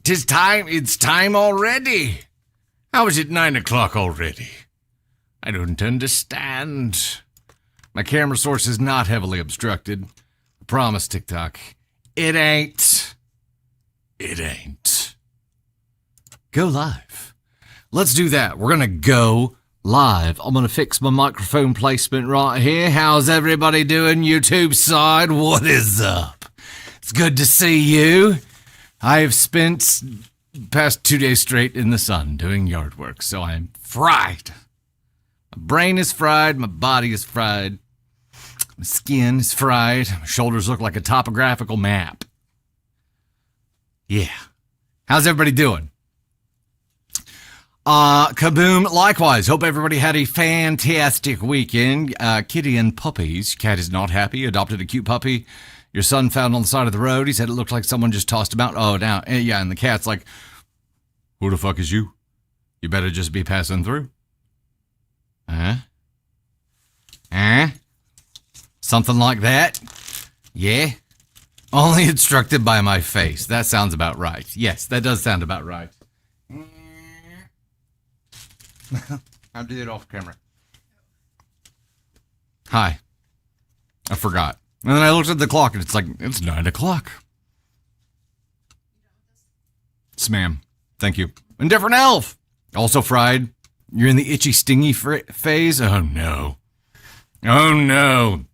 'Tis time. It's time already. How is it 9 o'clock already? I don't understand. My camera source is not heavily obstructed. I promise, TikTok. It ain't. It ain't. Go live. Let's do that. We're going to go live. I'm going to fix my microphone placement right here. How's everybody doing, YouTube side? What is up? It's good to see you. I have spent the past 2 days straight in the sun doing yard work, so I'm fried. My brain is fried. My body is fried. My skin is fried. My shoulders look like a topographical map. Yeah. How's everybody doing? Kaboom. Likewise. Hope everybody had a fantastic weekend. Kitty and puppies. Cat is not happy. Adopted a cute puppy. Your son found on the side of the road. He said it looked like someone just tossed him out. Oh, now, yeah. And the cat's like, who the fuck is you? You better just be passing through. Something like that? Yeah. Only instructed by my face. That sounds about right. Yes, that does sound about right. I'll do it off camera. Hi. I forgot. And then I looked at the clock and it's like, it's 9 o'clock. Yes, ma'am. Thank you. And different elf. Also fried. You're in the itchy, stingy phase? Oh, no. Oh, no.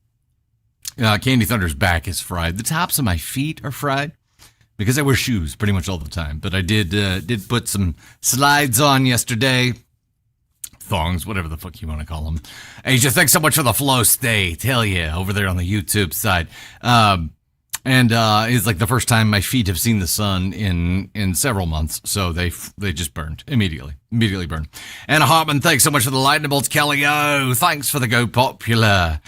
Candy Thunder's back is fried. The tops of my feet are fried because I wear shoes pretty much all the time. But I did put some slides on yesterday. Thongs, whatever the fuck you want to call them. Asia, thanks so much for the flow state. Hell yeah, over there on the YouTube side. It's like the first time my feet have seen the sun in several months, so they just burned immediately burned. Anna Hartman, thanks so much for the lightning bolts. Kelly O, thanks for the go popular.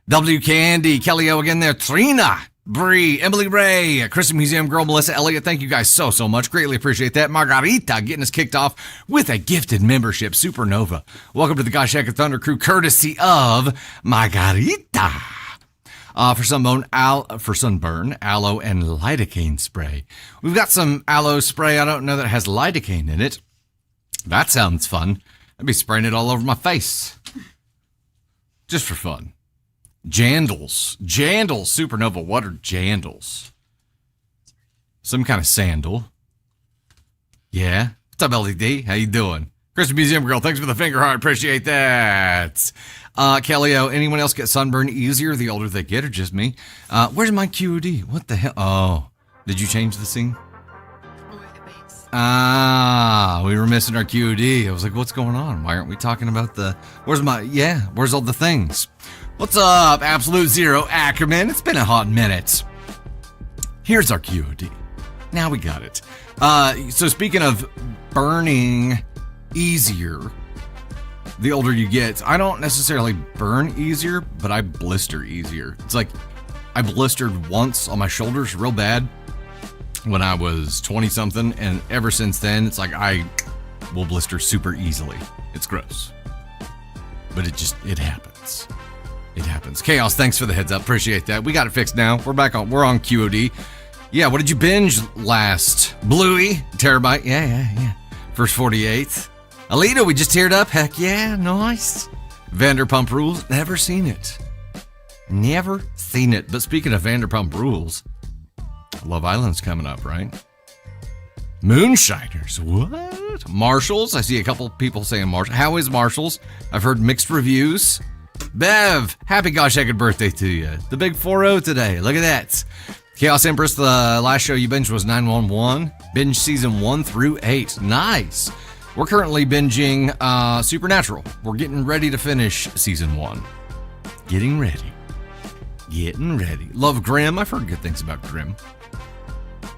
W Candy, Kelly O again there. Trina, Bree, Emily Ray, Christian Museum Girl, Melissa Elliott, thank you guys so much. Greatly appreciate that. Margarita getting us kicked off with a gifted membership. Supernova. Welcome to the Gosh Heck of Thunder crew, courtesy of Margarita. For sunburn, aloe and lidocaine spray. We've got some aloe spray. I don't know that it has lidocaine in it. That sounds fun. I'd be spraying it all over my face. Just for fun. Jandals, Supernova. What are jandals? Some kind of sandal. Yeah. What's up, LED? How you doing? Christian Museum Girl, thanks for the finger heart. Appreciate that. Kelly O, anyone else get sunburn easier the older they get, or just me? Where's my QOD? What the hell? Oh, did you change the scene? We were missing our QOD. I was like, what's going on? Why aren't we talking about where's all the things? What's up, Absolute Zero Ackerman? It's been a hot minute. Here's our QOD. Now we got it. So speaking of burning easier, the older you get, I don't necessarily burn easier, but I blister easier. It's like I blistered once on my shoulders real bad when I was 20-something, and ever since then, it's like I will blister super easily. It's gross. But it happens. It happens. Chaos, thanks for the heads up. Appreciate that. We got it fixed now. We're on QOD. Yeah, what did you binge last? Bluey, Terabyte. Yeah. First 48. Alita, we just teared up. Heck yeah, nice. Vanderpump Rules, never seen it. Never seen it. But speaking of Vanderpump Rules, Love Island's coming up, right? Moonshiners, what? Marshalls, I see a couple people saying Marshall. How is Marshalls? I've heard mixed reviews. Bev, happy gosh hecked birthday to you. The big 4-0 today. Look at that. Chaos Empress, the last show you binged was 911. Binge season 1 through 8. Nice. We're currently binging Supernatural. We're getting ready to finish season 1. Getting ready. Love Grimm. I've heard good things about Grimm.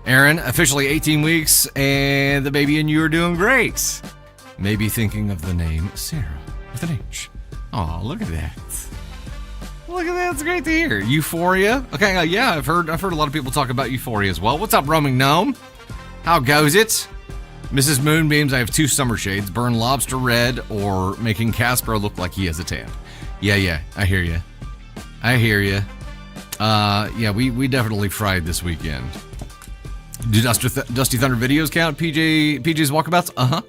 Aaron, officially 18 weeks, and the baby and you are doing great. Maybe thinking of the name Sarah with an H. Oh, look at that. Look at that. It's great to hear. Euphoria. Okay, yeah, I've heard a lot of people talk about Euphoria as well. What's up, Roaming Gnome? How goes it? Mrs. Moonbeams, I have 2 summer shades. Burn lobster red or making Casper look like he has a tan. Yeah, I hear you. Yeah, we definitely fried this weekend. Do Dusty Thunder videos count? PJ's walkabouts? Uh-huh.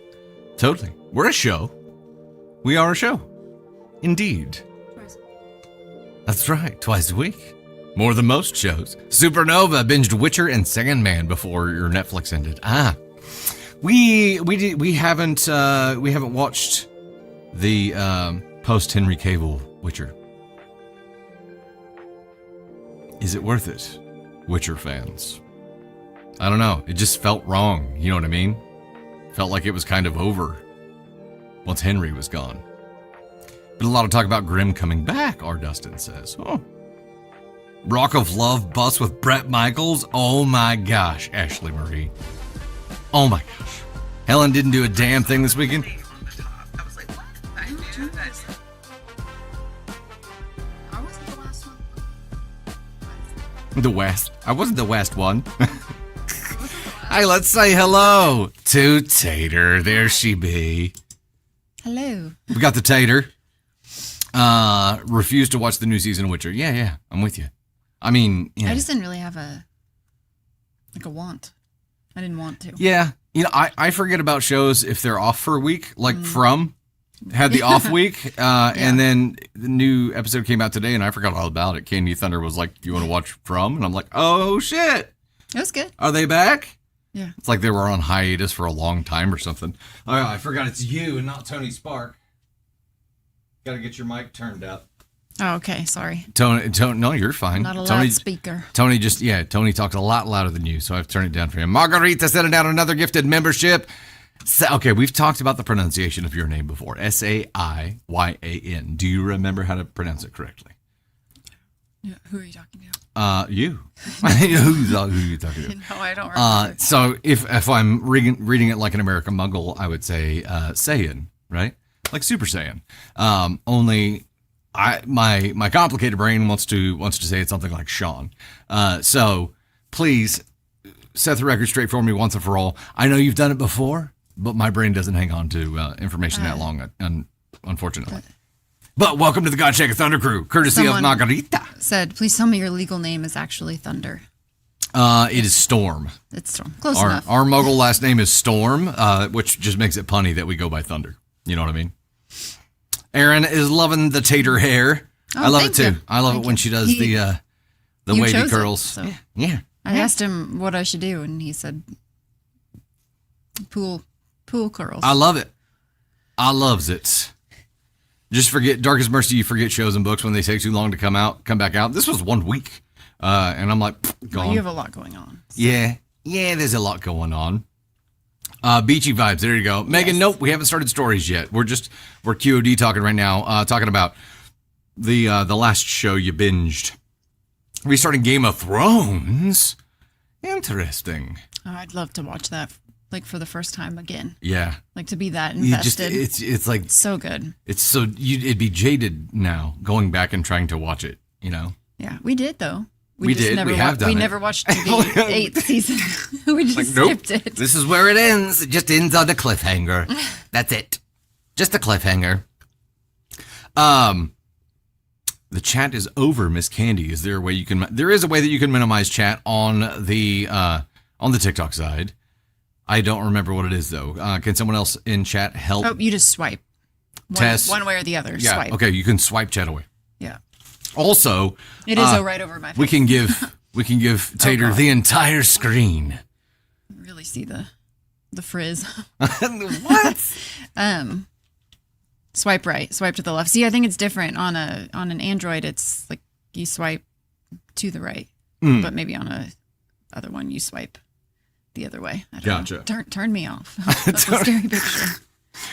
Totally. We're a show. We are a show. Indeed. Twice. That's right. Twice a week. More than most shows. Supernova binged Witcher and Sandman before your Netflix ended. We haven't watched the post Henry Cavill Witcher. Is it worth it, Witcher fans? I don't know. It just felt wrong. You know what I mean? Felt like it was kind of over once Henry was gone. Been a lot of talk about Grimm coming back, R. Dustin says. Oh. Rock of Love bus with Bret Michaels? Oh my gosh, Ashley Marie. Oh my gosh. Helen didn't do a damn thing this weekend. I was like, what? I didn't do that. I wasn't the last one. The West. I wasn't the West one. Hey, let's say hello to Tater. There she be. Hello. We got the Tater. Refused to watch the new season of Witcher. Yeah, I'm with you. I mean, I just didn't really have a want. I didn't want to. Yeah. You know, I forget about shows if they're off for a week, like From had the off week, and then the new episode came out today, and I forgot all about it. Candy Thunder was like, "Do you want to watch From?" And I'm like, "Oh shit, it was good. Are they back?" Yeah, it's like they were on hiatus for a long time or something. Oh, I forgot it's you and not Tony Spark. Got to get your mic turned up. Oh, okay. Sorry. Tony, no, you're fine. Not a loudspeaker. Tony talks a lot louder than you, so I've turned it down for him. Margarita sending out another gifted membership. Okay, we've talked about the pronunciation of your name before. Sayan. Do you remember how to pronounce it correctly? Yeah, who are you talking to? You. Who are you talking to? No, I don't remember. So if I'm reading it like an American Muggle, I would say Saiyan, right? Like Super Saiyan. Only my complicated brain wants to say it's something like Sean. So please set the record straight for me once and for all. I know you've done it before, but my brain doesn't hang on to information that long, unfortunately. But welcome to the God Shaker Thunder Crew, courtesy of Margarita. Said, please tell me your legal name is actually Thunder. It is Storm. It's Storm. Close enough. Our Muggle last name is Storm, which just makes it punny that we go by Thunder. You know what I mean? Erin is loving the tater hair. Oh, I love it too. You. I love it when she does the wavy curls. So. Yeah. I asked him what I should do, and he said pool curls. I love it. I loves it. Just forget Darkest Mercy. You forget shows and books when they take too long to come back out. This was 1 week, and I'm like, gone. Well, you have a lot going on. So. Yeah, there's a lot going on. Beachy vibes. There you go, Megan. Yes. Nope, we haven't started stories yet. We're QOD talking right now. Talking about the last show you binged. Restarting Game of Thrones. Interesting. Oh, I'd love to watch that, like for the first time again. Yeah. Like to be that invested. It's like so good. It's so it'd be jaded now going back and trying to watch it. You know. Yeah, we did though. We did. We have done it. We never watched the 8th season. We just skipped it. This is where it ends. It just ends on a cliffhanger. That's it. Just a cliffhanger. The chat is over, Miss Candy. Is there a way you can? There is a way that you can minimize chat on the TikTok side. I don't remember what it is though. Can someone else in chat help? Oh, you just swipe. One way or the other. Yeah. Swipe. Okay, you can swipe chat away. Yeah. Also, it is right over my face. We can give Tater the entire screen. Really see the frizz. What? Swipe right, swipe to the left. See, I think it's different on an Android. It's like you swipe to the right, but maybe on a other one you swipe the other way. I don't know. Turn me off. That's a scary picture.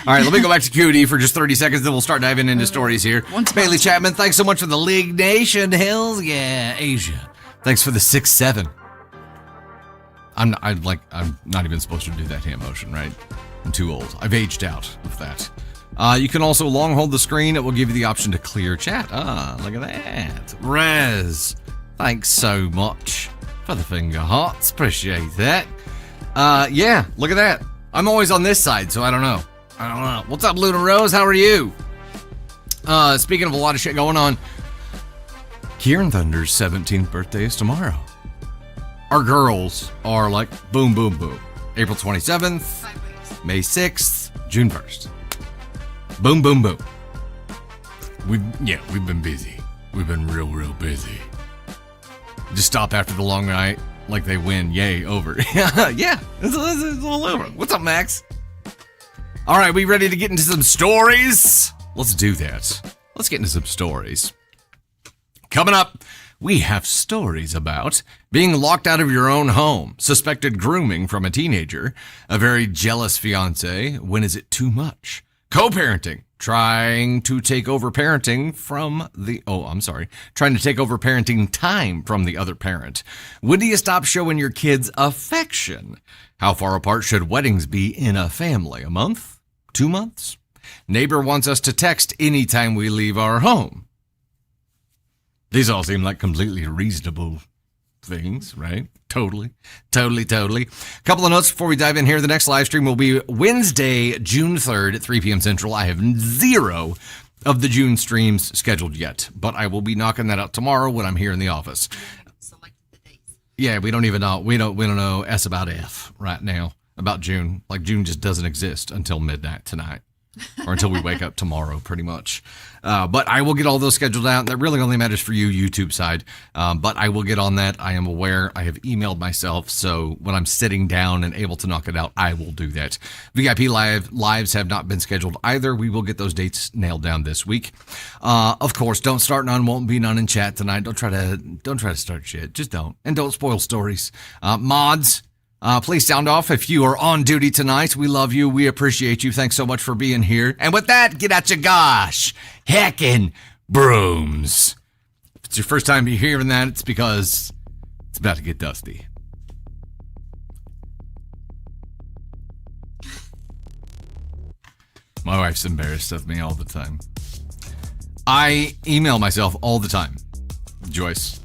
All right, let me go back to QD for just 30 seconds, then we'll start diving into stories here. Bailey Chapman, thanks so much for the League Nation. Hills, yeah, Asia. Thanks for the 6-7. I'm not even supposed to do that hand motion, right? I'm too old. I've aged out of that. You can also long hold the screen. It will give you the option to clear chat. Look at that. Rez, thanks so much for the finger hearts. Appreciate that. Yeah, look at that. I'm always on this side, so I don't know. What's up, Luna Rose? How are you? Speaking of a lot of shit going on, Kieran Thunder's 17th birthday is tomorrow. our girls are like boom, boom, boom. April 27th, May 6th, June 1st. Boom, boom, boom. We've been busy. We've been real busy. Just stop after the long night, like they win. Yay, over. Yeah, it's all over. What's up, Max? All right, we ready to get into some stories? Let's do that. Let's get into some stories. Coming up, we have stories about being locked out of your own home, suspected grooming from a teenager, a very jealous fiance, when is it too much? Co-parenting, trying to take over parenting time from the other parent. When do you stop showing your kids affection? How far apart should weddings be in a family? A month? 2 months? Neighbor wants us to text anytime we leave our home. These all seem like completely reasonable things, right? Totally. Couple of notes before we dive in here. The next live stream will be Wednesday, June 3rd at 3 p.m. Central. I have 0 of the June streams scheduled yet, but I will be knocking that out tomorrow when I'm here in the office. Yeah, we don't even know. We don't know S about F right now about June. Like June just doesn't exist until midnight tonight. Or until we wake up tomorrow, pretty much. But I will get all those scheduled out. That really only matters for you, YouTube side. But I will get on that. I am aware. I have emailed myself. So when I'm sitting down and able to knock it out, I will do that. VIP lives have not been scheduled either. We will get those dates nailed down this week. Of course, don't start none, won't be none in chat tonight. Don't try to start shit. Just don't. And don't spoil stories. Mods. Please sound off if you are on duty tonight. We love you. We appreciate you. Thanks so much for being here. And with that, get out your gosh heckin' brooms. If it's your first time hearing that, it's because it's about to get dusty. My wife's embarrassed of me all the time. I email myself all the time. Joyce.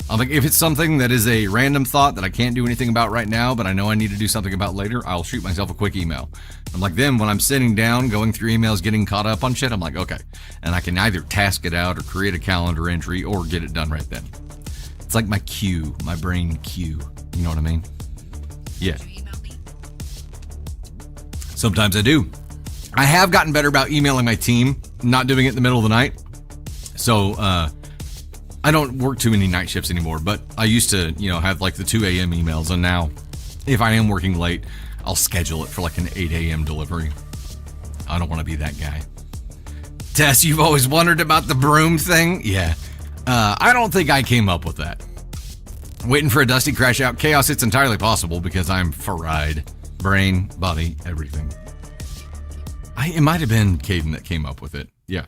I'm like, if it's something that is a random thought that I can't do anything about right now, but I know I need to do something about later, I'll shoot myself a quick email. I'm like, then when I'm sitting down, going through emails, getting caught up on shit, I'm like, okay. And I can either task it out or create a calendar entry or get it done right then. It's like my cue, my brain cue. You know what I mean? Yeah. Did you email me? Sometimes I do. I have gotten better about emailing my team, not doing it in the middle of the night. So, I don't work too many night shifts anymore, but I used to, have like the 2 a.m. emails, and now if I am working late, I'll schedule it for like an 8 a.m. delivery. I don't want to be that guy. Tess, you've always wondered about the broom thing? Yeah. I don't think I came up with that. Waiting for a dusty crash out chaos, it's entirely possible because I'm fried. Brain, body, everything. It might have been Caden that came up with it. Yeah.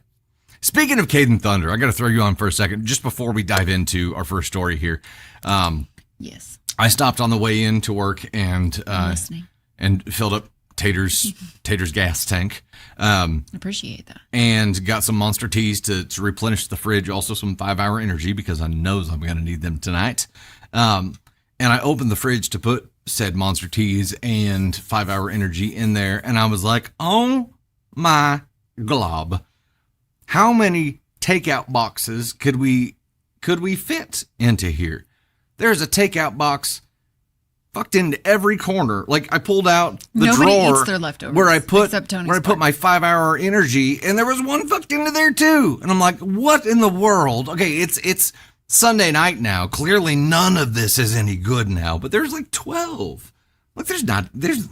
Speaking of Caden Thunder, I got to throw you on for a second, just before we dive into our first story here. Yes. I stopped on the way in to work and filled up Tater's gas tank. Appreciate that. And got some Monster Teas to replenish the fridge, also some 5-Hour Energy because I know I'm going to need them tonight. And I opened the fridge to put said Monster Teas and 5-Hour Energy in there, and I was like, oh my glob. How many takeout boxes could we fit into here? There's a takeout box fucked into every corner. Like I pulled out the Nobody drawer eats their leftovers, where I put my 5-Hour Energy, and there was one fucked into there too. And I'm like, what in the world? Okay, it's Sunday night now. Clearly none of this is any good now, but there's like 12. Like there's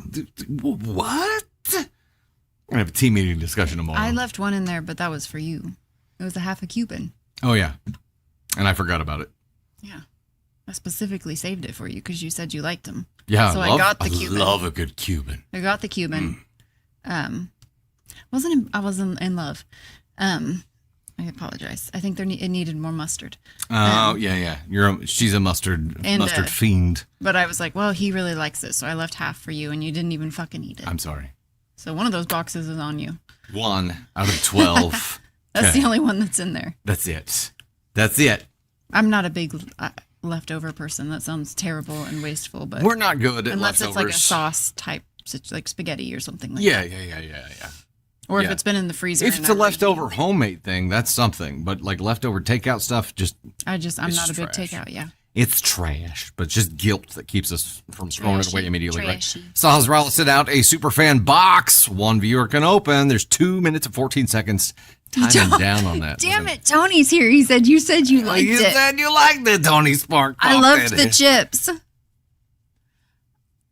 what? We're going to have a team meeting discussion tomorrow. I left one in there, but that was for you. It was a half a Cuban. Oh, yeah. And I forgot about it. Yeah. I specifically saved it for you because you said you liked them. Yeah, so I got the Cuban. I love a good Cuban. I got the Cuban. I wasn't in love. I apologize. I think it needed more mustard. Yeah. She's a mustard fiend. But I was like, well, he really likes it, so I left half for you, and you didn't even fucking eat it. I'm sorry. So one of those boxes is on you. 1 out of 12. That's the only one that's in there. That's it. I'm not a big leftover person. That sounds terrible and wasteful, but we're not good at unless leftovers. it's like a sauce type, like spaghetti or something like that. Yeah. Or if it's been in the freezer. If it's a leftover homemade thing, that's something. But like leftover takeout stuff, I'm not a big takeout. Yeah. It's trash, but just guilt that keeps us from throwing it away immediately, Trashy. right? Sahas Rowell sent out a superfan box. One viewer can open. There's 2 minutes and 14 seconds. Timing down on that. Damn it, Tony's here. You said you liked you it. You said you liked the Tony Spark. I loved the chips.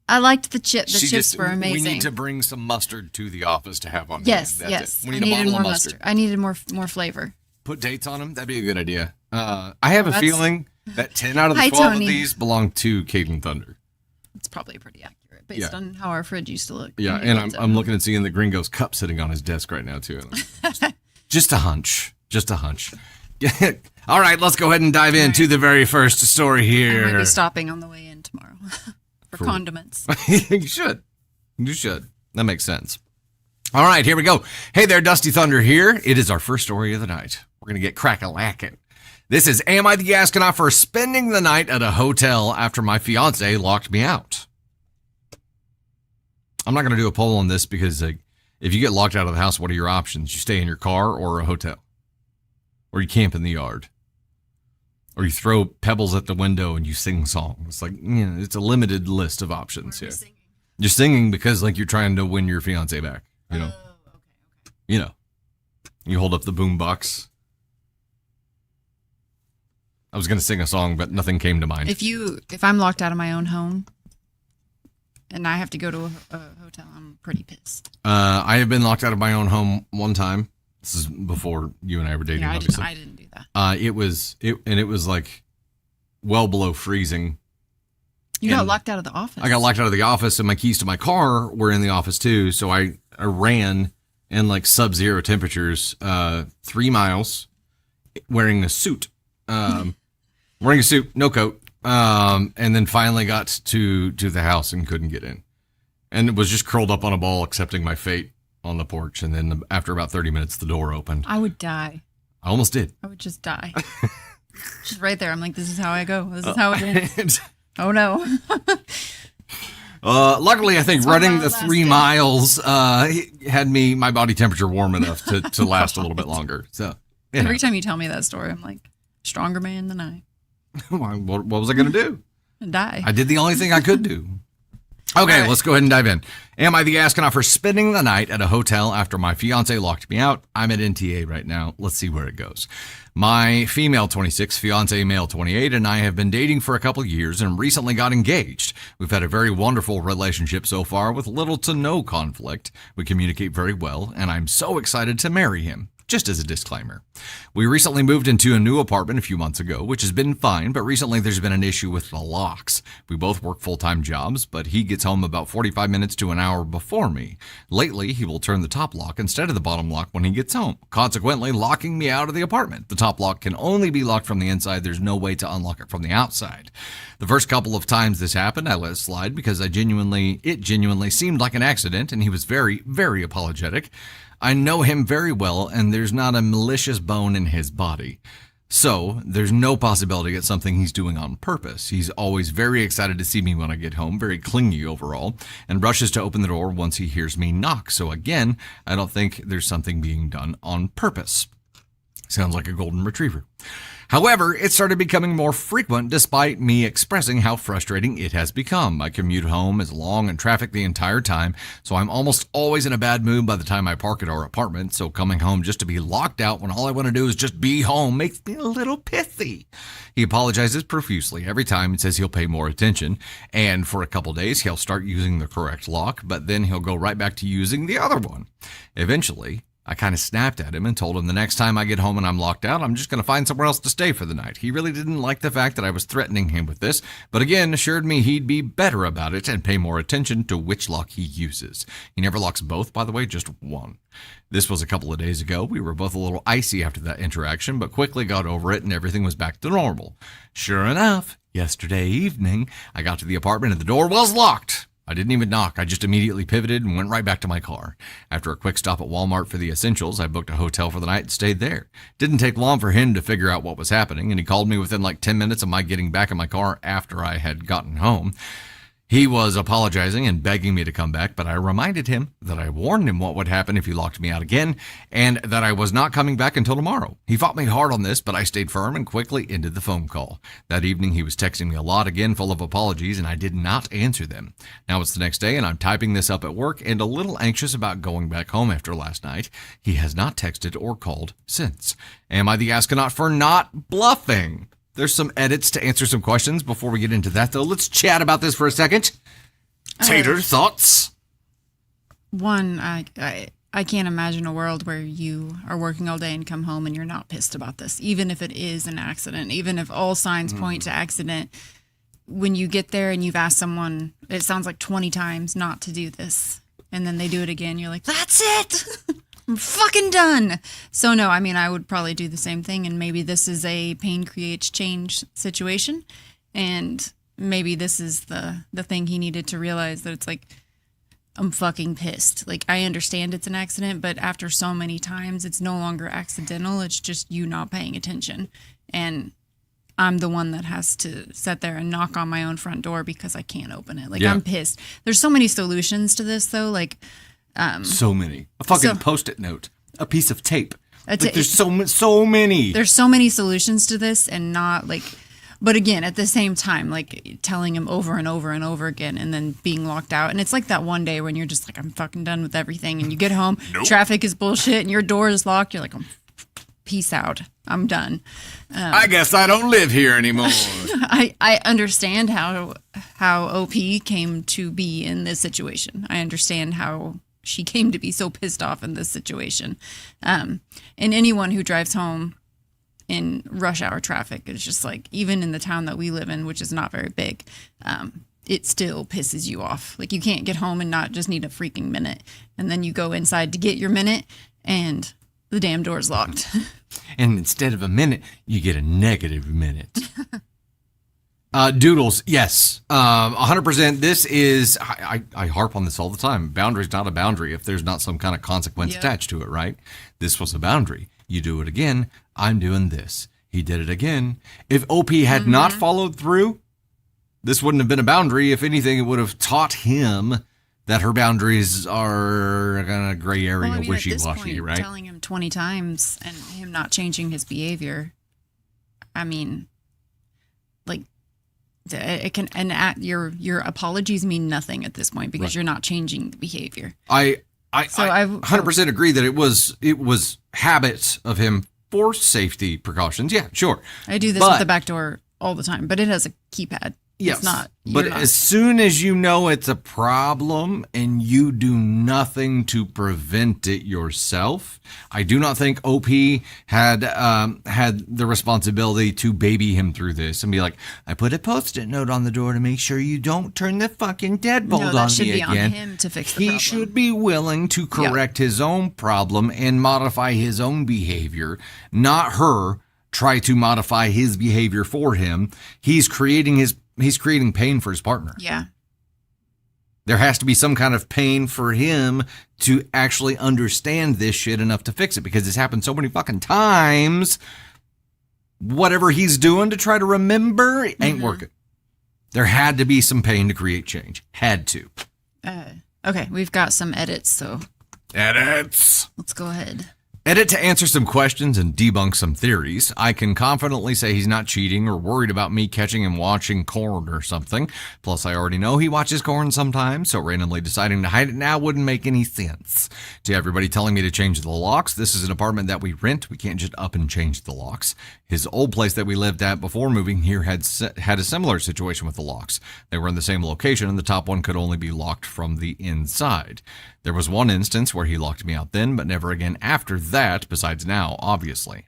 I liked the chips. The chips were amazing. We need to bring some mustard to the office to have on. Yes, That's yes. it. We need a bottle more of mustard. I needed more flavor. Put dates on them. That'd be a good idea. I have a feeling that 10 out of the 12 Tony. of these belong to Caitlin Thunder. It's probably pretty accurate based on how our fridge used to look. Yeah, and I'm looking and seeing the Gringo's cup sitting on his desk right now too. Just a hunch. Just a hunch. All right, let's go ahead and dive into the very first story here. I might be stopping on the way in tomorrow for condiments. You should. You should. That makes sense. All right, here we go. Hey there, Dusty Thunder here. It is our first story of the night. We're going to get crack-a-lackin'. This is, am I the astronaut for spending the night at a hotel after my fiance locked me out? I'm not going to do a poll on this because if you get locked out of the house, what are your options? You stay in your car or a hotel? Or you camp in the yard? Or you throw pebbles at the window and you sing songs? Like, it's a limited list of options here. You're singing because you're trying to win your fiance back, Okay. You hold up the boombox. I was going to sing a song, but nothing came to mind. If I'm locked out of my own home and I have to go to a hotel, I'm pretty pissed. I have been locked out of my own home one time. This is before you and I were dating. Yeah, obviously. I didn't do that. It was well below freezing. You got locked out of the office. I got locked out of the office, and my keys to my car were in the office too. So I ran in sub-zero temperatures, 3 miles, wearing a suit. Wearing a suit, no coat, and then finally got to the house and couldn't get in. And it was just curled up on a ball accepting my fate on the porch. And then after about 30 minutes, the door opened. I would die. I almost did. I would just die. Just right there. I'm like, this is how I go. This is how it ends. Oh, no. Luckily, I think running the 3 miles had my body temperature warm enough to last a little bit longer. So every time you tell me that story, I'm like, stronger man than I. What was I going to do? Die. I did the only thing I could do. Okay, right. Let's go ahead and dive in. Am I the astronaut for spending the night at a hotel after my fiance locked me out? I'm at NTA right now. Let's see where it goes. My female 26, fiance male 28, and I have been dating for a couple years and recently got engaged. We've had a very wonderful relationship so far with little to no conflict. We communicate very well, and I'm so excited to marry him. Just as a disclaimer, we recently moved into a new apartment a few months ago, which has been fine, but recently there's been an issue with the locks. We both work full-time jobs, but he gets home about 45 minutes to an hour before me. Lately, he will turn the top lock instead of the bottom lock when he gets home, consequently locking me out of the apartment. The top lock can only be locked from the inside. There's no way to unlock it from the outside. The first couple of times this happened, I let it slide because it genuinely seemed like an accident, and he was very, very apologetic. I know him very well, and there's not a malicious bone in his body. So there's no possibility it's something he's doing on purpose. He's always very excited to see me when I get home, very clingy overall, and rushes to open the door once he hears me knock. So again, I don't think there's something being done on purpose. Sounds like a golden retriever. However, it started becoming more frequent despite me expressing how frustrating it has become. My commute home is long and traffic the entire time, so I'm almost always in a bad mood by the time I park at our apartment, so coming home just to be locked out when all I want to do is just be home makes me a little pissy. He apologizes profusely every time and says he'll pay more attention, and for a couple days he'll start using the correct lock, but then he'll go right back to using the other one. Eventually, I kind of snapped at him and told him the next time I get home and I'm locked out, I'm just going to find somewhere else to stay for the night. He really didn't like the fact that I was threatening him with this, but again assured me he'd be better about it and pay more attention to which lock he uses. He never locks both, by the way, just one. This was a couple of days ago. We were both a little icy after that interaction, but quickly got over it and everything was back to normal. Sure enough, yesterday evening, I got to the apartment and the door was locked. I didn't even knock. I just immediately pivoted and went right back to my car. After a quick stop at Walmart for the essentials, I booked a hotel for the night and stayed there. Didn't take long for him to figure out what was happening, and he called me within 10 minutes of my getting back in my car after I had gotten home. He was apologizing and begging me to come back, but I reminded him that I warned him what would happen if he locked me out again, and that I was not coming back until tomorrow. He fought me hard on this, but I stayed firm and quickly ended the phone call. That evening, he was texting me a lot, again full of apologies, and I did not answer them. Now it's the next day, and I'm typing this up at work and a little anxious about going back home after last night. He has not texted or called since. Am I the astronaut for not bluffing? There's some edits to answer some questions. Before we get into that, though, let's chat about this for a second. Tater, thoughts? One, I can't imagine a world where you are working all day and come home and you're not pissed about this, even if it is an accident, even if all signs point to accident. When you get there and you've asked someone, it sounds like 20 times not to do this, and then they do it again, you're like, that's it! I'm fucking done. So no, I mean, I would probably do the same thing, and maybe this is a pain creates change situation, and maybe this is the thing he needed to realize, that it's like, I'm fucking pissed. Like, I understand it's an accident, but after so many times, it's no longer accidental. It's just you not paying attention, and I'm the one that has to sit there and knock on my own front door because I can't open it. Like, yeah. I'm pissed. There's so many solutions to this, though. Like, so many. A fucking Post-it note, a piece of tape. Like, there's so many. There's so many solutions to this, and not like, but again, at the same time, like telling him over and over and over again, and then being locked out. And it's like that one day when you're just like, I'm fucking done with everything, and you get home, traffic is bullshit, and your door is locked. You're like, peace out. I'm done. I guess I don't live here anymore. I understand how OP came to be in this situation. I understand how she came to be so pissed off in this situation. And anyone who drives home in rush hour traffic is just like, even in the town that we live in, which is not very big, it still pisses you off. Like, you can't get home and not just need a freaking minute. And then you go inside to get your minute, and the damn door's locked. And instead of a minute, you get a negative minute. Doodles, yes, 100%. This is, I harp on this all the time. Boundary's not a boundary if there's not some kind of consequence attached to it, right? This was a boundary. You do it again, I'm doing this. He did it again. If OP had not followed through, this wouldn't have been a boundary. If anything, it would have taught him that her boundaries are kind of gray area, wishy-washy, right? Telling him 20 times and him not changing his behavior. I mean, like, it can, and your apologies mean nothing at this point because you're not changing the behavior. I 100% agree that it was habits of him for safety precautions. Yeah, sure. I do this with the back door all the time, but it has a keypad. Yes, it's not. But as soon as you know it's a problem and you do nothing to prevent it yourself, I do not think OP had the responsibility to baby him through this and be like, I put a Post-it note on the door to make sure you don't turn the fucking deadbolt on me again. No, that should be on him to fix the problem. He should be willing to correct his own problem and modify his own behavior, not her try to modify his behavior for him. He's creating pain for his partner. Yeah. There has to be some kind of pain for him to actually understand this shit enough to fix it, because it's happened so many fucking times. Whatever he's doing to try to remember ain't working. There had to be some pain to create change. Had to. Okay, we've got some edits, so. Edits. Let's go ahead. Edit to answer some questions and debunk some theories. I can confidently say he's not cheating or worried about me catching him watching corn or something. Plus, I already know he watches corn sometimes, so randomly deciding to hide it now wouldn't make any sense. To everybody telling me to change the locks, this is an apartment that we rent. We can't just up and change the locks. His old place that we lived at before moving here had a similar situation with the locks. They were in the same location, and the top one could only be locked from the inside. There was one instance where he locked me out then, but never again after that, besides now, obviously.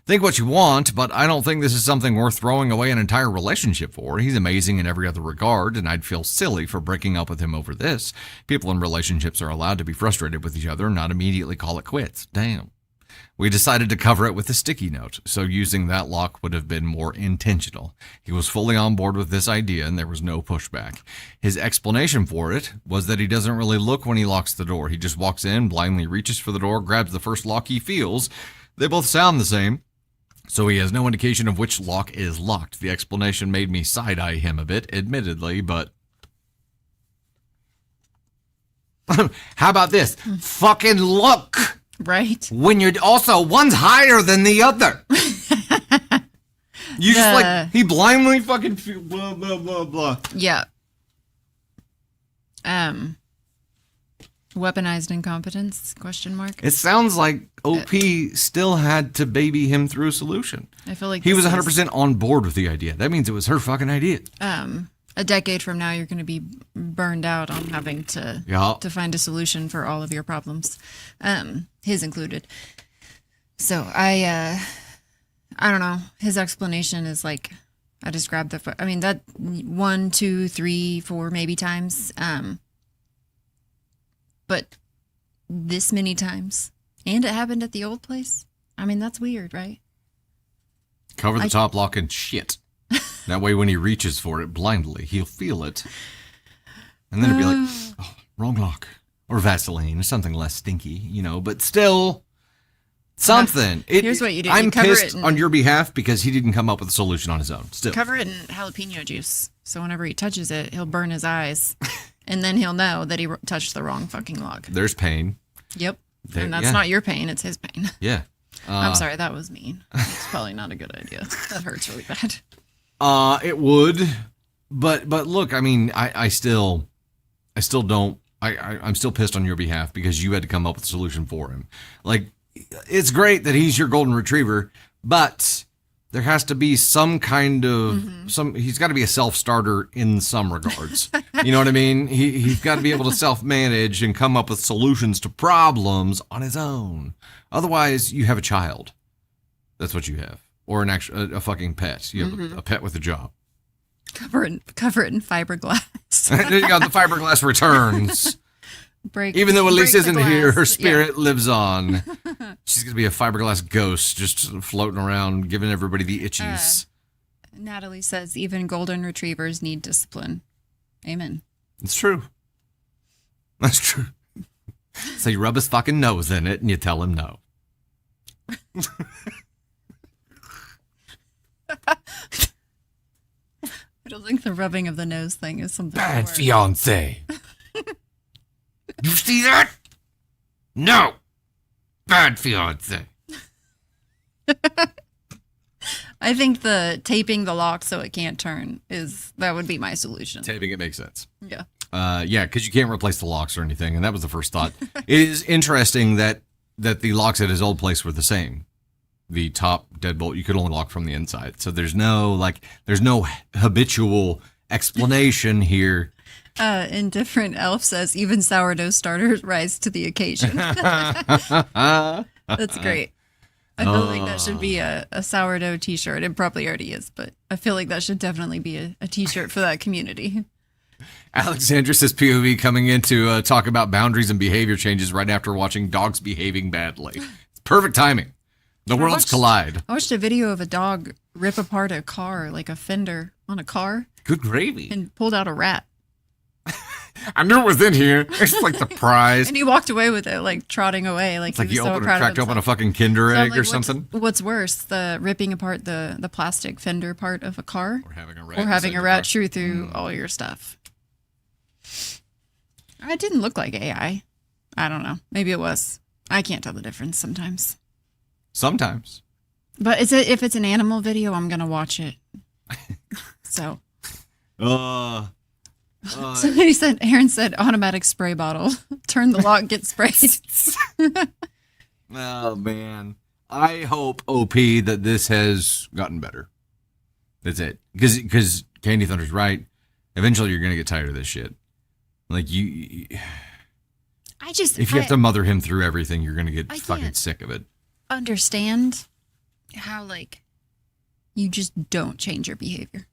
Think what you want, but I don't think this is something worth throwing away an entire relationship for. He's amazing in every other regard, and I'd feel silly for breaking up with him over this. People in relationships are allowed to be frustrated with each other and not immediately call it quits. Damn. We decided to cover it with a sticky note, so using that lock would have been more intentional. He was fully on board with this idea, and there was no pushback. His explanation for it was that he doesn't really look when he locks the door. He just walks in, blindly reaches for the door, grabs the first lock he feels. They both sound the same, so he has no indication of which lock is locked. The explanation made me side-eye him a bit, admittedly, but How about this? Fucking look. Right. When you're also, one's higher than the other. You just like, he blindly fucking blah, blah, blah, blah. Yeah. Weaponized incompetence, question mark. It sounds like OP still had to baby him through a solution. I feel like he was 100% on board with the idea. That means it was her fucking idea. A decade from now, you're going to be burned out on having to find a solution for all of your problems, his included. So I don't know. His explanation is like, I just grabbed that 1, 2, 3, 4 maybe times. But this many times, and it happened at the old place. I mean, that's weird, right? Cover the top lock in shit. That way, when he reaches for it blindly, he'll feel it. And then it'll be like, oh, wrong lock. Or Vaseline, or something less stinky, but still something. Here's what you do. I'm pissed on your behalf because he didn't come up with a solution on his own. Still. Cover it in jalapeno juice. So whenever he touches it, he'll burn his eyes. And then he'll know that he touched the wrong fucking lock. There's pain. Yep. And that's not your pain, it's his pain. Yeah. I'm sorry, that was mean. It's probably not a good idea. That hurts really bad. It would. But look, I mean, I still don't, I'm still pissed on your behalf because you had to come up with a solution for him. Like, it's great that he's your golden retriever, but there has to be some kind of he's got to be a self-starter in some regards. You know what I mean? He's got to be able to self-manage and come up with solutions to problems on his own. Otherwise, you have a child. That's what you have. Or a fucking pet. You have a pet with a job. Cover it in fiberglass. There you go, the fiberglass returns. Even though Elise isn't here, her spirit lives on. She's going to be a fiberglass ghost just floating around, giving everybody the itchies. Natalie says, even golden retrievers need discipline. Amen. It's true. That's true. So you rub his fucking nose in it and you tell him no. I don't think the rubbing of the nose thing is something. Bad fiance. You see that? No. Bad fiance. I think the taping the lock so it can't turn that would be my solution. Taping it makes sense. Yeah. Yeah, because you can't replace the locks or anything, and that was the first thought. It is interesting that the locks at his old place were the same. The top deadbolt you could only lock from the inside, so there's no habitual explanation here. Indifferent Elf says, even sourdough starters rise to the occasion. That's great. I feel like that should be a sourdough t-shirt. It probably already is, but I feel like that should definitely be a t-shirt for that community. Alexandra says POV coming in to talk about boundaries and behavior changes right after watching dogs behaving badly. It's perfect timing. The worlds collide. I watched a video of a dog rip apart a car, like a fender on a car. Good gravy. And pulled out a rat. I knew it was in here. It's like the prize. And he walked away with it, like trotting away. Like, it's like he was you cracked open a fucking Kinder egg or something. What's worse, the ripping apart the plastic fender part of a car, or having a rat chew through all your stuff. It didn't look like AI. I don't know. Maybe it was. I can't tell the difference sometimes. Sometimes. But if it's an animal video, I'm gonna watch it. So. Aaron said, automatic spray bottle. Turn the lock, get sprayed. Oh, man. I hope, OP, that this has gotten better. That's it. Because Candy Thunder's right. Eventually, you're going to get tired of this shit. Like, if you have to mother him through everything, you're going to get fucking sick of it. Understand how, like, you just don't change your behavior.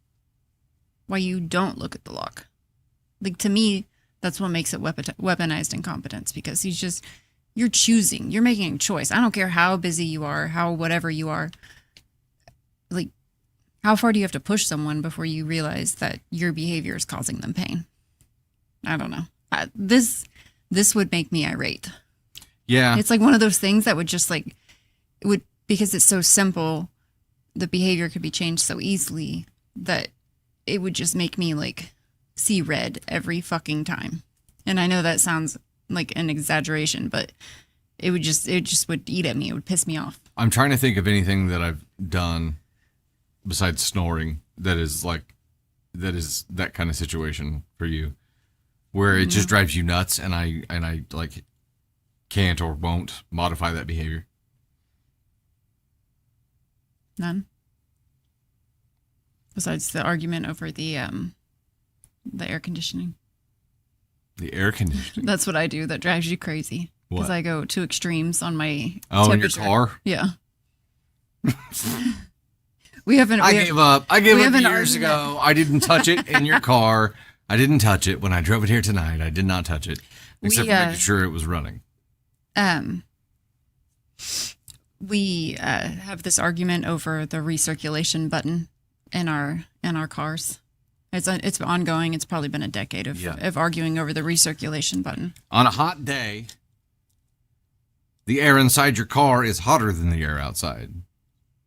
Why you don't look at the lock. Like, to me, that's what makes it weaponized incompetence, because you're choosing, you're making a choice. I don't care how busy you are, how whatever you are. Like, how far do you have to push someone before you realize that your behavior is causing them pain? I don't know. This would make me irate. Yeah. It's like one of those things that would just like, because it's so simple, the behavior could be changed so easily that it would just make me like see red every fucking time. And I know that sounds like an exaggeration, but it just would eat at me. It would piss me off. I'm trying to think of anything that I've done besides snoring that is that kind of situation for you, where it just drives you nuts, and I like can't or won't modify that behavior. None. Besides the argument over the air conditioning. The air conditioning. That's what I do. That drives you crazy. Because I go to extremes on my in your car? Yeah. I gave up years ago. I didn't touch it in your car. I didn't touch it when I drove it here tonight. I did not touch it, except for making sure it was running. We have this argument over the recirculation button in our cars. It's ongoing. It's probably been a decade of arguing over the recirculation button. On a hot day, the air inside your car is hotter than the air outside.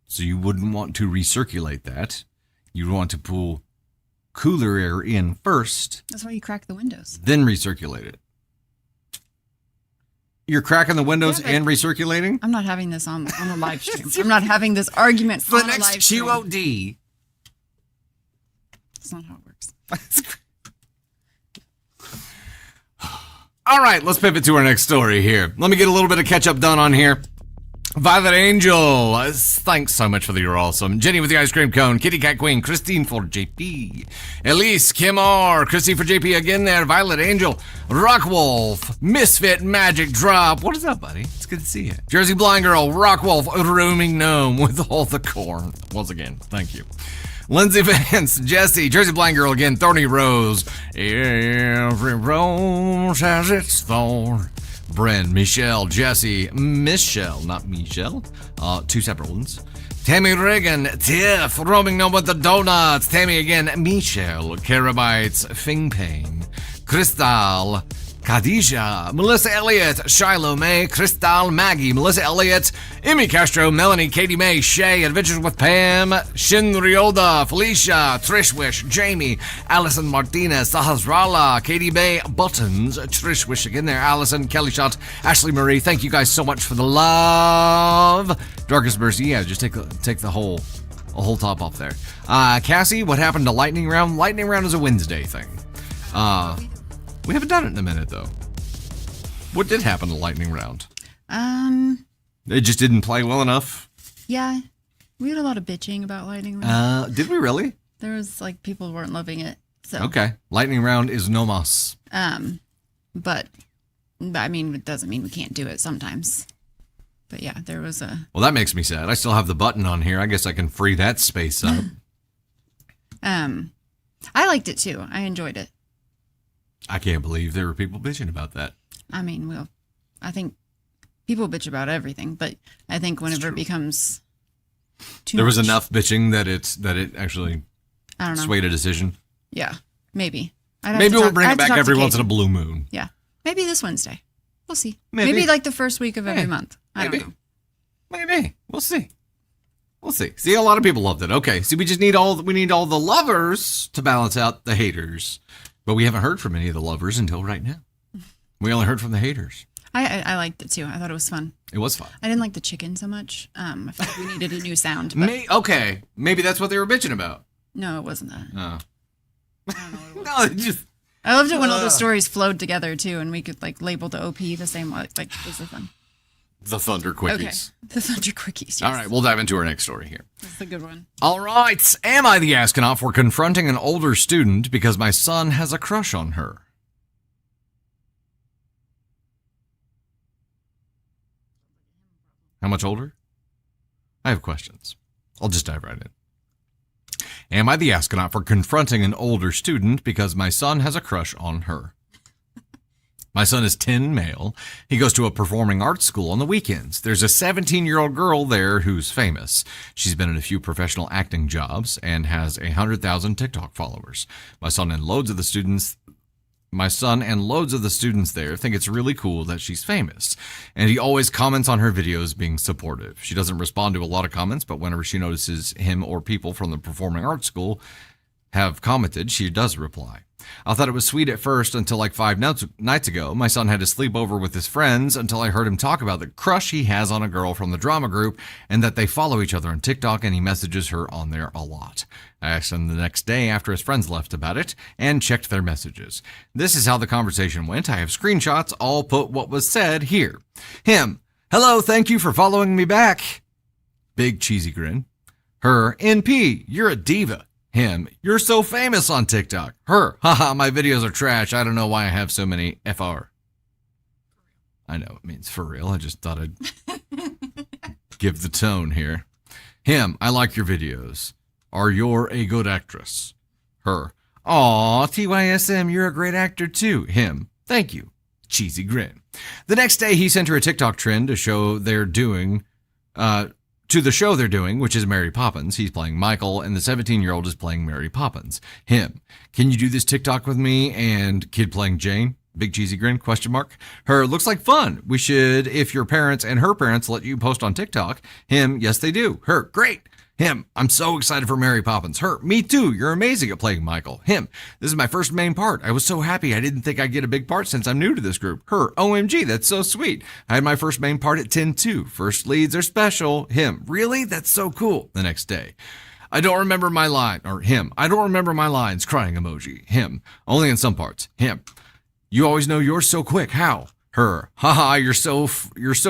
So you wouldn't want to recirculate that. You'd want to pull cooler air in first. That's why you crack the windows. Then recirculate it. You're cracking the windows and recirculating? I'm not having this on the live stream. I'm not having this argument for on the next QOD. That's not how it works. All right, let's pivot to our next story here. Let me get a little bit of catch up done on here. Violet Angel, thanks so much for the you're awesome. Jenny with the ice cream cone. Kitty Cat Queen. Christine for JP. Elise, Kim R. Christy for JP again there. Violet Angel. Rockwolf. Misfit Magic Drop. What is up, buddy? It's good to see you. Jersey Blind Girl. Rockwolf. Roaming Gnome with all the corn. Once again, thank you. Lindsay Vance, Jesse, Jersey Blind Girl again, Thorny Rose. Every rose has its thorn. Bren, Michelle, Jesse, Michelle, not Michelle, two separate ones. Tammy Reagan, Tiff, Roaming Gnome with the donuts. Tammy again, Michelle, Carabites, Fing Pain, Crystal, Khadijah, Melissa Elliott, Shiloh May, Crystal, Maggie, Melissa Elliott, Emmy Castro, Melanie, Katie May, Shay, Adventures with Pam, Shinryoda, Felicia, Trish Wish, Jamie, Allison Martinez, Sahasrala, Katie May, Buttons, Trish Wish again there, Allison, Kelly Shot, Ashley Marie, thank you guys so much for the love. Darkest Mercy, yeah, just take the whole top off there. Cassie, what happened to Lightning Round? Lightning Round is a Wednesday thing. We haven't done it in a minute, though. What did happen to Lightning Round? It just didn't play well enough? Yeah. We had a lot of bitching about Lightning Round. Did we really? There was, people weren't loving it. So. Okay. Lightning Round is no mas. But, I mean, it doesn't mean we can't do it sometimes. But, yeah, there was a... Well, that makes me sad. I still have the button on here. I guess I can free that space up. I liked it, too. I enjoyed it. I can't believe there were people bitching about that. I mean, well, I think people bitch about everything, but I think whenever it becomes too there was much, enough bitching that it actually swayed a decision. Yeah, maybe. Maybe we'll bring it back every once in a blue moon. Yeah, maybe this Wednesday. We'll see. Maybe like the first week of every month. I don't know. Maybe we'll see. We'll see. See, a lot of people loved it. Okay, see, we need all the lovers to balance out the haters. But we haven't heard from any of the lovers until right now. We only heard from the haters. I liked it too. I thought it was fun. It was fun. I didn't like the chicken so much. I felt like we needed a new sound. But... Okay. Maybe that's what they were bitching about. No, it wasn't that. No. I don't know what it was. I loved it when all the stories flowed together too, and we could label the OP the same way. It was fun. The Thunder Quickies. Okay. The Thunder Quickies, yes. All right, we'll dive into our next story here. That's a good one. All right. Am I the astronaut for confronting an older student because my son has a crush on her? How much older? I have questions. I'll just dive right in. Am I the astronaut for confronting an older student because my son has a crush on her? My son is 10 male. He goes to a performing arts school on the weekends. There's a 17-year-old girl there who's famous. She's been in a few professional acting jobs and has 100,000 TikTok followers. My son and loads of the students there think it's really cool that she's famous. And he always comments on her videos being supportive. She doesn't respond to a lot of comments, but whenever she notices him or people from the performing arts school have commented, she does reply. I thought it was sweet at first until like 5 nights ago. My son had a sleepover with his friends until I heard him talk about the crush he has on a girl from the drama group and that they follow each other on TikTok and he messages her on there a lot. I asked him the next day after his friends left about it and checked their messages. This is how the conversation went. I have screenshots. I'll put what was said here. Him. Hello, thank you for following me back. Big cheesy grin. Her. NP, you're a diva. Him, you're so famous on TikTok. Her, haha, my videos are trash. I don't know why I have so many FR. I know it means for real. I just thought I'd give the tone here. Him, I like your videos. Are you a good actress? Her, aw, TYSM, you're a great actor too. Him, thank you. Cheesy grin. The next day, he sent her a TikTok trend to show they're doing, to the show they're doing, which is Mary Poppins. He's playing Michael, and the 17-year-old is playing Mary Poppins. Him, can you do this TikTok with me? And kid playing Jane. Big cheesy grin, question mark. Her, looks like fun. We should, if your parents and her parents let you post on TikTok. Him, yes they do. Her, great. Him, I'm so excited for Mary Poppins. Her, me too. You're amazing at playing Michael. Him, this is my first main part. I was so happy. I didn't think I'd get a big part since I'm new to this group. Her, OMG, that's so sweet. I had my first main part at 10 too. First leads are special. Him, really? That's so cool. The next day. I don't remember my line. Or him, I don't remember my lines. Crying emoji. Him, only in some parts. Him, you always know yours so quick. How? Her, haha, you're so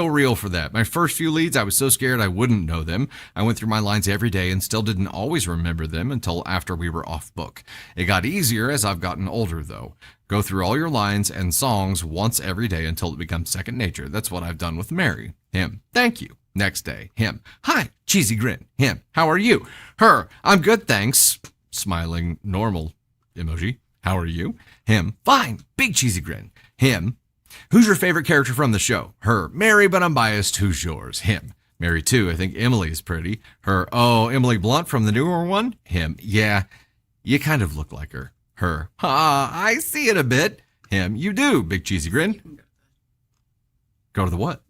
real for that. My first few leads, I was so scared I wouldn't know them. I went through my lines every day and still didn't always remember them until after we were off book. It got easier as I've gotten older though. Go through all your lines and songs once every day until it becomes second nature. That's what I've done with Mary. Him, thank you. Next day. Him, hi, cheesy grin. Him, how are you? Her, I'm good, thanks. Smiling normal emoji. How are you? Him, fine, big cheesy grin. Him, who's your favorite character from the show? Her, Mary, but I'm biased. Who's yours? Him, Mary too. I think Emily is pretty. Her, oh, Emily Blunt from the newer one? Him, yeah, you kind of look like her. Her, I see it a bit. Him, you do. Big cheesy grin. You can Go to the what?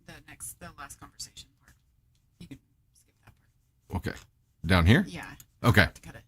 the last conversation part. You can skip that part. Okay. Down here? Yeah. Okay. To cut it.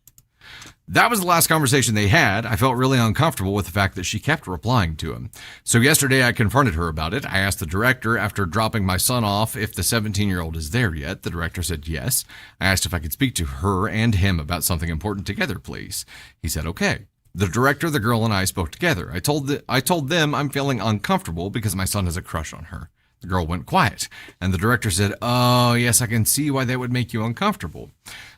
That was the last conversation they had. I felt really uncomfortable with the fact that she kept replying to him. So yesterday I confronted her about it. I asked the director after dropping my son off if the 17-year-old is there yet. The director said yes. I asked if I could speak to her and him about something important together, please. He said okay. The director, the girl, and I spoke together. I told them I'm feeling uncomfortable because my son has a crush on her. The girl went quiet, and the director said, oh, yes, I can see why that would make you uncomfortable.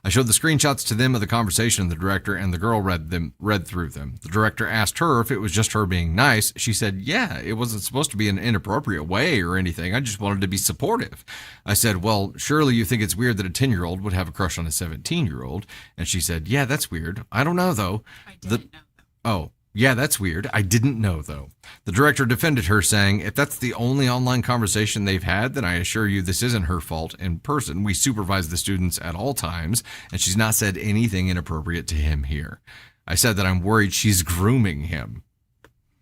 I showed the screenshots to them of the conversation, the director and the girl read through them. The director asked her if it was just her being nice. She said, yeah, it wasn't supposed to be in an inappropriate way or anything. I just wanted to be supportive. I said, well, surely you think it's weird that a 10-year-old would have a crush on a 17-year-old. And she said, yeah, that's weird. I don't know, though. I didn't know. Oh, yeah, that's weird. I didn't know, though. The director defended her, saying, if that's the only online conversation they've had, then I assure you this isn't her fault. In person, we supervise the students at all times, and she's not said anything inappropriate to him here. I said that I'm worried she's grooming him.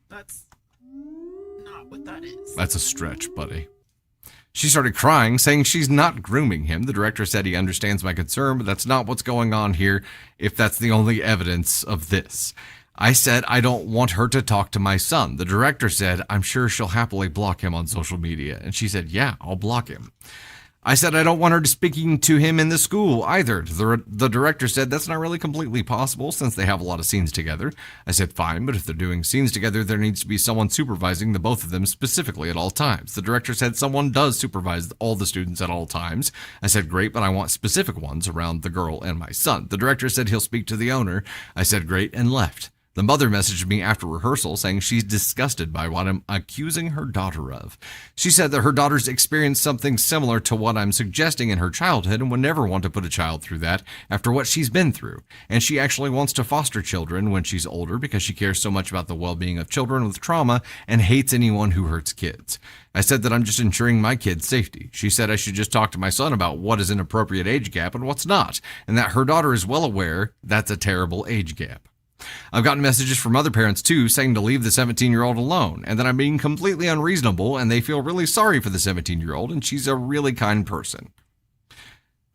That's not what that is. That's a stretch, buddy. She started crying, saying she's not grooming him. The director said he understands my concern, but that's not what's going on here if that's the only evidence of this. I said I don't want her to talk to my son. The director said I'm sure she'll happily block him on social media. And she said, yeah, I'll block him. I said I don't want her speaking to him in the school either. The director said that's not really completely possible since they have a lot of scenes together. I said fine, but if they're doing scenes together, there needs to be someone supervising the both of them specifically at all times. The director said someone does supervise all the students at all times. I said great, but I want specific ones around the girl and my son. The director said he'll speak to the owner. I said great and left. The mother messaged me after rehearsal saying she's disgusted by what I'm accusing her daughter of. She said that her daughter's experienced something similar to what I'm suggesting in her childhood and would never want to put a child through that after what she's been through. And she actually wants to foster children when she's older because she cares so much about the well-being of children with trauma and hates anyone who hurts kids. I said that I'm just ensuring my kid's safety. She said I should just talk to my son about what is an appropriate age gap and what's not, and that her daughter is well aware that's a terrible age gap. I've gotten messages from other parents too saying to leave the 17-year-old alone and that I'm being completely unreasonable and they feel really sorry for the 17-year-old and she's a really kind person.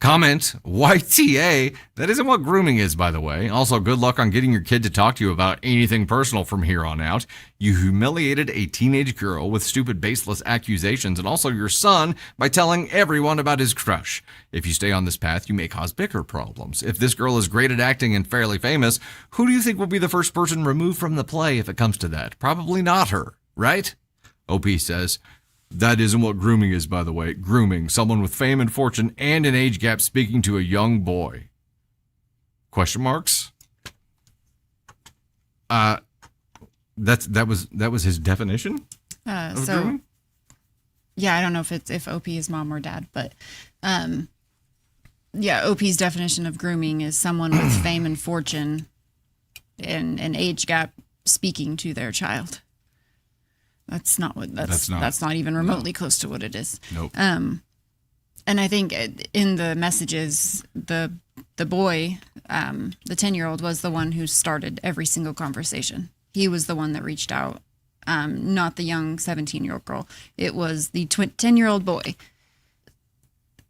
Comment, YTA. That isn't what grooming is, by the way. Also, good luck on getting your kid to talk to you about anything personal from here on out. You humiliated a teenage girl with stupid, baseless accusations, and also your son by telling everyone about his crush. If you stay on this path, you may cause bigger problems. If this girl is great at acting and fairly famous, who do you think will be the first person removed from the play if it comes to that? Probably not her, right? OP says, that isn't what grooming is, by the way. Grooming, someone with fame and fortune and an age gap speaking to a young boy. Question marks? That was his definition of grooming? Yeah, I don't know if OP is mom or dad, but yeah, OP's definition of grooming is someone with fame and fortune and an age gap speaking to their child. That's not even remotely close to what it is. Nope. And I think in the messages, the boy, the 10-year-old was the one who started every single conversation. He was the one that reached out, not the young 17-year-old girl. It was the 10-year-old boy.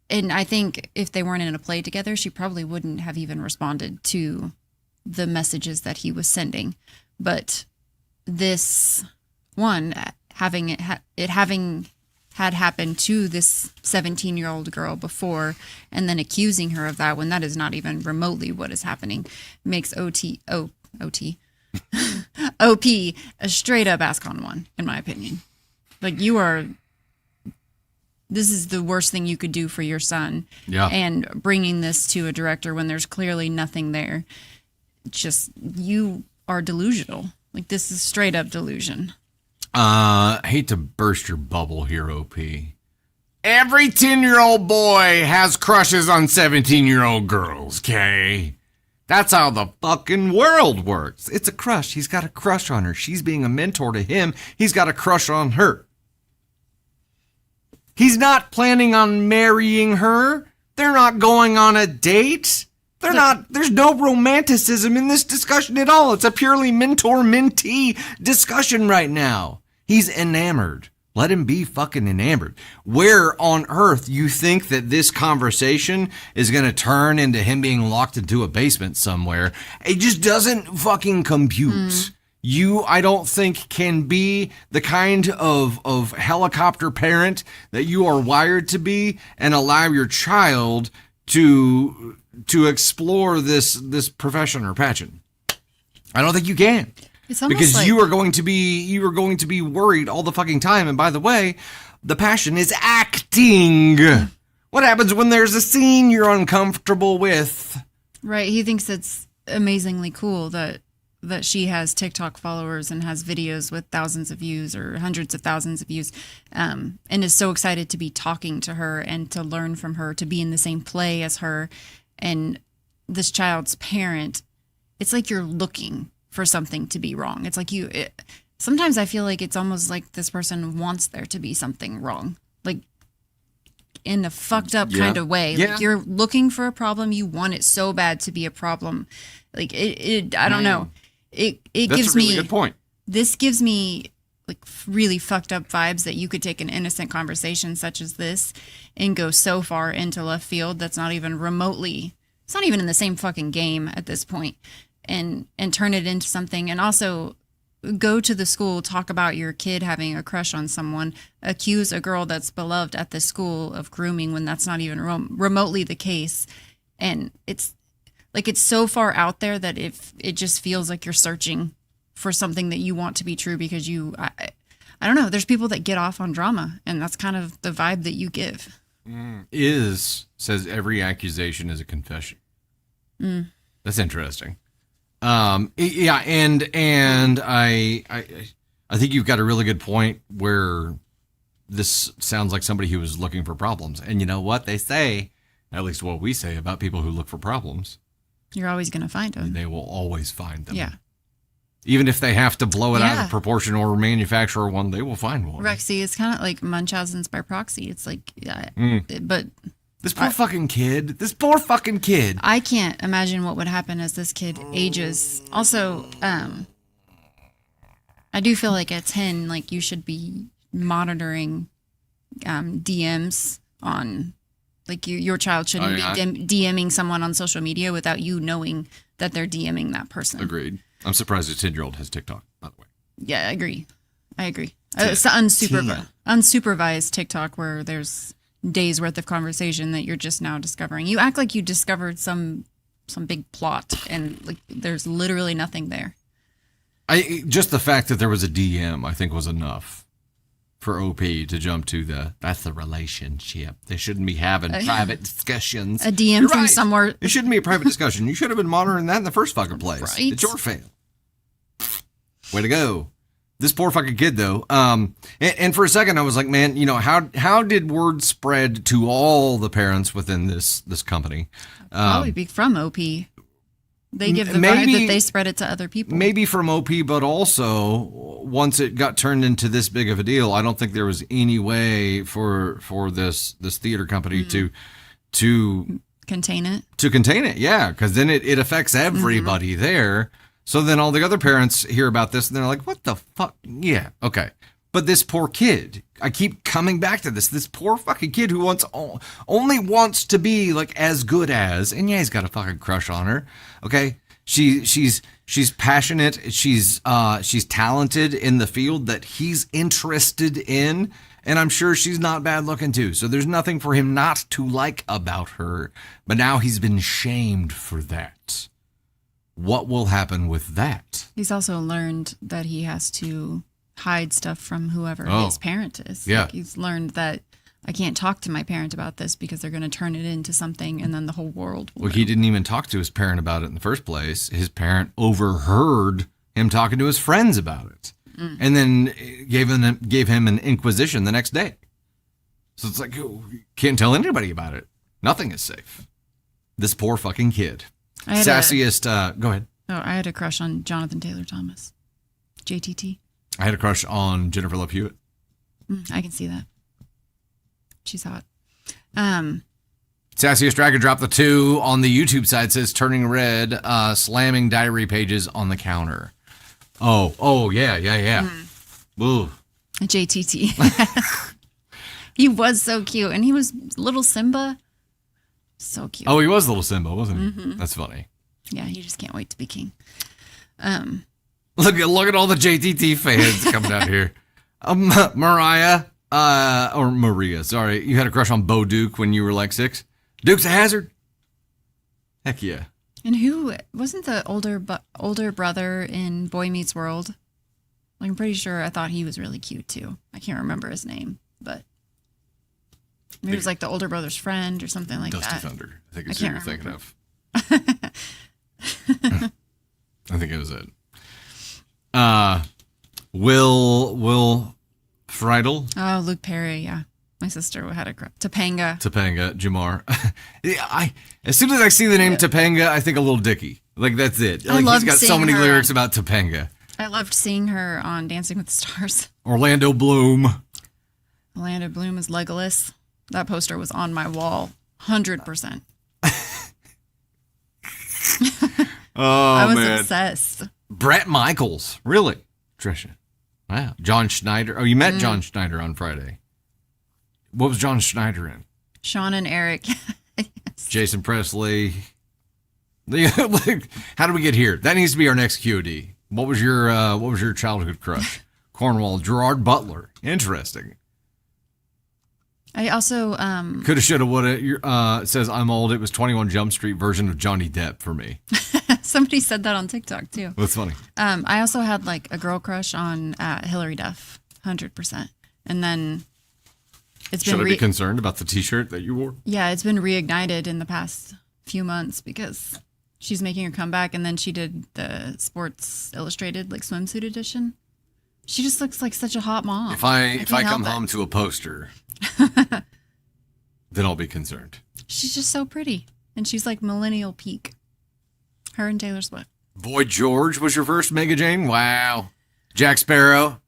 And I think if they weren't in a play together, she probably wouldn't have even responded to the messages that he was sending. But this one, having had happened to this 17-year-old girl before and then accusing her of that when that is not even remotely what is happening, makes OP a straight up ASCON one, in my opinion. Like, this is the worst thing you could do for your son. Yeah. And bringing this to a director when there's clearly nothing there, just, you are delusional. Like, this is straight up delusion. I hate to burst your bubble here, OP. Every 10-year-old boy has crushes on 17-year-old girls, okay? That's how the fucking world works. It's a crush. He's got a crush on her. She's being a mentor to him. He's got a crush on her. He's not planning on marrying her. They're not going on a date. There's no romanticism in this discussion at all. It's a purely mentor-mentee discussion right now. He's enamored. Let him be fucking enamored. Where on earth you think that this conversation is going to turn into him being locked into a basement somewhere? It just doesn't fucking compute. You, I don't think, can be the kind of helicopter parent that you are wired to be and allow your child to explore this profession or passion. I don't think you can. It's almost because like, you are going to be worried all the fucking time. And by the way, the passion is acting. What happens when there's a scene you're uncomfortable with? Right. He thinks it's amazingly cool that she has TikTok followers and has videos with thousands of views or hundreds of thousands of views, and is so excited to be talking to her and to learn from her, to be in the same play as her. And this child's parent, it's like you're looking for something to be wrong. It's like sometimes I feel like it's almost like this person wants there to be something wrong, like in a fucked up kind of way. Yeah. Like, you're looking for a problem. You want it so bad to be a problem. Like I don't know. It That's gives a really me good point. This gives me like really fucked up vibes that you could take an innocent conversation such as this and go so far into left field that's not even remotely, it's not even in the same fucking game at this point, and turn it into something. And also go to the school, talk about your kid having a crush on someone, accuse a girl that's beloved at the school of grooming when that's not even remotely the case. And it's like, it's so far out there that if it just feels like you're searching for something that you want to be true because I don't know. There's people that get off on drama, and that's kind of the vibe that you give. Says every accusation is a confession. That's interesting. Yeah, and I think you've got a really good point where this sounds like somebody who was looking for problems. And you know what they say, at least what we say about people who look for problems. You're always going to find them. They will always find them. Yeah. Even if they have to blow it out of proportion or manufacture one, they will find one. Rexy, it's kind of like Munchausen's by proxy. It's like, but this poor fucking kid. This poor fucking kid. I can't imagine what would happen as this kid ages. Also, I do feel like at 10, like, you should be monitoring DMs on Like your child shouldn't be DMing someone on social media without you knowing that they're DMing that person. Agreed. I'm surprised a 10-year-old has TikTok, by the way. Yeah, I agree. It's the unsupervised TikTok where there's days worth of conversation that you're just now discovering. You act like you discovered some big plot, and like there's literally nothing there. Just the fact that there was a DM, I think, was enough for OP to jump to that's the relationship. They shouldn't be having private discussions. A DM from somewhere. It shouldn't be a private discussion. You should have been monitoring that in the first fucking place. Right. It's your fail. Way to go. This poor fucking kid, though. And for a second, I was like, man, how did word spread to all the parents within this company? Probably be from OP. They give the vibe that they spread it to other people. Maybe from OP, but also once it got turned into this big of a deal, I don't think there was any way for this theater company to contain it. To contain it, yeah, because then it affects everybody there. So then all the other parents hear about this and they're like, "What the fuck?" Yeah, okay. But this poor kid, I keep coming back to this poor fucking kid who only wants to be like as good as, and yeah, he's got a fucking crush on her. Okay. She's passionate. She's talented in the field that he's interested in. And I'm sure she's not bad looking too. So there's nothing for him not to like about her. But now he's been shamed for that. What will happen with that? He's also learned that he has to hide stuff from whoever his parent is. Yeah. Like he's learned that I can't talk to my parent about this because they're going to turn it into something and then the whole world will know. He didn't even talk to his parent about it in the first place. His parent overheard him talking to his friends about it and then gave him an inquisition the next day. So it's like, you can't tell anybody about it. Nothing is safe. This poor fucking kid. Sassiest, go ahead. Oh, I had a crush on Jonathan Taylor Thomas. JTT. I had a crush on Jennifer Love Hewitt. I can see that. She's hot. Sassiest Dragon dropped the 2 on the YouTube side, says turning red, slamming diary pages on the counter. Oh, yeah. Ooh. JTT. He was so cute. And he was little Simba. So cute. Oh, he was little Simba, wasn't he? Mm-hmm. That's funny. Yeah, he just can't wait to be king. Look at all the JTT fans coming out here. Maria, sorry. You had a crush on Bo Duke when you were like 6? Duke's a hazard? Heck yeah. And who wasn't the older brother in Boy Meets World? Like, I'm pretty sure I thought he was really cute too. I can't remember his name, but maybe it was like the older brother's friend or something like Dusty that. Thunder, I think is who you're thinking of. I think it was it. Will Friedel? Oh, Luke Perry, yeah. My sister had a crush. Topanga, Jamar. As soon as I see the name Topanga, I think a Little Dicky. Like, that's it. Like, he's got so many lyrics about Topanga. I loved seeing her on Dancing with the Stars. Orlando Bloom. Orlando Bloom is Legolas. That poster was on my wall, 100%. I was obsessed. Bret Michaels. Really? Trisha. Wow. John Schneider. Oh, you met John Schneider on Friday. What was John Schneider in? Sean and Eric. Yes. Jason Presley. How do we get here? That needs to be our next QOD. What was your childhood crush? Cornwall. Gerard Butler. Interesting. I also coulda, shoulda, woulda. It says I'm old. It was 21 Jump Street version of Johnny Depp for me. Somebody said that on TikTok too. That's funny. I also had like a girl crush on Hillary Duff, 100%. And then it's been. Should I be concerned about the T-shirt that you wore? Yeah, it's been reignited in the past few months because she's making her comeback, and then she did the Sports Illustrated like swimsuit edition. She just looks like such a hot mom. If I come home to a poster, then I'll be concerned. She's just so pretty, and she's like millennial peak. Her and Taylor Swift. Boy George was your first Mega Jane? Wow. Jack Sparrow,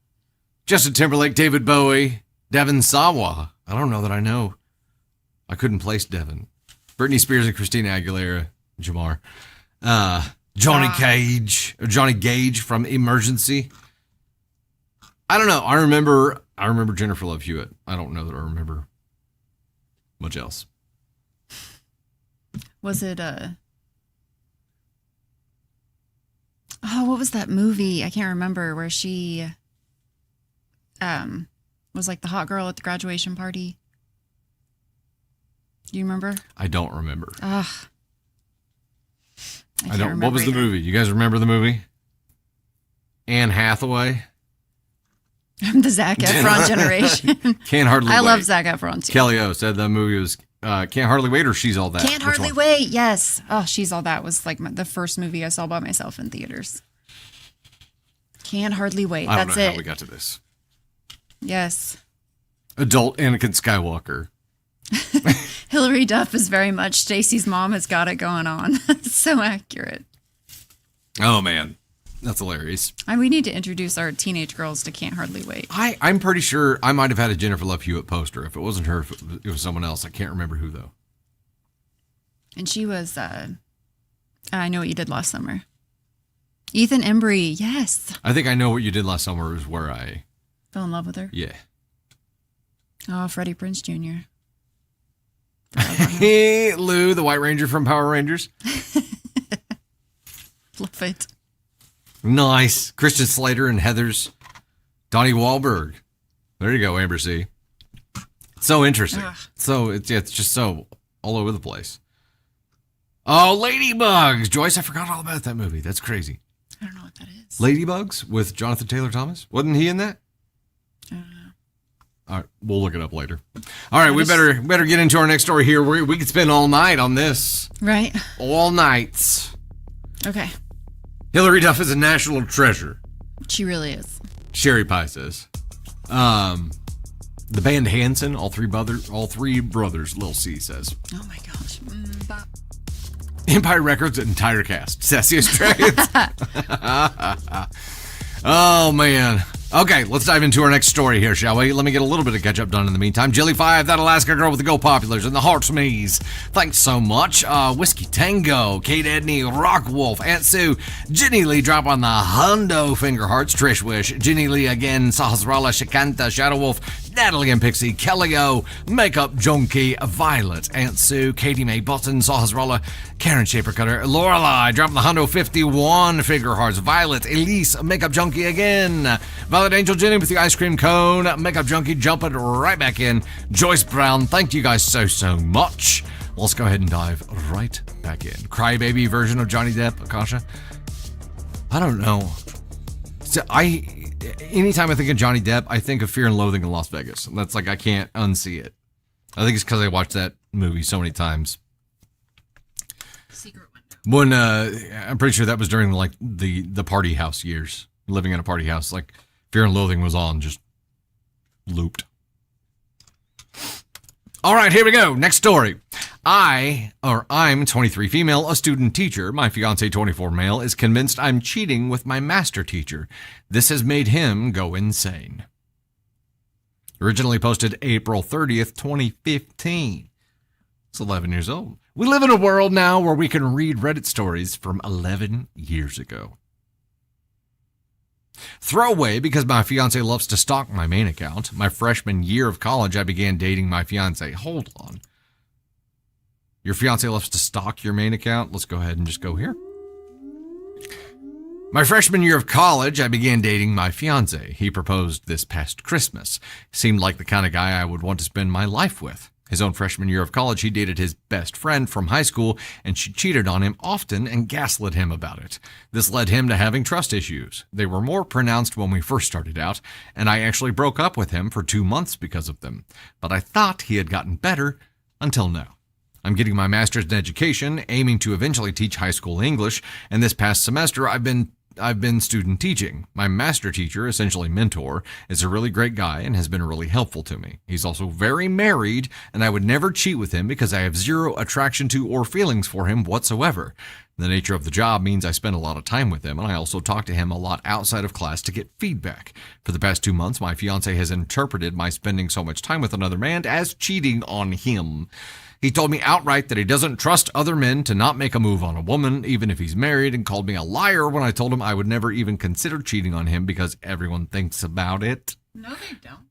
Justin Timberlake, David Bowie, Devin Sawa. I don't know that I know. I couldn't place Devin. Britney Spears and Christina Aguilera, Jamar. Johnny Gage from Emergency. I don't know. I remember Jennifer Love Hewitt. I don't know that I remember much else. Was it what was that movie? I can't remember, where she was like the hot girl at the graduation party. Do you remember? I don't remember. Ugh. I don't. What was the movie? You guys remember the movie? Anne Hathaway. I'm the Zac Efron generation. Can't hardly wait. I love Zac Efron too. Kelly O said that movie was Can't Hardly Wait or She's All That. Can't Hardly Wait. Yes. Oh, She's All That was like the first movie I saw by myself in theaters. Can't Hardly Wait. I don't That's know it. how we got to this. Yes. Adult Anakin Skywalker. Hillary Duff is very much Stacy's mom has got it going on. So accurate. Oh man, that's hilarious. We need to introduce our teenage girls to Can't Hardly Wait. I'm pretty sure I might have had a Jennifer Love Hewitt poster. If it wasn't her, if it was someone else. I can't remember who though. And she was, I Know What You Did Last Summer. Ethan Embry, yes. I think I Know What You Did Last Summer is where I fell in love with her. Yeah. Oh, Freddie Prinze Jr. Hey, Lou, the White Ranger from Power Rangers. Love it. Nice. Christian Slater and Heathers. Donnie Wahlberg. There you go, Amber C. So interesting. Ugh. So it's just so all over the place. Oh, Ladybugs. Joyce, I forgot all about that movie. That's crazy. I don't know what that is. Ladybugs with Jonathan Taylor Thomas. Wasn't he in that? I don't know. All right, we'll look it up later. All right, we better get into our next story here. We could spend all night on this. Right. All nights. Okay. Hillary Duff is a national treasure. She really is. Sherry Pie says. The band Hanson, all three brothers, Lil C says. Oh my gosh. Bop. Empire Records entire cast. Sassy Australians. Oh man. Okay, let's dive into our next story here, shall we? Let me get a little bit of catch up done in the meantime. Jelly 5, that Alaska girl with the Go Populars and the Hearts Maze. Thanks so much. Whiskey Tango, Kate Edney, Rock Wolf, Aunt Sue, Ginny Lee drop on the Hundo Finger Hearts, Trish Wish, Ginny Lee again, Sahasrala, Shikanta, Shadow Wolf, Natalie and Pixie, Kelly O, Makeup Junkie, Violet, Aunt Sue, Katie Mae Button, Sahasrala, Karen Shaper Cutter, Lorelei, dropping the Hundo 51 Figure Hearts, Violet, Elise, Makeup Junkie again, Violet Angel Jenny with the ice cream cone, Makeup Junkie jumping right back in, Joyce Brown, thank you guys so much. Let's go ahead and dive right back in. Crybaby version of Johnny Depp, Akasha. I don't know. Anytime I think of Johnny Depp, I think of Fear and Loathing in Las Vegas. That's like, I can't unsee it. I think it's because I watched that movie so many times. Secret Window. When, I'm pretty sure that was during like the party house years. Living in a party house. Like Fear and Loathing was on, just looped. All right, here we go. Next story. I'm 23 female, a student teacher. My fiance, 24 male, is convinced I'm cheating with my master teacher. This has made him go insane. Originally posted April 30th, 2015. It's 11 years old. We live in a world now where we can read Reddit stories from 11 years ago. Throwaway, because my fiance loves to stalk my main account. My freshman year of college, I began dating my fiance. Hold on. Your fiance loves to stalk your main account? Let's go ahead and just go here. My freshman year of college, I began dating my fiance. He proposed this past Christmas. Seemed like the kind of guy I would want to spend my life with. His own freshman year of college, he dated his best friend from high school, and she cheated on him often and gaslit him about it. This led him to having trust issues. They were more pronounced when we first started out, and I actually broke up with him for 2 months because of them. But I thought he had gotten better until now. I'm getting my master's in education, aiming to eventually teach high school English, and this past semester I've been student teaching. My master teacher, essentially mentor, is a really great guy and has been really helpful to me. He's also very married, and I would never cheat with him because I have zero attraction to or feelings for him whatsoever. The nature of the job means I spend a lot of time with him, and I also talk to him a lot outside of class to get feedback. For the past 2 months, my fiance has interpreted my spending so much time with another man as cheating on him. He told me outright that he doesn't trust other men to not make a move on a woman, even if he's married, and called me a liar when I told him I would never even consider cheating on him because everyone thinks about it. No, they don't.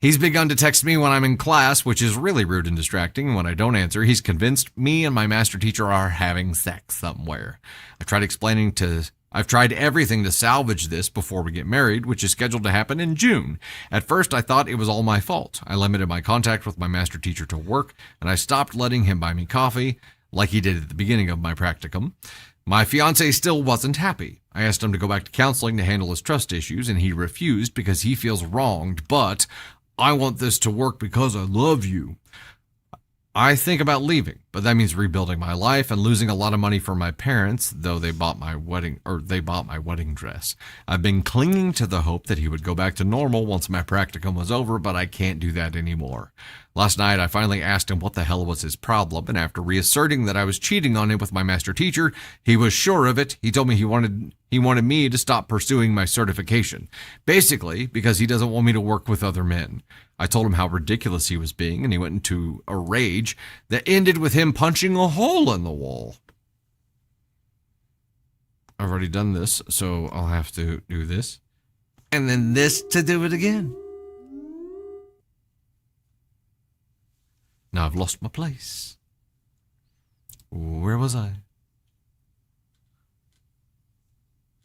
He's begun to text me when I'm in class, which is really rude and distracting. When I don't answer, he's convinced me and my master teacher are having sex somewhere. I've tried everything to salvage this before we get married, which is scheduled to happen in June. At first, I thought it was all my fault. I limited my contact with my master teacher to work, and I stopped letting him buy me coffee like he did at the beginning of my practicum. My fiance still wasn't happy. I asked him to go back to counseling to handle his trust issues, and he refused because he feels wronged, but I want this to work because I love you. I think about leaving, but that means rebuilding my life and losing a lot of money for my parents, though they bought my wedding dress. I've been clinging to the hope that he would go back to normal once my practicum was over, but I can't do that anymore. Last night, I finally asked him what the hell was his problem, and after reasserting that I was cheating on him with my master teacher, he was sure of it. He told me he wanted me to stop pursuing my certification, basically because he doesn't want me to work with other men. I told him how ridiculous he was being, and he went into a rage that ended with him punching a hole in the wall. I've already done this, so I'll have to do this, and then this to do it again. Now I've lost my place. Where was I?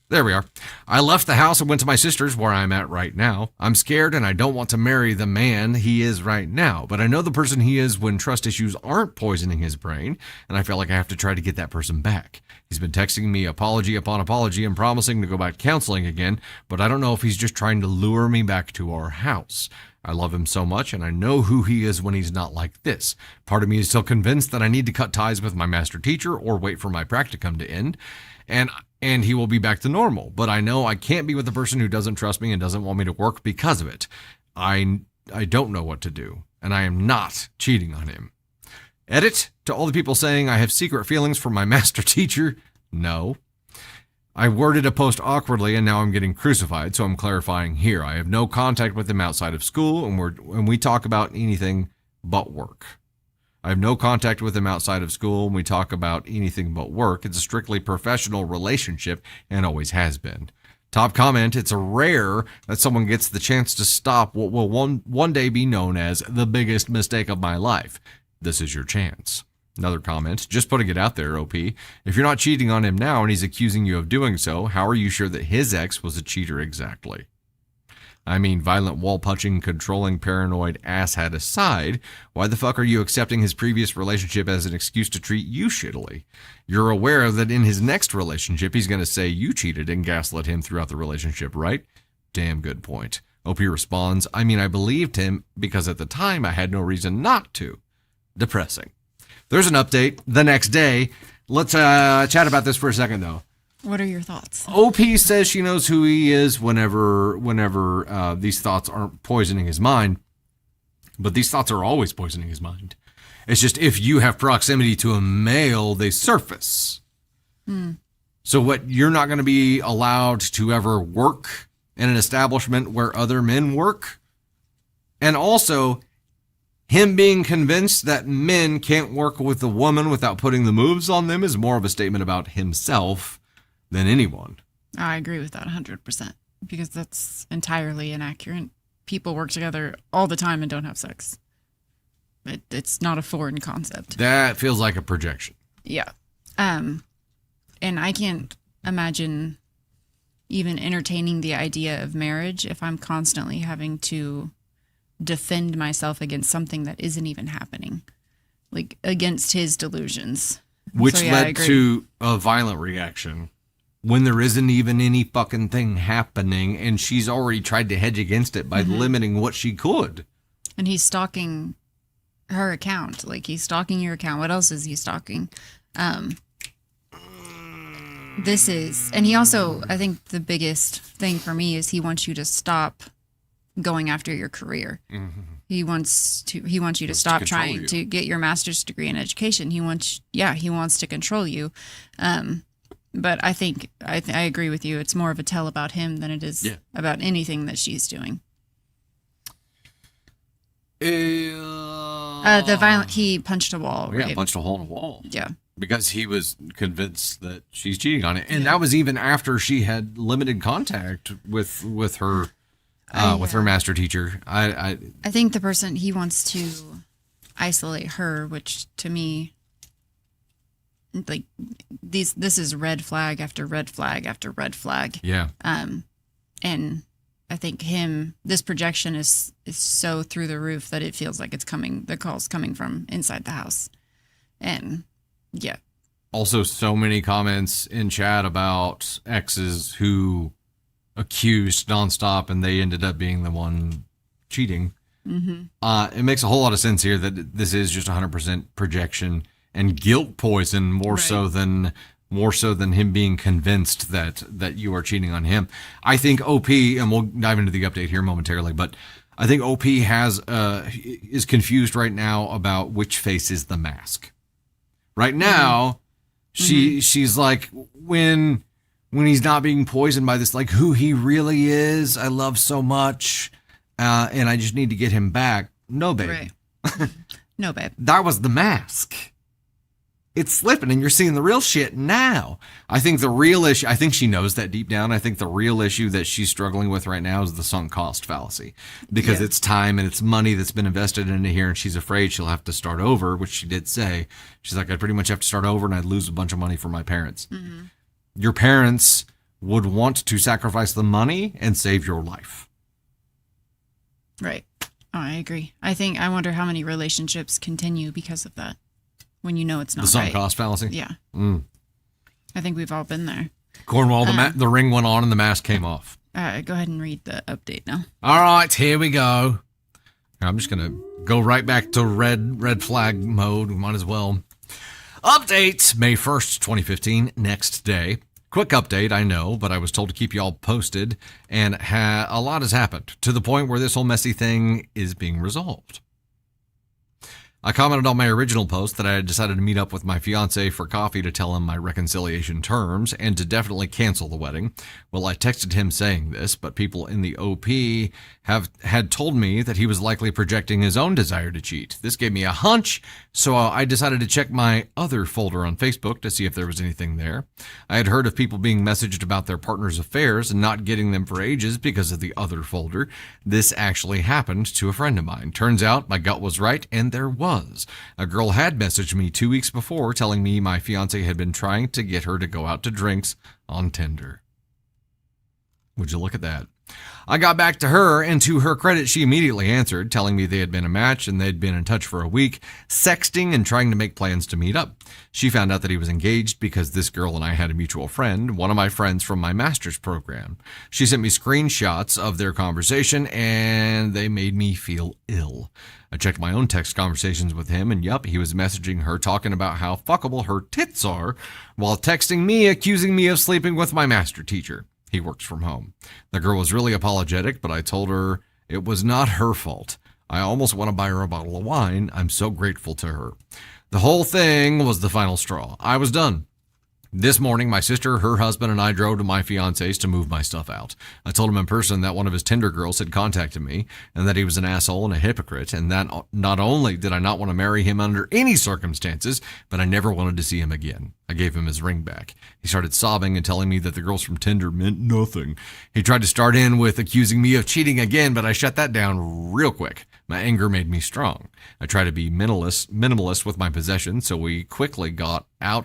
There we are. I left the house and went to my sister's where I'm at right now. I'm scared and I don't want to marry the man he is right now, but I know the person he is when trust issues aren't poisoning his brain, and I feel like I have to try to get that person back. He's been texting me apology upon apology and promising to go back to counseling again, but I don't know if he's just trying to lure me back to our house. I love him so much, and I know who he is when he's not like this. Part of me is still convinced that I need to cut ties with my master teacher or wait for my practicum to end, and he will be back to normal. But I know I can't be with a person who doesn't trust me and doesn't want me to work because of it. I don't know what to do, and I am not cheating on him. Edit, to all the people saying I have secret feelings for my master teacher, no. I worded a post awkwardly, and now I'm getting crucified, so I'm clarifying here. I have no contact with him outside of school, and we talk about anything but work. I have no contact with him outside of school, and we talk about anything but work. It's a strictly professional relationship, and always has been. Top comment, it's rare that someone gets the chance to stop what will one day be known as the biggest mistake of my life. This is your chance. Another comment, just putting it out there, OP. If you're not cheating on him now and he's accusing you of doing so, how are you sure that his ex was a cheater exactly? I mean, violent wall-punching, controlling, paranoid asshat aside, why the fuck are you accepting his previous relationship as an excuse to treat you shittily? You're aware that in his next relationship, he's going to say you cheated and gaslit him throughout the relationship, right? Damn good point. OP responds, I mean, I believed him because at the time I had no reason not to. Depressing. There's an update the next day. Let's chat about this for a second, though. What are your thoughts? OP says she knows who he is whenever these thoughts aren't poisoning his mind. But these thoughts are always poisoning his mind. It's just if you have proximity to a male, they surface. So what, you're not going to be allowed to ever work in an establishment where other men work? And also, him being convinced that men can't work with a woman without putting the moves on them is more of a statement about himself than anyone. I agree with that 100% because that's entirely inaccurate. People work together all the time and don't have sex. It's not a foreign concept. That feels like a projection. Yeah. And I can't imagine even entertaining the idea of marriage if I'm constantly having to defend myself against something that isn't even happening, like against his delusions. Which led to a violent reaction when there isn't even any fucking thing happening, and she's already tried to hedge against it by limiting what she could. And he's stalking her account. Like, he's stalking your account. What else is he stalking? And he also, I think the biggest thing for me is he wants you to stop going after your career. He wants you to stop trying to get your master's degree in education. He wants to control you. But I think I agree with you. It's more of a tell about him than it is about anything that she's doing. He punched a wall. Right? Yeah, punched a hole in a wall. Yeah. Because he was convinced that she's cheating on it. And that was even after she had limited contact with her with her master teacher. I think the person, he wants to isolate her, which to me, like, this is red flag after red flag after red flag. Yeah. And I think this projection is so through the roof that it feels like the call's coming from inside the house. And yeah. Also, so many comments in chat about exes who accused nonstop and they ended up being the one cheating. Mm-hmm. It makes a whole lot of sense here that this is just 100% projection and guilt poison, more so than him being convinced that you are cheating on him. I think OP, and we'll dive into the update here momentarily, but I think OP is confused right now about which face is the mask. Right now, she's like, when he's not being poisoned by this, like, who he really is, I love so much, and I just need to get him back. No, babe. Right. No, babe. That was the mask. It's slipping and you're seeing the real shit now. I think the real issue, I think she knows that deep down. I think the real issue that she's struggling with right now is the sunk cost fallacy, because it's time and it's money that's been invested into here, and she's afraid she'll have to start over, which she did say. She's like, I'd pretty much have to start over and I'd lose a bunch of money for my parents. Mm-hmm. Your parents would want to sacrifice the money and save your life. Right. Oh, I agree. I wonder how many relationships continue because of that. When you know it's not the sunk cost fallacy. Yeah. I think we've all been there. Cornwall, the ring went on and the mask came off. Go ahead and read the update now. All right, here we go. I'm just going to go right back to red flag mode. We might as well. Update, May 1st, 2015, next day. Quick update, I know, but I was told to keep y'all posted, and a lot has happened to the point where this whole messy thing is being resolved. I commented on my original post that I had decided to meet up with my fiance for coffee to tell him my reconciliation terms and to definitely cancel the wedding. Well, I texted him saying this, but people in the OP had told me that he was likely projecting his own desire to cheat. This gave me a hunch, so I decided to check my other folder on Facebook to see if there was anything there. I had heard of people being messaged about their partner's affairs and not getting them for ages because of the other folder. This actually happened to a friend of mine. Turns out my gut was right, and there was. A girl had messaged me 2 weeks before telling me my fiance had been trying to get her to go out to drinks on Tinder. Would you look at that? I got back to her, and to her credit, she immediately answered, telling me they had been a match and they'd been in touch for a week, sexting and trying to make plans to meet up. She found out that he was engaged because this girl and I had a mutual friend, one of my friends from my master's program. She sent me screenshots of their conversation, and they made me feel ill. I checked my own text conversations with him, and yup, he was messaging her talking about how fuckable her tits are, while texting me accusing me of sleeping with my master teacher. He works from home. The girl was really apologetic, but I told her it was not her fault. I almost want to buy her a bottle of wine. I'm so grateful to her. The whole thing was the final straw. I was done. This morning, my sister, her husband, and I drove to my fiance's to move my stuff out. I told him in person that one of his Tinder girls had contacted me and that he was an asshole and a hypocrite, and that not only did I not want to marry him under any circumstances, but I never wanted to see him again. I gave him his ring back. He started sobbing and telling me that the girls from Tinder meant nothing. He tried to start in with accusing me of cheating again, but I shut that down real quick. My anger made me strong. I tried to be minimalist with my possessions, so we quickly got all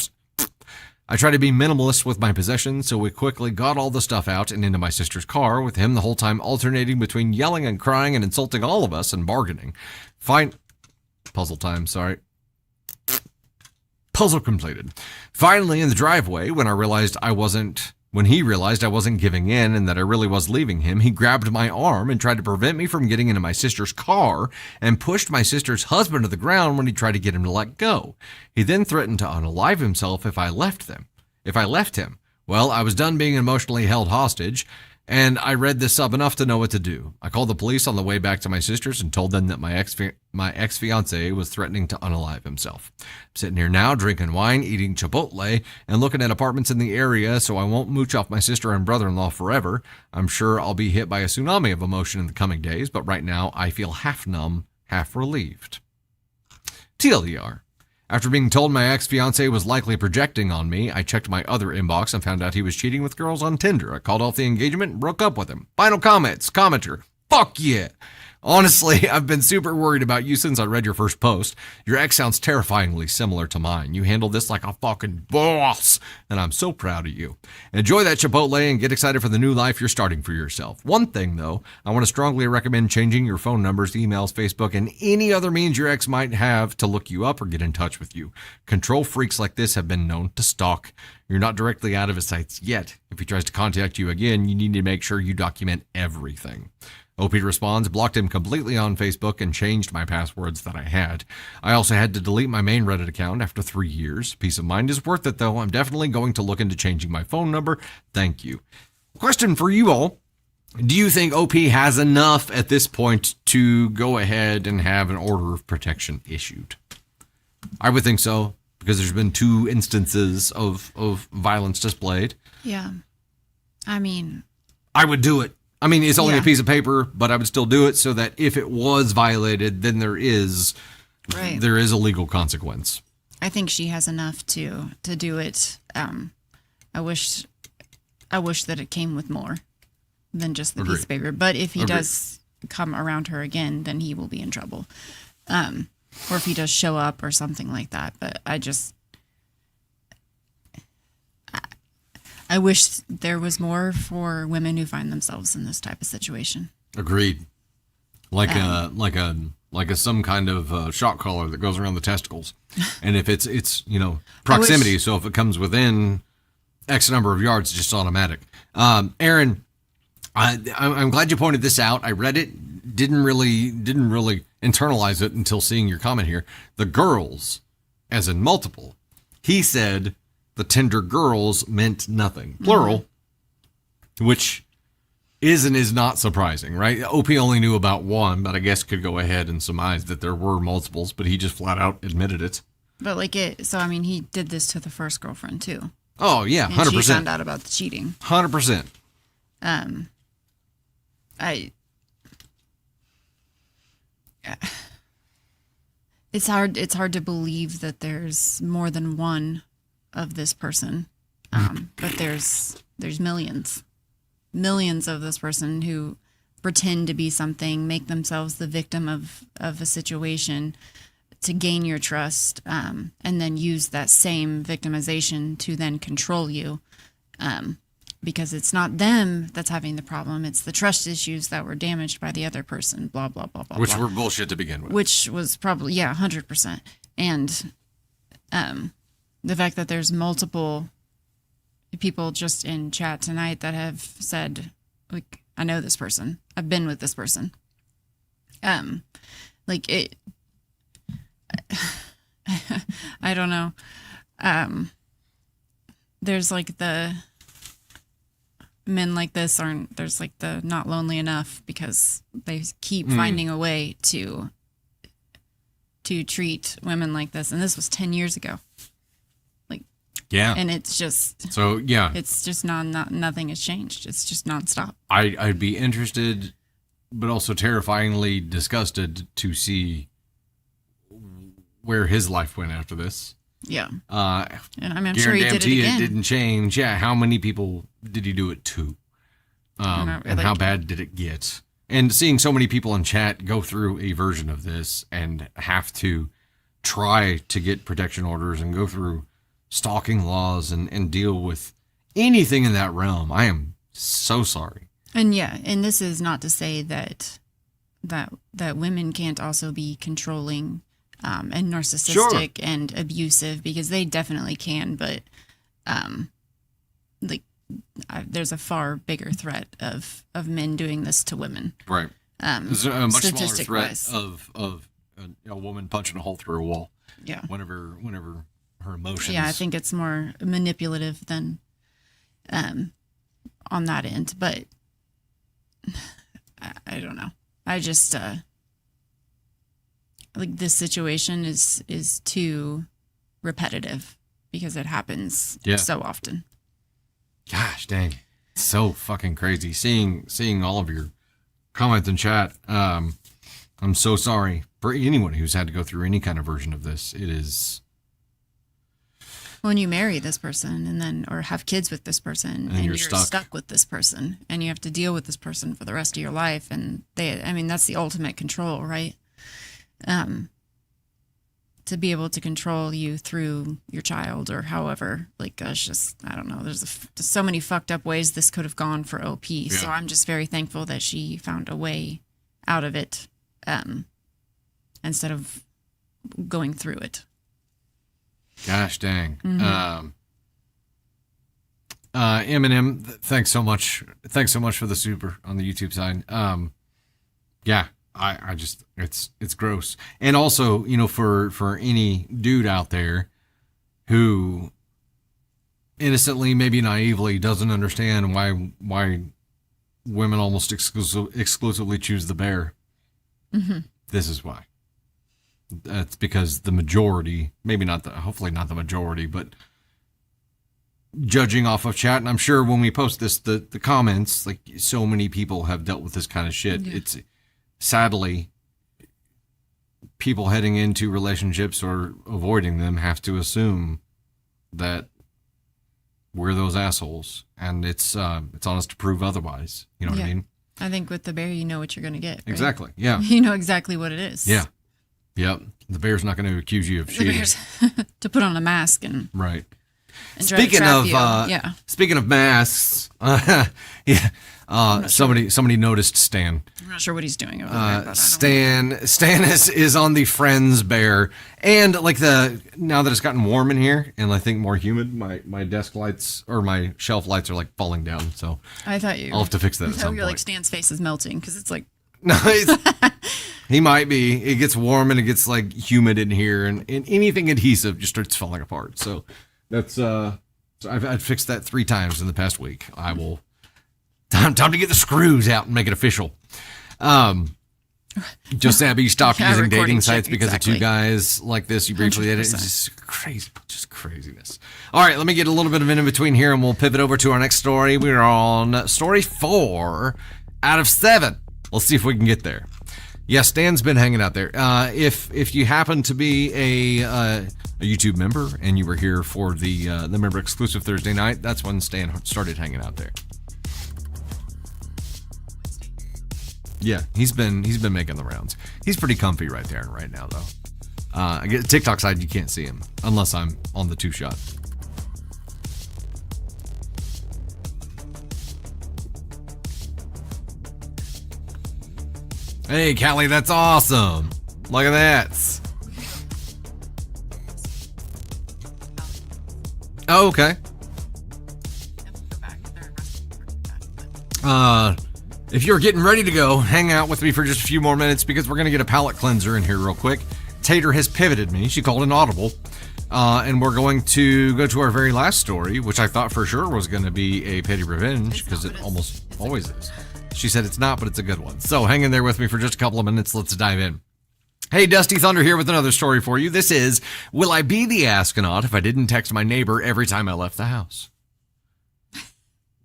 the stuff out and into my sister's car, with him the whole time alternating between yelling and crying and insulting all of us and bargaining. Puzzle time, sorry. Puzzle completed. Finally, in the driveway, when he realized I wasn't giving in and that I really was leaving him, he grabbed my arm and tried to prevent me from getting into my sister's car and pushed my sister's husband to the ground when he tried to get him to let go. He then threatened to unalive himself if I left him. Well, I was done being emotionally held hostage, and I read this sub enough to know what to do. I called the police on the way back to my sister's and told them that my ex-fiance was threatening to unalive himself. I'm sitting here now drinking wine, eating Chipotle, and looking at apartments in the area so I won't mooch off my sister and brother-in-law forever. I'm sure I'll be hit by a tsunami of emotion in the coming days, but right now I feel half numb, half relieved. TLDR. After being told my ex-fiance was likely projecting on me, I checked my other inbox and found out he was cheating with girls on Tinder. I called off the engagement and broke up with him. Final comments. Commenter. Fuck yeah. Honestly, I've been super worried about you since I read your first post. Your ex sounds terrifyingly similar to mine. You handled this like a fucking boss, and I'm so proud of you. Enjoy that Chipotle and get excited for the new life you're starting for yourself. One thing, though, I want to strongly recommend changing your phone numbers, emails, Facebook, and any other means your ex might have to look you up or get in touch with you. Control freaks like this have been known to stalk. You're not directly out of his sights yet. If he tries to contact you again, you need to make sure you document everything. OP responds, blocked him completely on Facebook and changed my passwords that I had. I also had to delete my main Reddit account after 3 years. Peace of mind is worth it, though. I'm definitely going to look into changing my phone number. Thank you. Question for you all. Do you think OP has enough at this point to go ahead and have an order of protection issued? I would think so, because there's been 2 instances of violence displayed. Yeah. I mean, I would do it. I mean, it's only Yeah. a piece of paper, but I would still do it so that if it was violated, then there is Right. a legal consequence. I think she has enough to do it. I wish that it came with more than just the piece of paper. But if he does come around her again, then he will be in trouble. Or if he does show up or something like that. But I wish there was more for women who find themselves in this type of situation. Agreed. Like some kind of shock collar that goes around the testicles, and if it's proximity. So if it comes within X number of yards, it's just automatic. Aaron, I'm glad you pointed this out. I read it, didn't really internalize it until seeing your comment here. The girls, as in multiple, he said the Tinder girls meant nothing, plural, which is and is not surprising, right? OP only knew about one, but I guess could go ahead and surmise that there were multiples, but he just flat out admitted it. But he did this to the first girlfriend too. Oh yeah, 100%. And she found out about the cheating. 100%. It's hard to believe that there's more than one of this person. But there's millions of this person who pretend to be something, make themselves the victim of a situation to gain your trust, and then use that same victimization to then control you. Because it's not them that's having the problem. It's the trust issues that were damaged by the other person, blah, blah, blah, blah, Which blah. were bullshit to begin with. Which was probably, 100%. And the fact that there's multiple people just in chat tonight that have said, like, I know this person. I've been with this person. I don't know. There's like the men like this there's like the not lonely enough because they keep finding a way to treat women like this. And this was 10 years ago. Yeah. And it's just, so yeah, it's just nothing has changed. It's just nonstop. I'd be interested, but also terrifyingly disgusted to see where his life went after this. Yeah. And I'm sure he did it guarantee again. it didn't change. Yeah. How many people did he do it to? And how bad did it get? And seeing so many people in chat go through a version of this and have to try to get protection orders and go through stalking laws and deal with anything in that realm. I am so sorry. And this is not to say that women can't also be controlling and narcissistic and abusive, because they definitely can, but there's a far bigger threat of men doing this to women. Right. There's a much smaller threat wise. of a woman punching a hole through a wall. Yeah. Whenever her emotions. Yeah, I think it's more manipulative than on that end, but I don't know. I just this situation is too repetitive because it happens so often. Gosh dang. It's so fucking crazy. Seeing all of your comments in chat. I'm so sorry for anyone who's had to go through any kind of version of this. It is. When you marry this person and then, or have kids with this person and you're stuck with this person and you have to deal with this person for the rest of your life. And that's the ultimate control, right? To be able to control you through your child or however, like, gosh, just, I don't know. There's so many fucked up ways this could have gone for OP. Yeah. So I'm just very thankful that she found a way out of it, instead of going through it. Gosh dang. Mm-hmm. Eminem, thanks so much. Thanks so much for the super on the YouTube side. Yeah. I just, it's gross. And also, for any dude out there who innocently, maybe naively doesn't understand why women almost exclusively choose the bear. Mm-hmm. This is why. That's because the majority, hopefully not the majority, but judging off of chat, and I'm sure when we post this, the comments, like, so many people have dealt with this kind of shit. Yeah. It's, sadly, people heading into relationships or avoiding them have to assume that we're those assholes, and it's on us to prove otherwise. You know what I mean? I think with the bear, you know what you're going to get. Right? Exactly. Yeah. You know exactly what it is. Yeah. Yep. The bear's not going to accuse you of cheating. To put on a mask and right. And speaking of masks, somebody noticed Stan. I'm not sure what he's doing over there. Stan is on the Friends bear, and like now that it's gotten warm in here and I think more humid, my desk lights or my shelf lights are like falling down. So I'll have to fix that. At some point. Like Stan's face is melting because it's like. No, he might be. It gets warm and it gets like humid in here, and anything adhesive just starts falling apart. So that's so I've fixed that 3 times in the past week. I will. Time to get the screws out and make it official. Just Abby stopped using dating sites because of 2 guys like this. You briefly did it. It's just crazy, just craziness. All right, let me get a little bit of in between here, and we'll pivot over to our next story. We're on story 4 out of 7. Let's see if we can get there. Yeah, Stan's been hanging out there. If you happen to be a YouTube member and you were here for the member exclusive Thursday night, that's when Stan started hanging out there. Yeah, he's been making the rounds. He's pretty comfy right there right now, though. I get TikTok side, you can't see him unless I'm on the 2-shot. Hey, Callie, that's awesome. Look at that. Oh, okay. If you're getting ready to go, hang out with me for just a few more minutes because we're going to get a palate cleanser in here real quick. Tater has pivoted me. She called an audible. And we're going to go to our very last story, which I thought for sure was going to be a petty revenge because it almost always is. She said it's not, but it's a good one. So hang in there with me for just a couple of minutes. Let's dive in. Hey, Dusty Thunder here with another story for you. This is, will I be the astronaut if I didn't text my neighbor every time I left the house?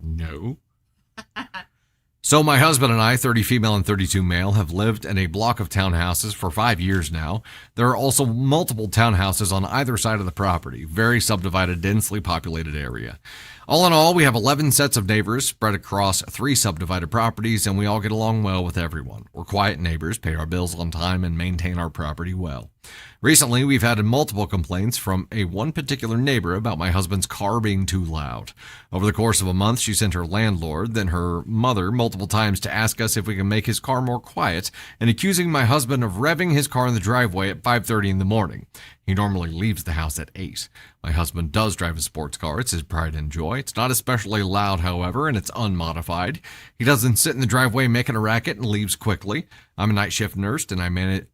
No. So my husband and I, 30 female and 32 male, have lived in a block of townhouses for 5 years now. There are also multiple townhouses on either side of the property. Very subdivided, densely populated area. All in all, we have 11 sets of neighbors spread across 3 subdivided properties, and we all get along well with everyone. We're quiet neighbors, pay our bills on time, and maintain our property well. Recently, we've had multiple complaints from one particular neighbor about my husband's car being too loud. Over the course of a month, she sent her landlord, then her mother, multiple times to ask us if we can make his car more quiet, and accusing my husband of revving his car in the driveway at 5:30 in the morning. He normally leaves the house at 8. My husband does drive a sports car. It's his pride and joy. It's not especially loud, however, and it's unmodified. He doesn't sit in the driveway making a racket and leaves quickly. I'm a night shift nurse, and I manage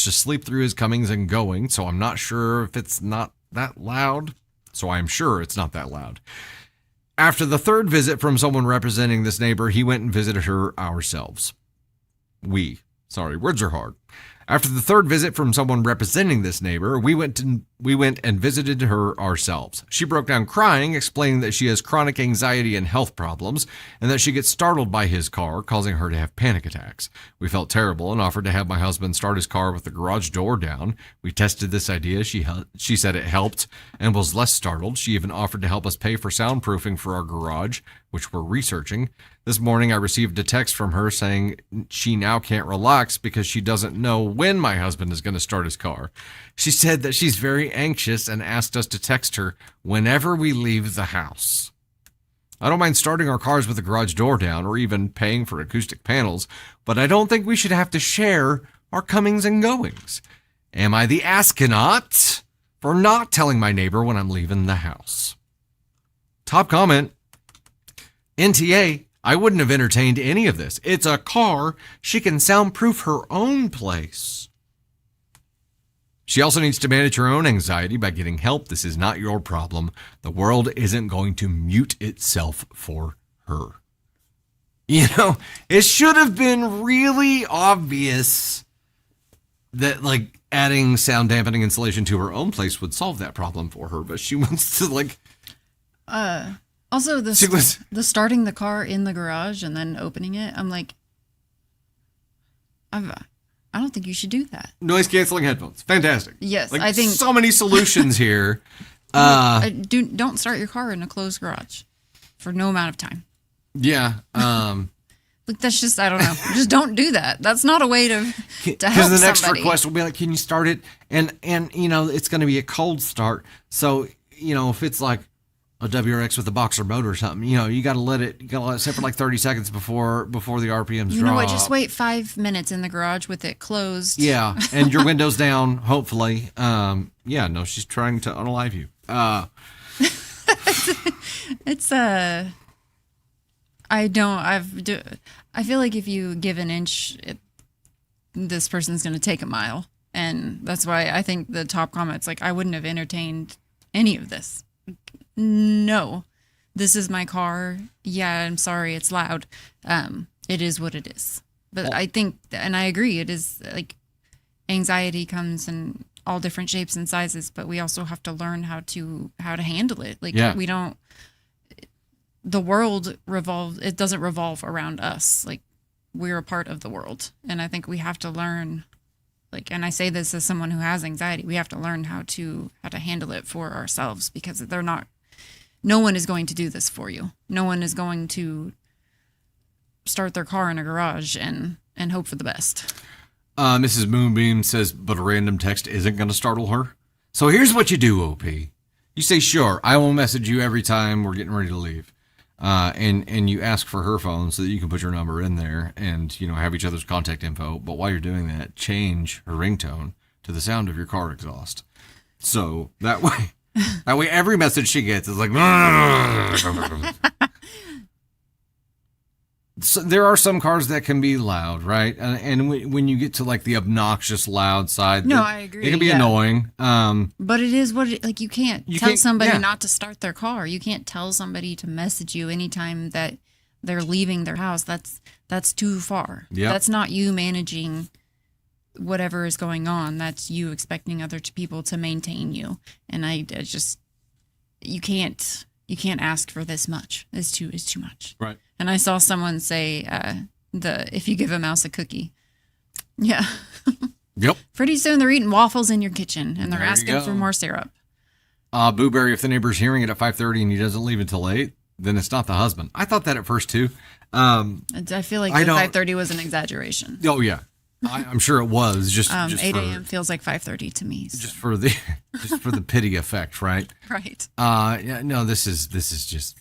to sleep through his comings and goings, so I'm not sure if it's not that loud. So I'm sure it's not that loud. After the 3rd visit from someone representing this neighbor, he went and visited her ourselves. Words are hard. After the third visit from someone representing this neighbor, we went and visited her ourselves. She broke down crying, explaining that she has chronic anxiety and health problems, and that she gets startled by his car, causing her to have panic attacks. We felt terrible and offered to have my husband start his car with the garage door down. We tested this idea. She said it helped and was less startled. She even offered to help us pay for soundproofing for our garage, which we're researching. This morning, I received a text from her saying she now can't relax because she doesn't know when my husband is going to start his car. She said that she's very anxious and asked us to text her whenever we leave the house. I don't mind starting our cars with the garage door down or even paying for acoustic panels, but I don't think we should have to share our comings and goings. Am I the astronaut for not telling my neighbor when I'm leaving the house? Top comment, NTA, I wouldn't have entertained any of this. It's a car. She can soundproof her own place. She also needs to manage her own anxiety by getting help. This is not your problem. The world isn't going to mute itself for her. You know, it should have been really obvious that, like, adding sound dampening insulation to her own place would solve that problem for her, but she wants to, like... Also, the starting the car in the garage and then opening it, I'm like, I don't think you should do that. Noise canceling headphones, fantastic. Like, I think so many solutions here. Don't start your car in a closed garage for no amount of time. Yeah. Like, that's just, I don't know. Just don't do that. That's not a way to help somebody. Because the next request will be like, can you start it? And you know, it's going to be a cold start. So, you know, if it's like a WRX with a boxer motor or something, you know, you got to let it sit for like 30 seconds before the RPMs drop. You know what? Just wait 5 minutes in the garage with it closed. Yeah. And your windows down, hopefully. Yeah, no, she's trying to unalive you. It's I feel like if you give an inch, this person's going to take a mile. And that's why I think the top comment's like, I wouldn't have entertained any of this. No, this is my car. Yeah, I'm sorry, it's loud. It is what it is. But I think, and I agree, it is like anxiety comes in all different shapes and sizes, but we also have to learn how to handle it. Like, we don't, the world it doesn't revolve around us. Like, we're a part of the world. And I think we have to learn, like, and I say this as someone who has anxiety, we have to learn how to handle it for ourselves, because no one is going to do this for you. No one is going to start their car in a garage and hope for the best. Mrs. Moonbeam says, but a random text isn't going to startle her. So here's what you do, OP. You say, sure, I will message you every time we're getting ready to leave. And you ask for her phone so that you can put your number in there and, you know, have each other's contact info. But while you're doing that, change her ringtone to the sound of your car exhaust. So that way every message she gets is like, so there are some cars that can be loud, right? And when you get to like the obnoxious loud side, I agree. It can be annoying. But it is what it, like, you can't tell somebody not to start their car. You can't tell somebody to message you anytime that they're leaving their house. That's too far. Yep. That's not you managing whatever is going on. That's you expecting other people to maintain you. And I just, you can't ask for this much. It's too much. Right. And I saw someone say if you give a mouse a cookie. Yeah. Yep. Pretty soon they're eating waffles in your kitchen and they're asking for more syrup. Booberry, if the neighbor's hearing it at 5:30 and he doesn't leave until 8, then it's not the husband. I thought that at first too. I feel like 5:30 was an exaggeration. Oh yeah. I'm sure it was just 8 a.m. feels like 5:30 to me. So. Just for the pity effect, right? Right. Yeah, no, this is just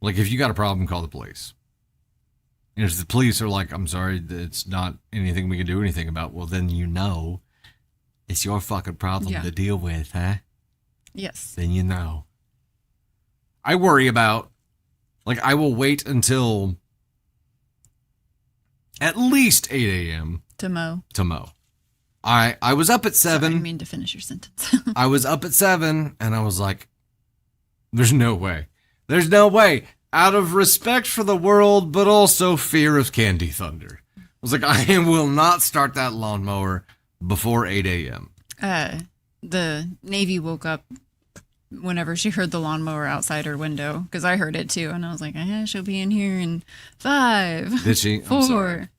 like, if you got a problem, call the police. And if the police are like, I'm sorry, it's not anything we can do anything about, well, then you know it's your fucking problem to deal with, huh? Yes. Then you know. I worry about, like, I will wait until at least 8 a.m. to mow. I was up at 7. Sorry, I didn't mean to finish your sentence. I was up at 7 and I was like, there's no way. There's no way. Out of respect for the world, but also fear of Candy Thunder. was like, I will not start that lawnmower before 8 a.m. The Navy woke up whenever she heard the lawnmower outside her window, because I heard it too, and I was like, she'll be in here in 5. Did she? 4.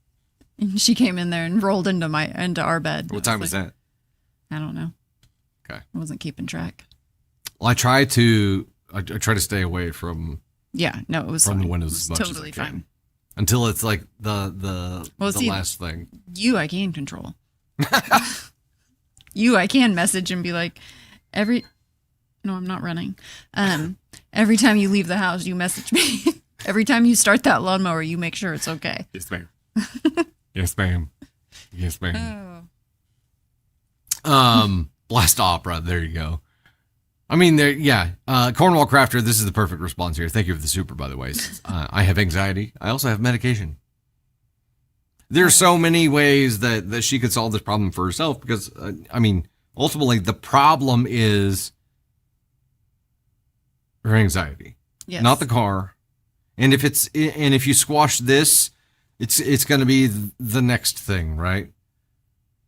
And she came in there and rolled into our bed. What time was that? I don't know. Okay. I wasn't keeping track. Well, I try to stay away from. Yeah, no, it was from fine. the windows as much totally as I can. fine. Until it's like the last thing. You, I can control. You, I can message and be like, no, I'm not running. Every time you leave the house, you message me. Every time you start that lawnmower, you make sure it's okay. Yes, ma'am. Yes, ma'am. Yes, ma'am. Blast opera. There you go. I mean, Cornwall Crafter, this is the perfect response here. Thank you for the super, by the way. I have anxiety. I also have medication. There are so many ways that she could solve this problem for herself because, ultimately, the problem is her anxiety, not the car. And if you squash this, it's going to be the next thing, right?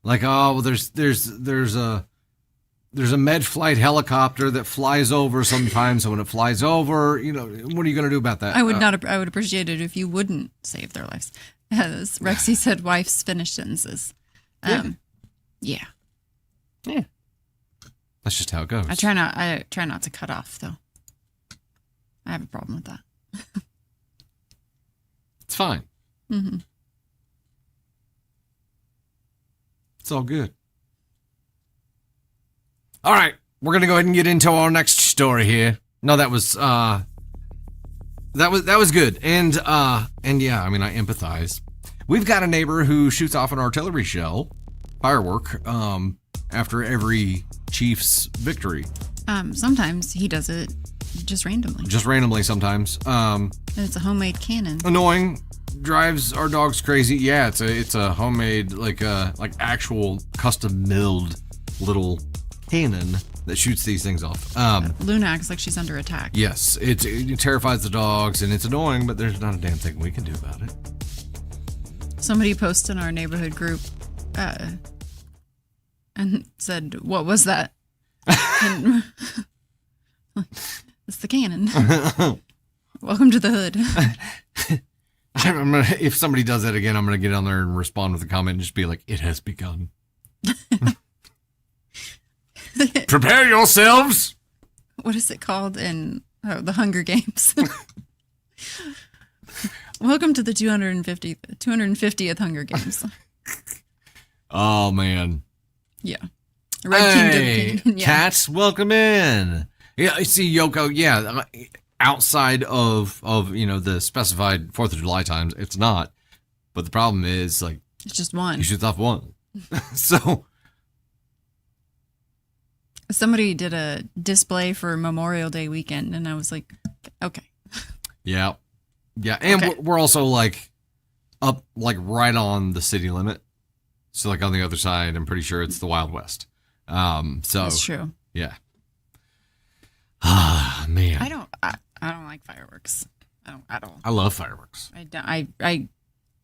Like, there's a med flight helicopter that flies over sometimes. So when it flies over, what are you going to do about that? I would appreciate it if you wouldn't save their lives. As Rexy said, wife's finished sentences. Yeah. That's just how it goes. I try not to cut off though. I have a problem with that. It's fine. Mm-hmm. It's all good. All right, we're gonna go ahead and get into our next story here. No, that was good, and yeah, I empathize. We've got a neighbor who shoots off an artillery shell, firework, after every Chiefs victory. Sometimes he does it just randomly. Just randomly sometimes. And it's a homemade cannon. Annoying. Drives our dogs crazy. Yeah, it's a homemade like actual custom milled little cannon that shoots these things off. Luna acts like she's under attack. Yes, it terrifies the dogs and it's annoying, but there's not a damn thing we can do about it. Somebody posted in our neighborhood group and said, "What was that?" And, it's the cannon. Welcome to the hood. If somebody does that again, I'm gonna get on there and respond with a comment and just be like, "It has begun." Prepare yourselves. What is it called in the Hunger Games? Welcome to the 250th Hunger Games. Oh man. Yeah. Red Kingdom. Yeah. Cats, welcome in. Yeah, I see Yoko. Yeah, outside of the specified 4th of July times, it's not. But the problem is like it's just one. You shoot off one. So. Somebody did a display for Memorial Day weekend, and I was like, okay. Yeah. Yeah, and okay. We're also like up like right on the city limit. So like on the other side, I'm pretty sure it's the Wild West. So that's true. Yeah. Ah, man. I don't like fireworks. I don't at all. I love fireworks. I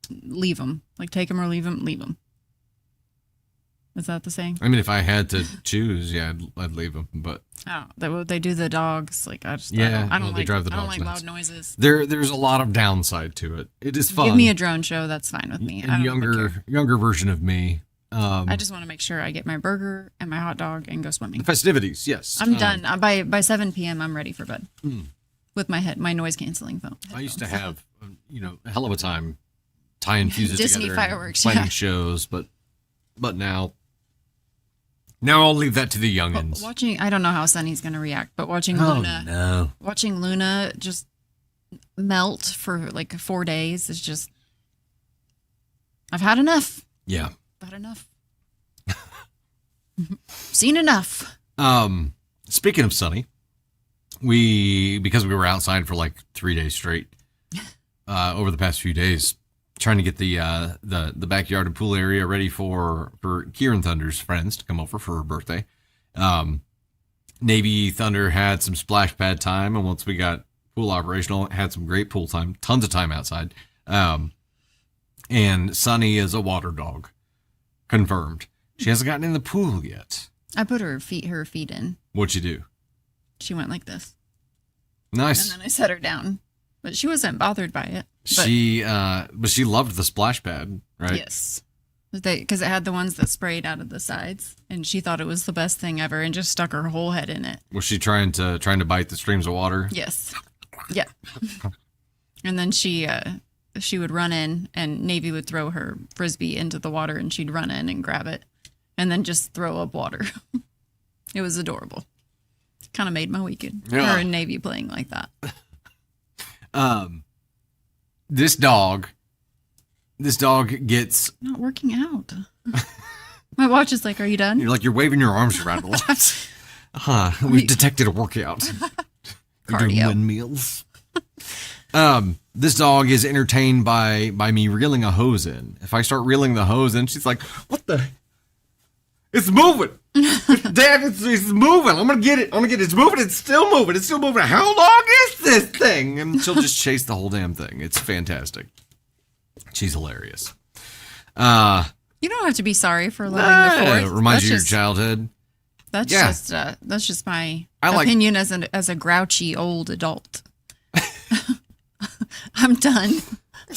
leave them. Like take them or leave them. Leave them. Is that the saying? I mean, if I had to choose, yeah, I'd leave them. But they do the dogs. Like I don't like loud noises. There's a lot of downside to it. It is fun. Give me a drone show. That's fine with me. And younger version of me. I just want to make sure I get my burger and my hot dog and go swimming. The festivities, yes. I'm done. By 7 p.m. I'm ready for bed with my noise canceling phone. I used to have a hell of a time tying fuses Disney together, fireworks, planning shows, but now I'll leave that to the youngins. Watching, I don't know how Sunny's going to react, but watching Luna just melt for like 4 days is just, I've had enough. Yeah. I've had enough. Seen enough. Speaking of Sunny, because we were outside for like 3 days straight, over the past few days, trying to get the backyard and pool area ready for Kieran Thunder's friends to come over for her birthday. Navy Thunder had some splash pad time, and once we got pool operational, had some great pool time, tons of time outside. And Sunny is a water dog. Confirmed. She hasn't gotten in the pool yet. I put her feet in. What'd you do? She went like this. Nice. And then I set her down. But she wasn't bothered by it. But she loved the splash pad, right? Yes. Because it had the ones that sprayed out of the sides. And she thought it was the best thing ever and just stuck her whole head in it. Was she trying to bite the streams of water? Yes. Yeah. And then she would run in and Navy would throw her Frisbee into the water and she'd run in and grab it and then just throw up water. It was adorable. Kind of made my weekend. Yeah. Her and Navy playing like that. This dog gets not working out. My watch is like, are you done? You're waving your arms around a lot. We've detected a workout. You're doing windmills. This dog is entertained by me reeling a hose in. If I start reeling the hose in, she's like, what the? It's moving. Dad, it's moving. I'm going to get it. It's moving. It's still moving. How long is this thing? And she'll just chase the whole damn thing. It's fantastic. She's hilarious. You don't have to be sorry for loving the fourth. It reminds you of your childhood. That's just my opinion as a grouchy old adult. I'm done.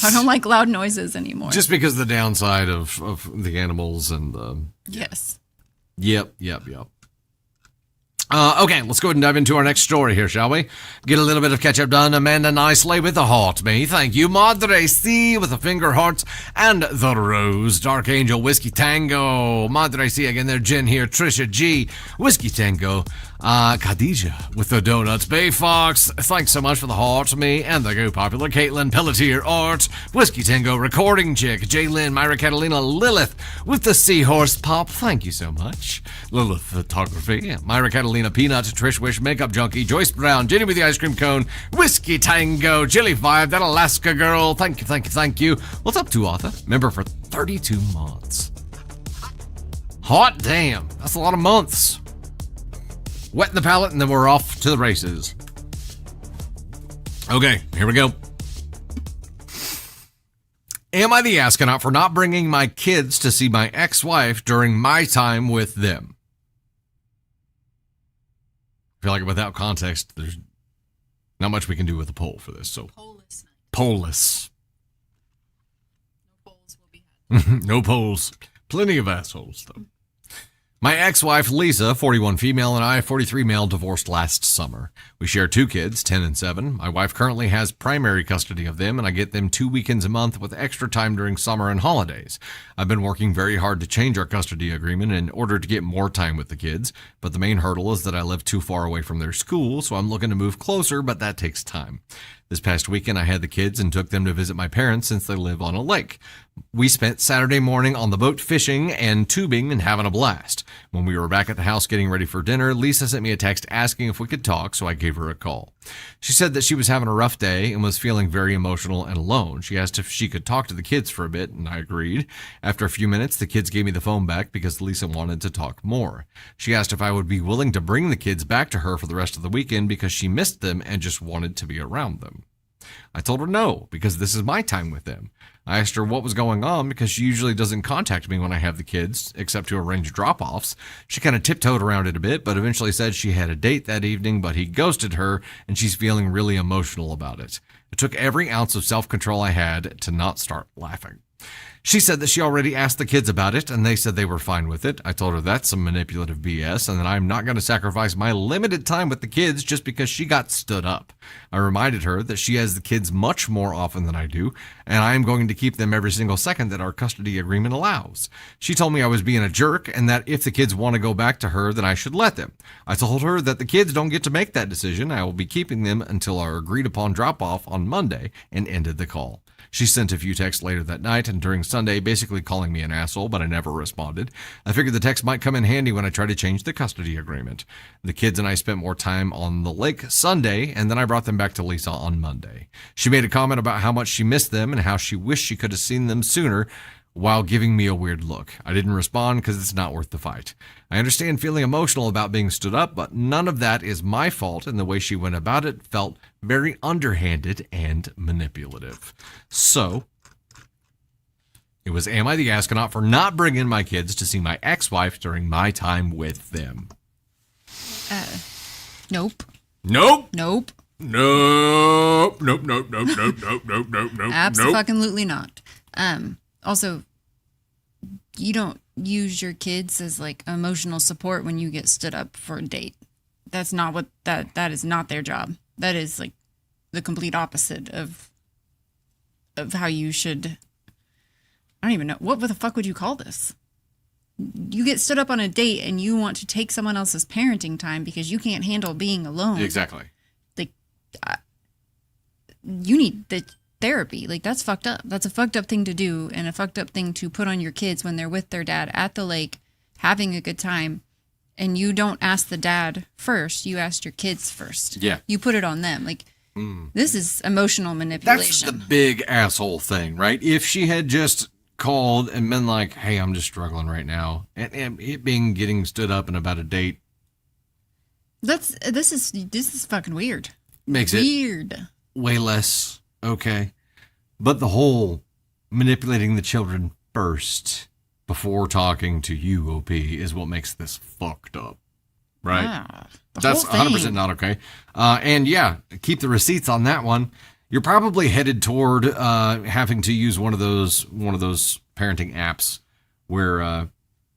I don't like loud noises anymore. Just because of the downside of the animals and the... Yes. Yep. Okay, let's go ahead and dive into our next story here, shall we? Get a little bit of catch-up done. Amanda nicely with the heart, me. Thank you. Madre C with the finger hearts and the rose. Dark Angel, Whiskey Tango. Madre C again there. Jen here. Trisha G, Whiskey Tango. Khadija with the donuts. Bay Fox, thanks so much for the heart, me. And the Go Popular. Caitlin Pelletier, Art. Whiskey Tango, Recording Chick. Jaylyn, Myra Catalina, Lilith with the Seahorse Pop. Thank you so much. Lilith Photography. Myra Catalina, Peanut, Trish Wish, Makeup Junkie, Joyce Brown, Jenny with the Ice Cream Cone, Whiskey Tango, Jilly Vibe, that Alaska Girl. Thank you. What's up to Arthur? Member for 32 months. Hot damn. That's a lot of months. Wet in the palate, and then we're off to the races. Okay, here we go. Am I the astronaut for not bringing my kids to see my ex-wife during my time with them? I feel like without context, there's not much we can do with a poll for this. So pollless. No polls will be had. No polls. Plenty of assholes, though. My ex-wife, Lisa, 41 female, and I, 43 male, divorced last summer. We share 2 kids, 10 and 7. My wife currently has primary custody of them, and I get them 2 weekends a month with extra time during summer and holidays. I've been working very hard to change our custody agreement in order to get more time with the kids, but the main hurdle is that I live too far away from their school, so I'm looking to move closer, but that takes time. This past weekend, I had the kids and took them to visit my parents since they live on a lake. We spent Saturday morning on the boat fishing and tubing and having a blast. When we were back at the house getting ready for dinner, Lisa sent me a text asking if we could talk, so I gave her a call. She said that she was having a rough day and was feeling very emotional and alone. She asked if she could talk to the kids for a bit, and I agreed. After a few minutes, the kids gave me the phone back because Lisa wanted to talk more. She asked if I would be willing to bring the kids back to her for the rest of the weekend because she missed them and just wanted to be around them. I told her no, because this is my time with them. I asked her what was going on because she usually doesn't contact me when I have the kids, except to arrange drop-offs. She kind of tiptoed around it a bit, but eventually said she had a date that evening, but he ghosted her, and she's feeling really emotional about it. It took every ounce of self-control I had to not start laughing. She said that she already asked the kids about it, and they said they were fine with it. I told her that's some manipulative BS, and that I'm not going to sacrifice my limited time with the kids just because she got stood up. I reminded her that she has the kids much more often than I do, and I am going to keep them every single second that our custody agreement allows. She told me I was being a jerk, and that if the kids want to go back to her, then I should let them. I told her that the kids don't get to make that decision. I will be keeping them until our agreed-upon drop-off on Monday, and ended the call. She sent a few texts later that night and during Sunday basically calling me an asshole, but I never responded. I figured the text might come in handy when I tried to change the custody agreement. The kids and I spent more time on the lake Sunday, and then I brought them back to Lisa on Monday. She made a comment about how much she missed them and how she wished she could have seen them sooner, while giving me a weird look. I didn't respond because it's not worth the fight. I understand feeling emotional about being stood up, but none of that is my fault, and the way she went about it felt very underhanded and manipulative. So, It was, am I the astronaut for not bringing my kids to see my ex-wife during my time with them? Nope. Nope. Nope. Nope. Nope. Nope. Nope. Nope. Nope. Nope. Nope. Nope. Absolutely not. Also, you don't use your kids as like emotional support when you get stood up for a date. That's not what that is not their job. That is like the complete opposite of how you should. I don't even know what the fuck would you call this. You get stood up on a date and you want to take someone else's parenting time because you can't handle being alone. Exactly. Like, you need the therapy. Like, that's fucked up. That's a fucked up thing to do and a fucked up thing to put on your kids when they're with their dad at the lake having a good time. And you don't ask the dad first. You ask your kids first. Yeah. You put it on them. Like, this is emotional manipulation. That's the big asshole thing, right? If she had just called and been like, hey, I'm just struggling right now, and it being getting stood up and about a date. This is fucking weird. Makes weird. It way less okay. But the whole manipulating the children first before talking to you, OP, is what makes this fucked up. Right? Yeah, that's 100% not okay. And yeah, keep the receipts on that one. You're probably headed toward having to use one of those parenting apps where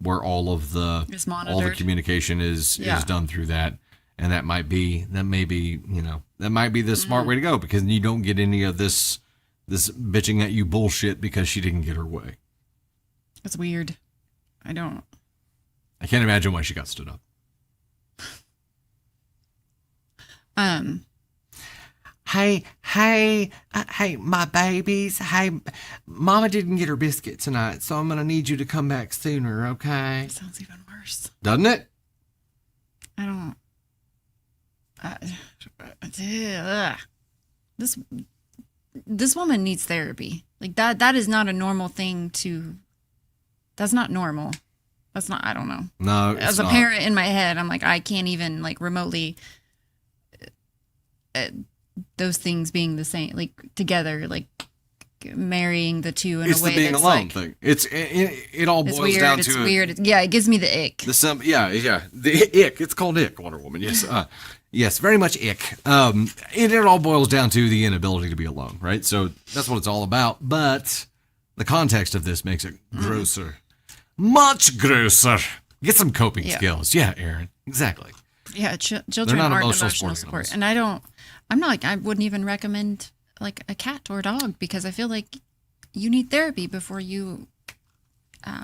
all the communication is done through that, and that might be the smart way to go, because you don't get any of this bitching at you bullshit because she didn't get her way. That's weird. I can't imagine why she got stood up. Hey, my babies. Hey, Mama didn't get her biscuit tonight, so I'm going to need you to come back sooner, okay? It sounds even worse. Doesn't it? I don't... This woman needs therapy. Like, that is not a normal thing to... That's not normal. That's not... I don't know. No, it's As a parent in my head, I'm like, I can't even, like, remotely... those things being the same, like together, like marrying the two in it's a way the being that's alone like, thing. It all boils weird, down it's to weird. It gives me the ick. The ick. It's called ick, Wonder Woman. Yes, yes, very much ick. It all boils down to the inability to be alone, right? So that's what it's all about. But the context of this makes it grosser, much grosser. Get some coping skills. Yeah, Aaron, exactly. Yeah, children aren't emotional support, and I'm not like, I wouldn't even recommend like a cat or a dog, because I feel like you need therapy before you take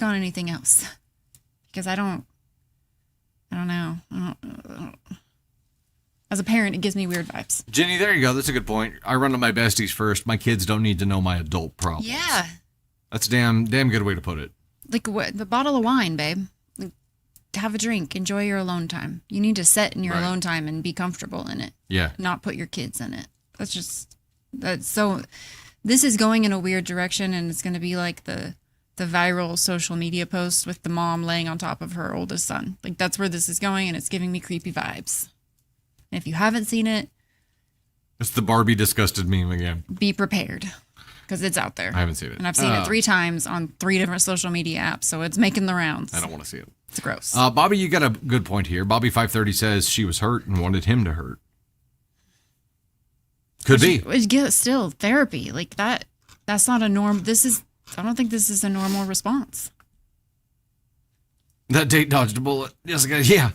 on anything else. Because I don't know. As a parent, it gives me weird vibes. Jenny, there you go. That's a good point. I run to my besties first. My kids don't need to know my adult problems. Yeah. That's a damn good way to put it. Like the bottle of wine, babe. Have a drink, enjoy your alone time. You need to sit in your alone time and be comfortable in it. Yeah. Not put your kids in it. So this is going in a weird direction, and it's going to be like the viral social media post with the mom laying on top of her oldest son. Like, that's where this is going, and it's giving me creepy vibes. And if you haven't seen it, it's the Barbie disgusted meme again. Be prepared, because it's out there. I haven't seen it. And I've seen it 3 times on 3 different social media apps, so it's making the rounds. I don't want to see it. It's gross. Bobby, you got a good point here. Bobby 530 says she was hurt and wanted him to hurt. Could be. Still, therapy. Like, that's not a norm. I don't think this is a normal response. That date dodged a bullet. Yes, yeah,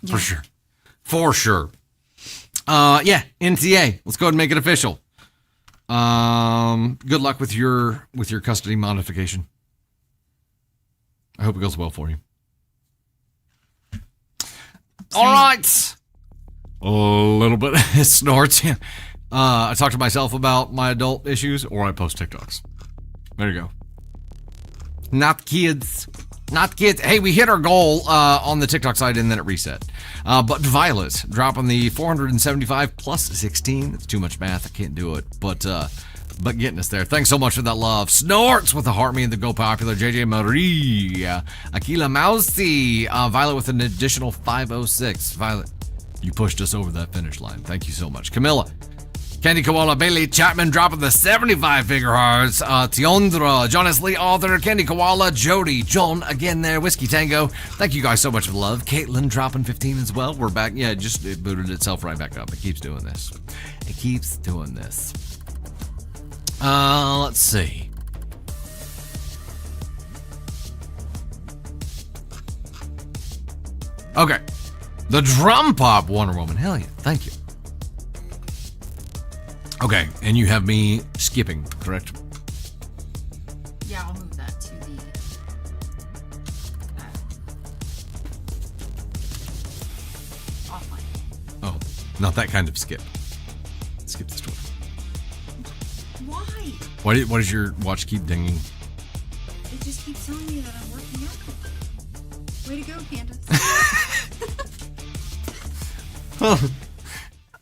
for sure. For sure. NTA. Let's go ahead and make it official. Good luck with your custody modification. I hope it goes well for you. All right. A little bit snorts. I talk to myself about my adult issues, or I post TikToks. There you go. Not kids. Hey, we hit our goal on the TikTok side, and then it reset. But Violet dropping the 475 plus 16. It's too much math. I can't do it. But getting us there. Thanks so much for that love. Snorts with the heart me and the Go Popular. JJ Marie. Aquila Mousy. Violet with an additional 506. Violet, you pushed us over that finish line. Thank you so much. Camilla. Candy Koala, Bailey Chapman dropping the 75 figure hearts. Tiondra, John S. Lee, author, Candy Koala, Jody, John, again there, Whiskey Tango. Thank you guys so much for the love. Caitlin dropping 15 as well. We're back. Yeah, it booted itself right back up. It keeps doing this. Let's see. Okay. The Drum Pop Wonder Woman. Hell yeah. Thank you. Okay, and you have me skipping, correct? Yeah, I'll move that to the... offline. Oh, not that kind of skip. Skip the story. Why? What does your watch keep dinging? It just keeps telling me that I'm working out. Way to go, Candace. Oh.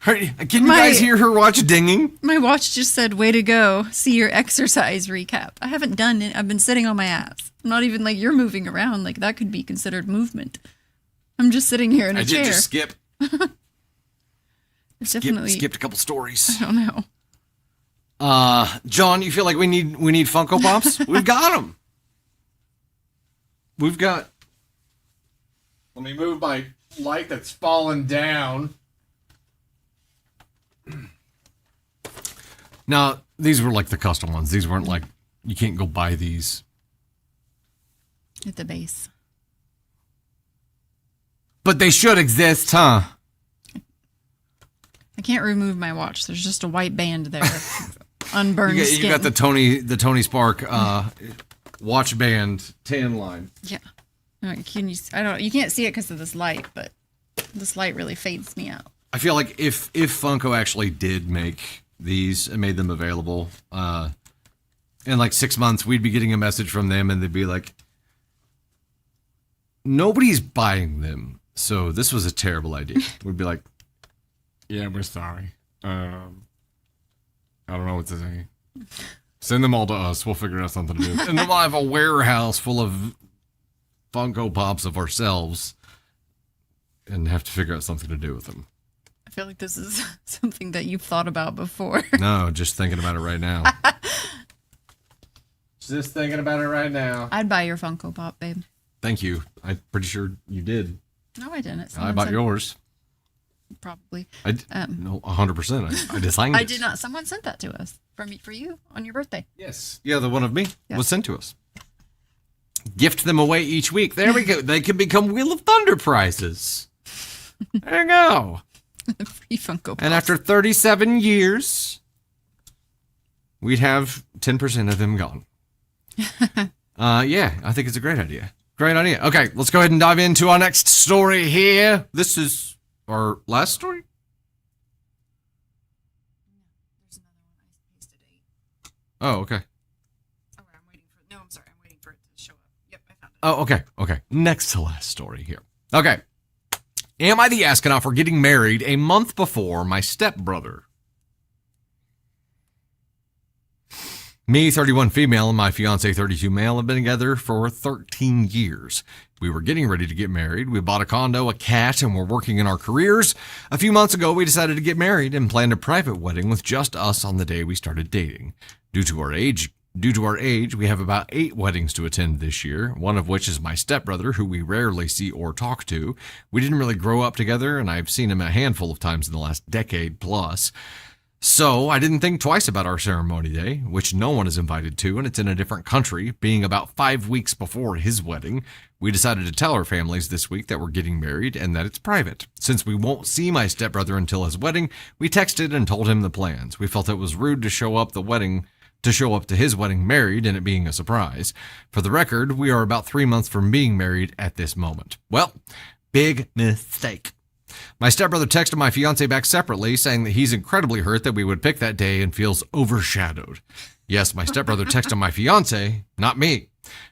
Can you guys hear her watch dinging? My watch just said, way to go. See your exercise recap. I haven't done it. I've been sitting on my ass. I'm not even like you're moving around. Like that could be considered movement. I'm just sitting here in a chair. I did just skip. Definitely skipped a couple stories. I don't know. John, you feel like we need Funko Pops? We've got them. We've got. Let me move my light that's fallen down. Now, these were like the custom ones. These weren't like, you can't go buy these. At the base. But they should exist, huh? I can't remove my watch. There's just a white band there. Unburned skin. You got the Tony Spark watch band tan line. Yeah. Can you? I don't. You can't see it because of this light, but this light really fades me out. I feel like if Funko actually did make these and made them available, in like 6 months, we'd be getting a message from them and they'd be like, nobody's buying them. So this was a terrible idea. We'd be like, yeah, we're sorry. I don't know what to say. Send them all to us. We'll figure out something to do. and then we'll have a warehouse full of Funko Pops of ourselves and have to figure out something to do with them. I feel like this is something that you've thought about before. No, just thinking about it right now. Just thinking about it right now. I'd buy your Funko Pop, babe. Thank you. I'm pretty sure you did. No, I didn't. I bought yours. Probably. No, 100%. I designed it. I did not. Someone sent that to us for you on your birthday. Yes. Yeah, the one of me was sent to us. Gift them away each week. There we go. They can become Wheel of Thunder prizes. There you go. Free Funko Pops. And after 37 years, we'd have 10% of them gone. Yeah, I think it's a great idea. Great idea. Okay, let's go ahead and dive into our next story here. This is our last story. There's another one. I pasted 8. Oh, okay. Oh, I'm waiting for. No, I'm sorry. I'm waiting for it to show up. Yep, I found it. Oh, okay. Okay. Next to last story here. Okay. Am I the astronaut for getting married a month before my stepbrother? Me, 31 female, and my fiance, 32 male, have been together for 13 years. We were getting ready to get married. We bought a condo, a cat, and we're working in our careers. A few months ago, we decided to get married and planned a private wedding with just us on the day we started dating. Due to our age, we have about 8 weddings to attend this year, one of which is my stepbrother, who we rarely see or talk to. We didn't really grow up together, and I've seen him a handful of times in the last decade plus. So I didn't think twice about our ceremony day, which no one is invited to, and it's in a different country, being about 5 weeks before his wedding. We decided to tell our families this week that we're getting married and that it's private. Since we won't see my stepbrother until his wedding, we texted and told him the plans. We felt it was rude to show up to his wedding married and it being a surprise. For the record, we are about 3 months from being married at this moment. Well, big mistake. My stepbrother texted my fiance back separately, saying that he's incredibly hurt that we would pick that day and feels overshadowed. Yes, my stepbrother texted my fiance, not me.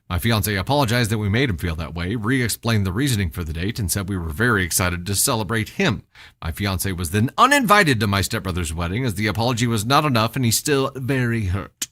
My fiance apologized that we made him feel that way, re-explained the reasoning for the date, and said we were very excited to celebrate him. My fiance was then uninvited to my stepbrother's wedding, as the apology was not enough and he's still very hurt.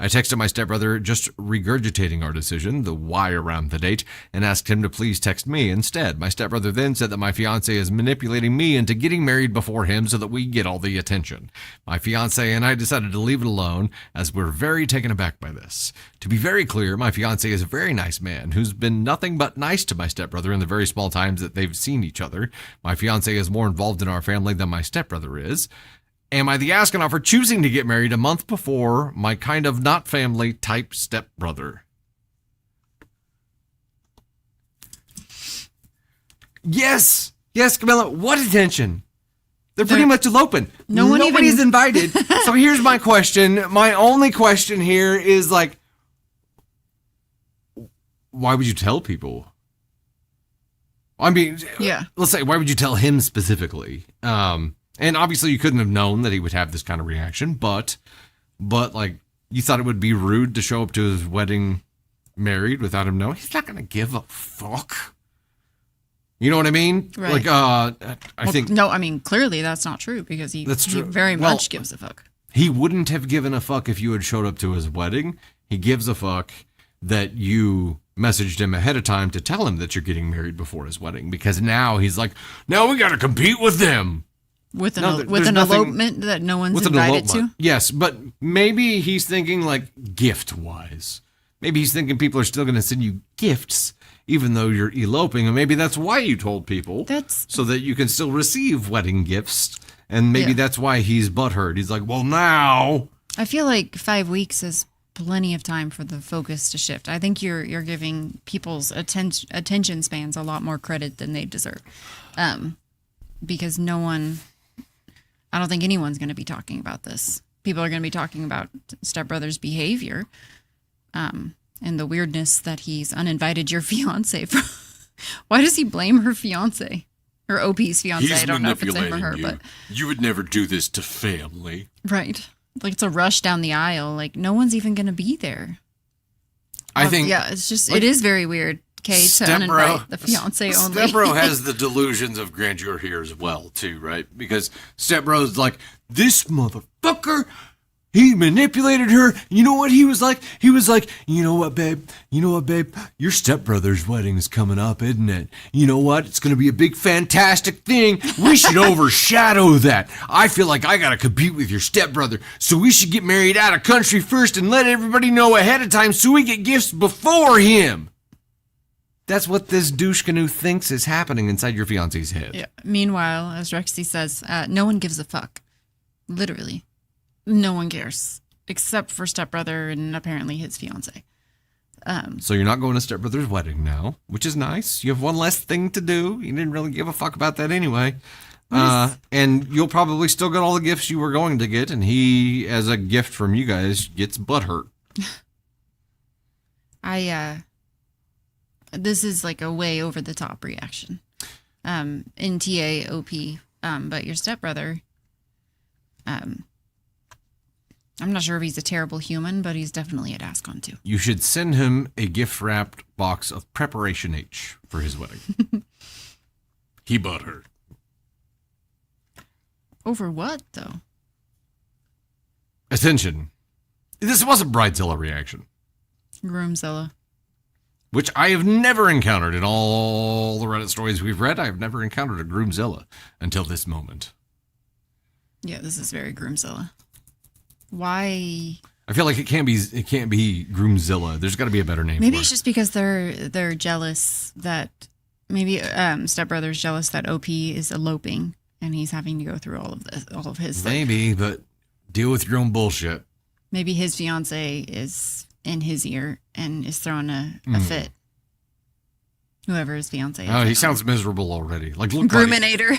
I texted my stepbrother just regurgitating our decision, the why around the date, and asked him to please text me instead. My stepbrother then said that my fiance is manipulating me into getting married before him so that we get all the attention. My fiance and I decided to leave it alone as we're very taken aback by this. To be very clear, my fiance is a very nice man who's been nothing but nice to my stepbrother in the very small times that they've seen each other. My fiance is more involved in our family than my stepbrother is. Am I the astronaut for choosing to get married a month before my kind of not family type stepbrother? Yes, Camilla. What attention? They're pretty much eloping. Nobody's invited. So here's my question. My only question here is like, why would you tell people? I mean, yeah. Let's say, why would you tell him specifically? And obviously you couldn't have known that he would have this kind of reaction, but like you thought it would be rude to show up to his wedding married without him knowing. He's not going to give a fuck. You know what I mean? Right. Like, I think. No, I mean, clearly that's not true because he very much gives a fuck. He wouldn't have given a fuck if you had showed up to his wedding. He gives a fuck that you messaged him ahead of time to tell him that you're getting married before his wedding, because now he's like, now we got to compete with them. With an elopement that no one's invited to? Yes, but maybe he's thinking like gift-wise. Maybe he's thinking people are still going to send you gifts even though you're eloping, and maybe that's why you told people. So that you can still receive wedding gifts, and maybe that's why he's butthurt. He's like, well, now. I feel like 5 weeks is plenty of time for the focus to shift. I think you're giving people's attention spans a lot more credit than they deserve. Because I don't think anyone's going to be talking about this. People are going to be talking about stepbrother's behavior, and the weirdness that he's uninvited your fiance for. Why does he blame her fiance? Or OP's fiance? I don't know if it's him or her, but you would never do this to family. Right. Like it's a rush down the aisle. Like no one's even going to be there. I think. Yeah, it's just, it is very weird. Okay, to uninvite the fiance only. Stepbro has the delusions of grandeur here as well, too, right? Because Stepbro's like, this motherfucker, he manipulated her. You know what he was like? He was like, you know what, babe? Your stepbrother's wedding is coming up, isn't it? You know what? It's going to be a big, fantastic thing. We should overshadow that. I feel like I got to compete with your stepbrother, so we should get married out of country first and let everybody know ahead of time so we get gifts before him. That's what this douche canoe thinks is happening inside your fiance's head. Yeah. Meanwhile, as Rexy says, no one gives a fuck. Literally. No one cares. Except for stepbrother and apparently his fiance. So you're not going to stepbrother's wedding now, which is nice. You have one less thing to do. You didn't really give a fuck about that anyway. And you'll probably still get all the gifts you were going to get, and he, as a gift from you guys, gets butthurt. This is like a way over the top reaction. In TAOP, but your stepbrother, I'm not sure if he's a terrible human, but he's definitely a Dascon too. You should send him a gift-wrapped box of Preparation H for his wedding. He butthurt. Over what, though? Attention. This wasn't Bridezilla reaction. Groomzilla. Which I have never encountered in all the Reddit stories we've read. I have never encountered a Groomzilla until this moment. Yeah, this is very Groomzilla. Why? I feel like it can't be Groomzilla. There's got to be a better name. Maybe for it's it. just because they're jealous that maybe stepbrother's jealous that OP is eloping and he's having to go through all of his. Maybe, but deal with your own bullshit. Maybe his fiance is in his ear and is throwing a fit. Whoever his fiance is. Oh, he sounds miserable already. Like Groominator.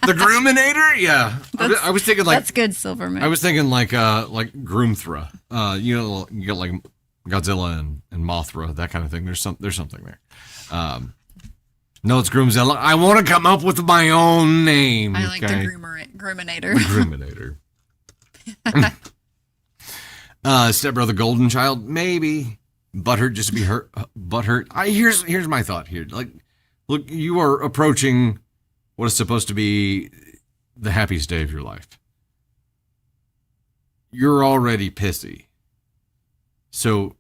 The Groominator? Yeah. I was thinking like that's good, Silverman. I was thinking like Groomthra. You got like Godzilla and Mothra, that kind of thing. There's something there. No, it's Groomzilla. I want to come up with my own name. I like the Groominator. The Groominator. Stepbrother Golden Child, maybe. Butthurt just to be hurt. Butthurt. Here's my thought here. Like, look, you are approaching what is supposed to be the happiest day of your life. You're already pissy. So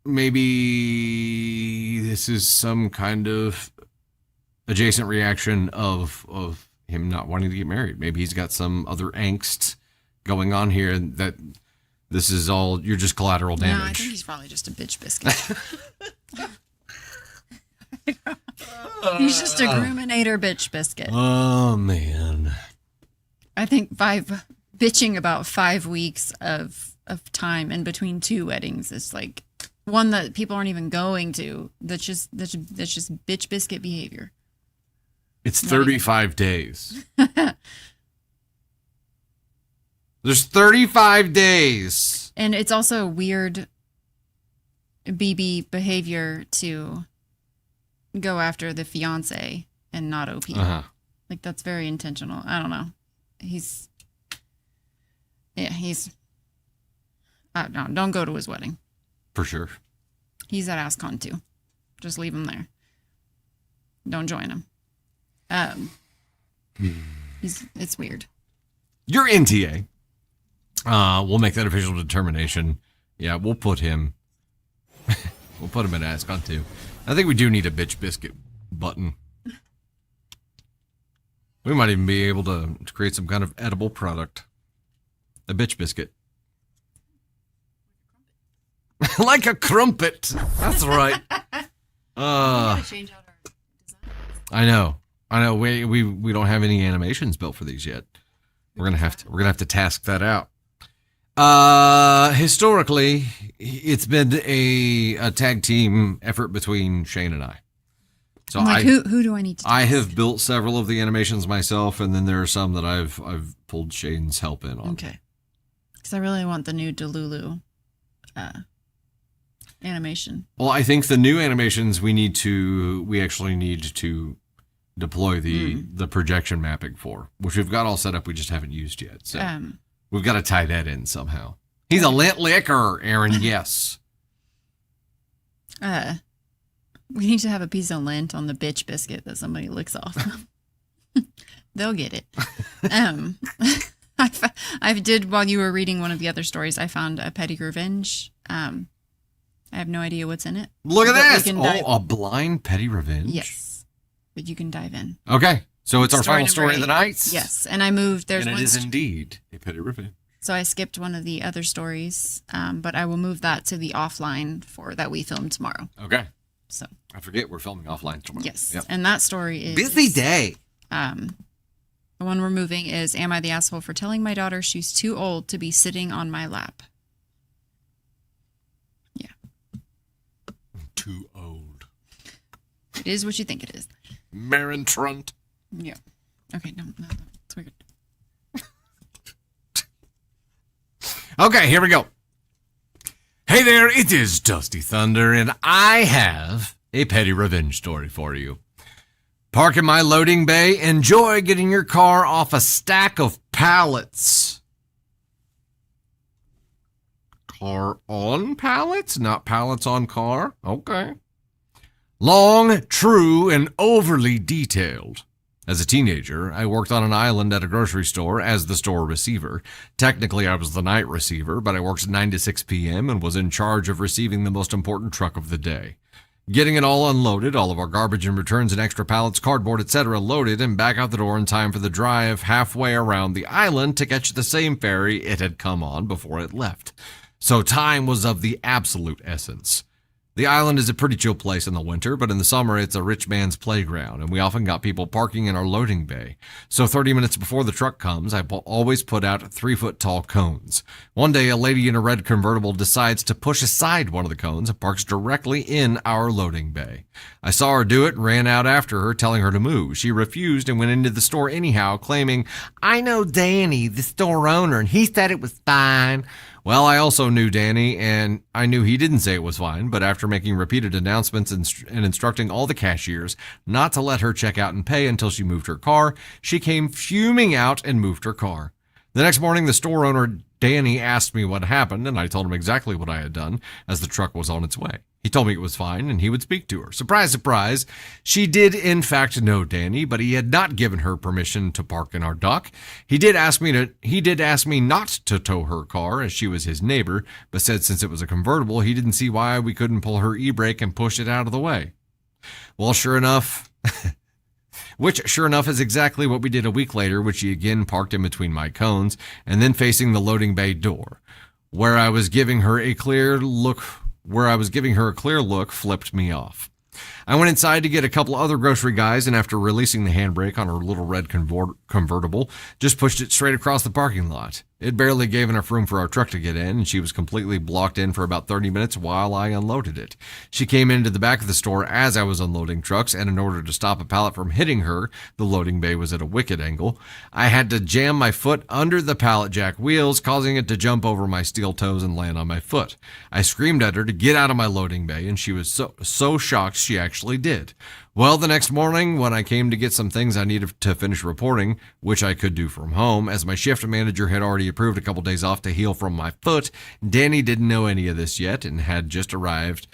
maybe this is some kind of adjacent reaction of him not wanting to get married. Maybe he's got some other angst going on here that this is all, you're just collateral damage. No, I think he's probably just a bitch biscuit. He's just a Groominator bitch biscuit. Oh, man. I think bitching about 5 weeks of time in between 2 weddings is like one that people aren't even going to. That's just bitch biscuit behavior. It's 35 days. There's 35 days. And it's also weird BB behavior to go after the fiance and not OP. Like, that's very intentional. I don't know. No, don't go to his wedding. For sure. He's at ASCON too. Just leave him there. Don't join him. It's weird. Your NTA. We'll make that official determination. Yeah, we'll put him in ASCON too. I think we do need a bitch biscuit button. We might even be able to create some kind of edible product. A bitch biscuit. Like a crumpet. That's right. Change out our design. I know. We don't have any animations built for these yet. We're gonna have to task that out. Historically, it's been a tag team effort between Shane and I. So who do I need to? I have built several of the animations myself, and then there are some that I've pulled Shane's help in on. Okay. Because I really want the new Delulu animation. Well, I think the new animations we actually need to deploy the projection mapping for, which we've got all set up. We just haven't used yet. So we've got to tie that in somehow. He's a lit liquor, Aaron. Yes. We need to have a piece of lint on the bitch biscuit that somebody licks off. They'll get it. I did, while you were reading one of the other stories, I found a petty revenge. I have no idea what's in it. Look at this. A blind petty revenge. Yes. But you can dive in. Okay. So it's our final story of the night. Yes. And I moved. And it is indeed a petty revenge. So I skipped one of the other stories, but I will move that to the offline that we film tomorrow. Okay. So I forget we're filming offline tomorrow. Yes. Yep. And that story is busy day. The one we're moving is, am I the asshole for telling my daughter she's too old to be sitting on my lap? Yeah. Too old. It is what you think it is. Marin Trunt. Yeah. Okay, no, it's weird. Okay, here we go. Hey there, it is Dusty Thunder, and I have a petty revenge story for you. Park in my loading bay, enjoy getting your car off a stack of pallets. Car on pallets, not pallets on car? Okay. Long, true, and overly detailed. As a teenager, I worked on an island at a grocery store as the store receiver. Technically, I was the night receiver, but I worked 9 to 6 p.m. and was in charge of receiving the most important truck of the day. Getting it all unloaded, all of our garbage and returns and extra pallets, cardboard, etc. loaded and back out the door in time for the drive halfway around the island to catch the same ferry it had come on before it left. So time was of the absolute essence. The island is a pretty chill place in the winter, but in the summer it's a rich man's playground, and we often got people parking in our loading bay. So 30 minutes before the truck comes, I always put out 3-foot-tall cones. One day, a lady in a red convertible decides to push aside one of the cones and parks directly in our loading bay. I saw her do it and ran out after her, telling her to move. She refused and went into the store anyhow, claiming, "I know Danny, the store owner, and he said it was fine." Well, I also knew Danny, and I knew he didn't say it was fine, but after making repeated announcements and instructing all the cashiers not to let her check out and pay until she moved her car, she came fuming out and moved her car. The next morning, the store owner, Danny, asked me what happened, and I told him exactly what I had done, as the truck was on its way. He told me it was fine and he would speak to her. Surprise, surprise. She did in fact know Danny, but he had not given her permission to park in our dock. He did ask me not to tow her car as she was his neighbor, but said since it was a convertible, he didn't see why we couldn't pull her e-brake and push it out of the way. Well, sure enough, is exactly what we did a week later, which he again parked in between my cones and then facing the loading bay door, where I was giving her a clear look, flipped me off. I went inside to get a couple other grocery guys, and after releasing the handbrake on her little red convertible, just pushed it straight across the parking lot. It barely gave enough room for our truck to get in, and she was completely blocked in for about 30 minutes while I unloaded it. She came into the back of the store as I was unloading trucks, and in order to stop a pallet from hitting her, the loading bay was at a wicked angle. I had to jam my foot under the pallet jack wheels, causing it to jump over my steel toes and land on my foot. I screamed at her to get out of my loading bay, and she was so shocked she actually did. Well, the next morning, when I came to get some things I needed to finish reporting, which I could do from home, as my shift manager had already approved a couple days off to heal from my foot, Danny didn't know any of this yet and had just arrived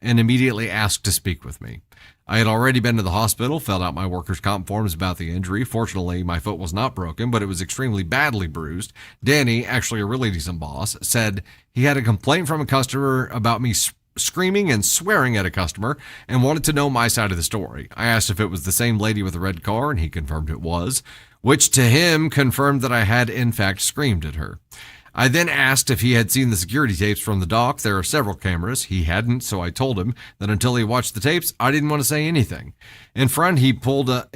and immediately asked to speak with me. I had already been to the hospital, filled out my workers' comp forms about the injury. Fortunately, my foot was not broken, but it was extremely badly bruised. Danny, actually a really decent boss, said he had a complaint from a customer about me screaming and swearing at a customer and wanted to know my side of the story. I asked if it was the same lady with the red car, and he confirmed it was, which to him confirmed that I had in fact screamed at her. I then asked if he had seen the security tapes from the dock. There are several cameras. He hadn't, so I told him that until he watched the tapes, I didn't want to say anything. In front of me, he pulled up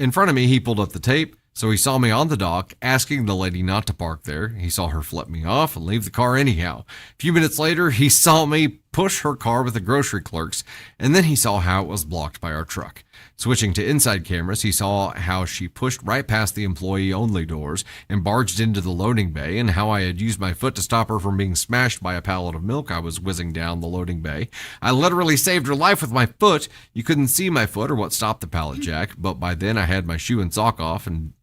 the tape. So he saw me on the dock, asking the lady not to park there. He saw her flip me off and leave the car anyhow. A few minutes later, he saw me push her car with the grocery clerks, and then he saw how it was blocked by our truck. Switching to inside cameras, he saw how she pushed right past the employee-only doors and barged into the loading bay, and how I had used my foot to stop her from being smashed by a pallet of milk I was whizzing down the loading bay. I literally saved her life with my foot. You couldn't see my foot or what stopped the pallet jack, but by then I had my shoe and sock off, and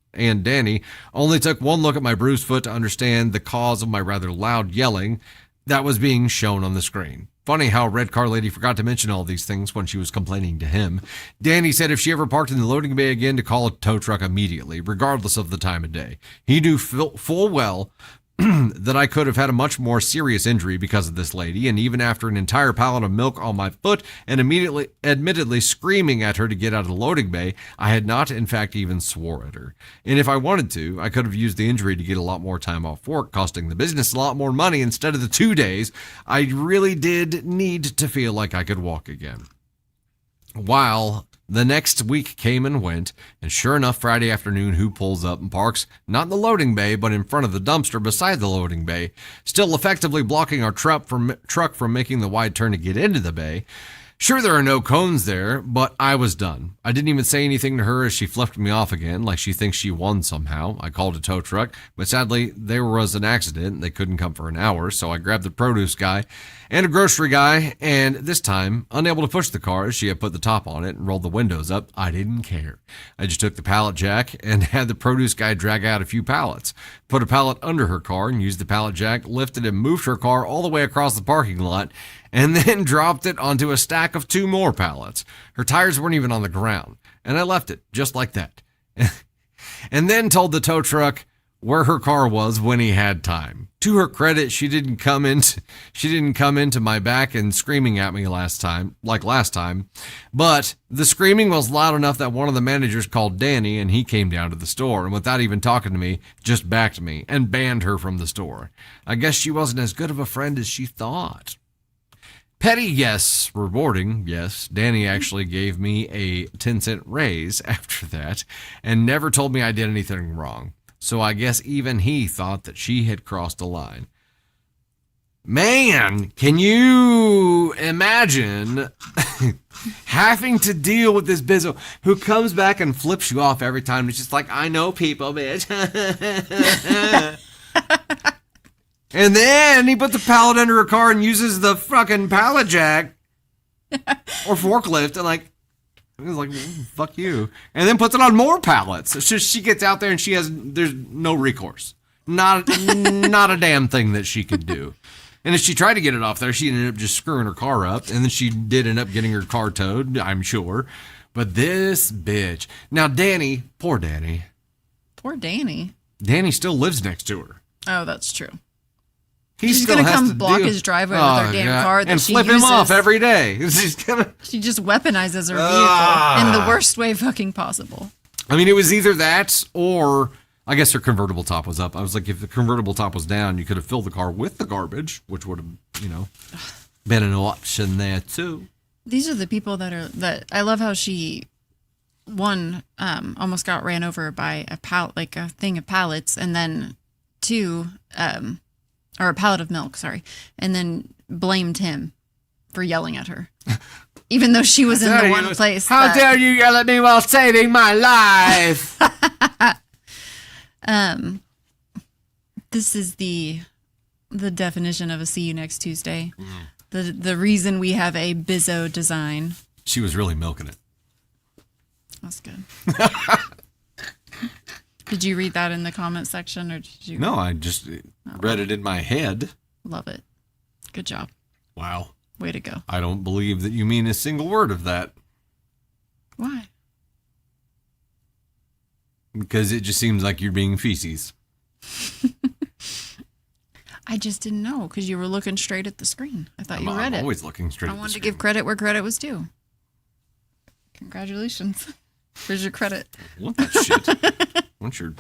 Danny only took one look at my bruised foot to understand the cause of my rather loud yelling that was being shown on the screen. Funny how Red Car Lady forgot to mention all these things when she was complaining to him. Danny said if she ever parked in the loading bay again to call a tow truck immediately, regardless of the time of day. He knew full well that I could have had a much more serious injury because of this lady, and even after an entire pallet of milk on my foot and admittedly screaming at her to get out of the loading bay, I had not in fact even swore at her. And if I wanted to, I could have used the injury to get a lot more time off work, costing the business a lot more money instead of the 2 days. I really did need to feel like I could walk again. While the next week came and went, and sure enough, Friday afternoon, who pulls up and parks, not in the loading bay, but in front of the dumpster beside the loading bay, still effectively blocking our truck from making the wide turn to get into the bay. Sure, there are no cones there, but I was done. I didn't even say anything to her as she flipped me off again, like she thinks she won somehow. I called a tow truck, but sadly, there was an accident. They couldn't come for an hour, so I grabbed the produce guy and a grocery guy, and this time, unable to push the car as she had put the top on it and rolled the windows up, I didn't care. I just took the pallet jack and had the produce guy drag out a few pallets, put a pallet under her car and used the pallet jack, lifted and moved her car all the way across the parking lot, and then dropped it onto a stack of 2 more pallets. Her tires weren't even on the ground, and I left it just like that. And then told the tow truck where her car was when he had time. To her credit, she didn't come into my back and screaming at me last time, but the screaming was loud enough that one of the managers called Danny, and he came down to the store, and without even talking to me, just backed me and banned her from the store. I guess she wasn't as good of a friend as she thought. Petty, yes. Rewarding, yes. Danny actually gave me a 10-cent raise after that and never told me I did anything wrong. So I guess even he thought that she had crossed a line. Man, can you imagine having to deal with this bizzo who comes back and flips you off every time? It's just like, I know people, bitch. And then he puts the pallet under her car and uses the fucking pallet jack or forklift and fuck you. And then puts it on more pallets. So she gets out there and there's no recourse. Not a damn thing that she could do. And if she tried to get it off there, she ended up just screwing her car up. And then she did end up getting her car towed, I'm sure. But this bitch. Now, Danny, poor Danny. Poor Danny. Danny still lives next to her. Oh, that's true. She's going to come block his driveway with her damn car that and she flip uses. him off every day. She's gonna. She just weaponizes her vehicle in the worst way fucking possible. I mean, it was either that or I guess her convertible top was up. I was like, if the convertible top was down, you could have filled the car with the garbage, which would have, been an option there too. These are the people that I love how she, one, almost got ran over by a thing of pallets, and then two, or a pallet of milk, sorry, and then blamed him for yelling at her. Even though she was in the one place. How dare you yell at me while saving my life? This is the definition of a see you next Tuesday. The reason we have a bizzo design. She was really milking it. That's good. Did you read that in the comment section, or did you? No, I just read it in my head. Love it. Good job. Wow. Way to go. I don't believe that you mean a single word of that. Why? Because it just seems like you're being feces. I just didn't know because you were looking straight at the screen. I thought you read I'm it. always looking straight at the I wanted to screen. give credit where credit was due. Congratulations. Here's your credit. I want that shit. Want your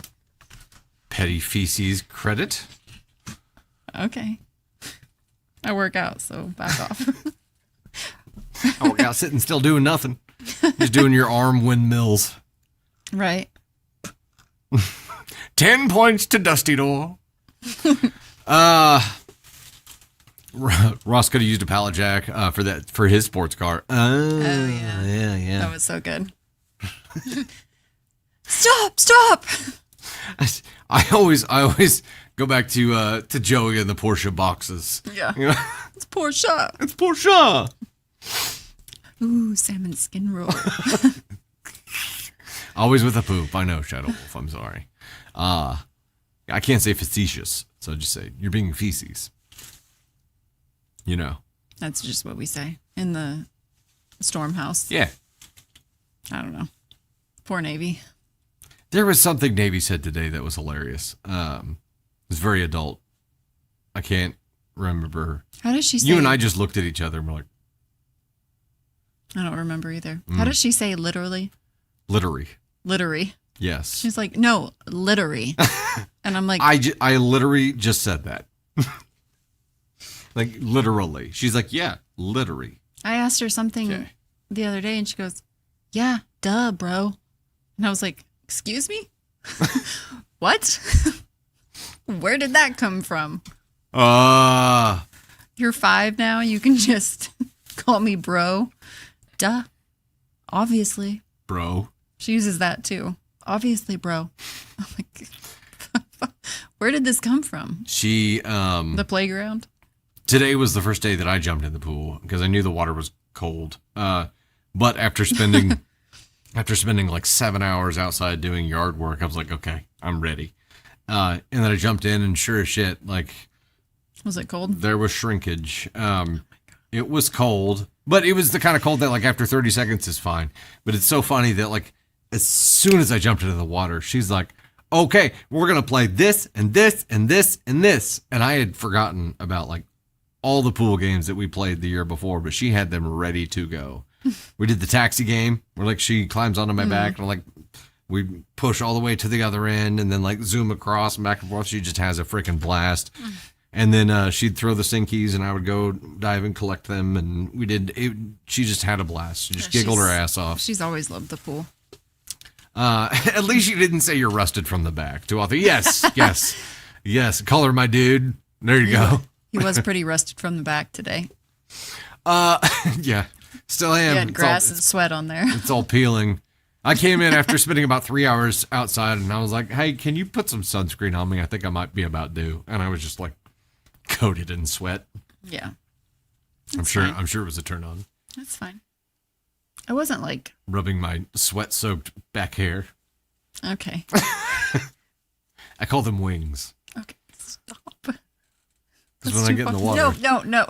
petty feces credit? Okay. I work out, so back off. I work out sitting still doing nothing. Just doing your arm windmills. Right. 10 points to Dusty Door. Ross could have used a pallet jack for his sports car. Oh yeah. Yeah. That was so good. Stop! I always go back to Joey and the Porsche boxes. Yeah. You know? It's Porsche. It's Porsche. Ooh, salmon skin roll. Always with a poop. I know, Shadow Wolf. I'm sorry. I can't say facetious, so I just say you're being feces. You know. That's just what we say in the storm house. Yeah. I don't know. Poor Navy. There was something Navy said today that was hilarious. It was very adult. I can't remember. How does she say? You and I just looked at each other and we're like, I don't remember either. How does she say literally? Literary. Yes. She's like, no, literary. And I'm like, I literally just said that. Like, literally. She's like, yeah, literary. I asked her something the other day and she goes, yeah, duh, bro. And I was like, excuse me? What? Where did that come from? You're 5 now. You can just call me bro. Duh. Obviously. Bro. She uses that too. Obviously, bro. I'm like, where did this come from? She, The playground? Today was the first day that I jumped in the pool because I knew the water was cold. But after spending like 7 hours outside doing yard work, I was like, okay, I'm ready. And then I jumped in and sure as shit, like, Was it cold? there was shrinkage. It was cold, but it was the kind of cold that like after 30 seconds is fine. But it's so funny that like as soon as I jumped into the water, she's like, okay, we're going to play this and this and this and this. And I had forgotten about like all the pool games that we played the year before, but she had them ready to go. We did the taxi game where like she climbs onto my back and like we push all the way to the other end and then like zoom across and back and forth. She just has a freaking blast. And then she'd throw the sinkies and I would go dive and collect them. And we did it. She just had a blast. She just giggled her ass off. She's always loved the pool. At least you didn't say you're rusted from the back. Too often. Yes, yes, yes. Call her my dude. There you go. He was pretty rusted from the back today. Yeah, still am. He had grass and sweat on there. It's all peeling. I came in after spending about 3 hours outside and I was like, hey, can you put some sunscreen on me? I think I might be about due. And I was just like coated in sweat. Yeah. I'm sure it was a turn on. That's fine. I wasn't like, Rubbing my sweat soaked back hair. okay. I call them wings. Okay. Stop. Because when I get in the water, No.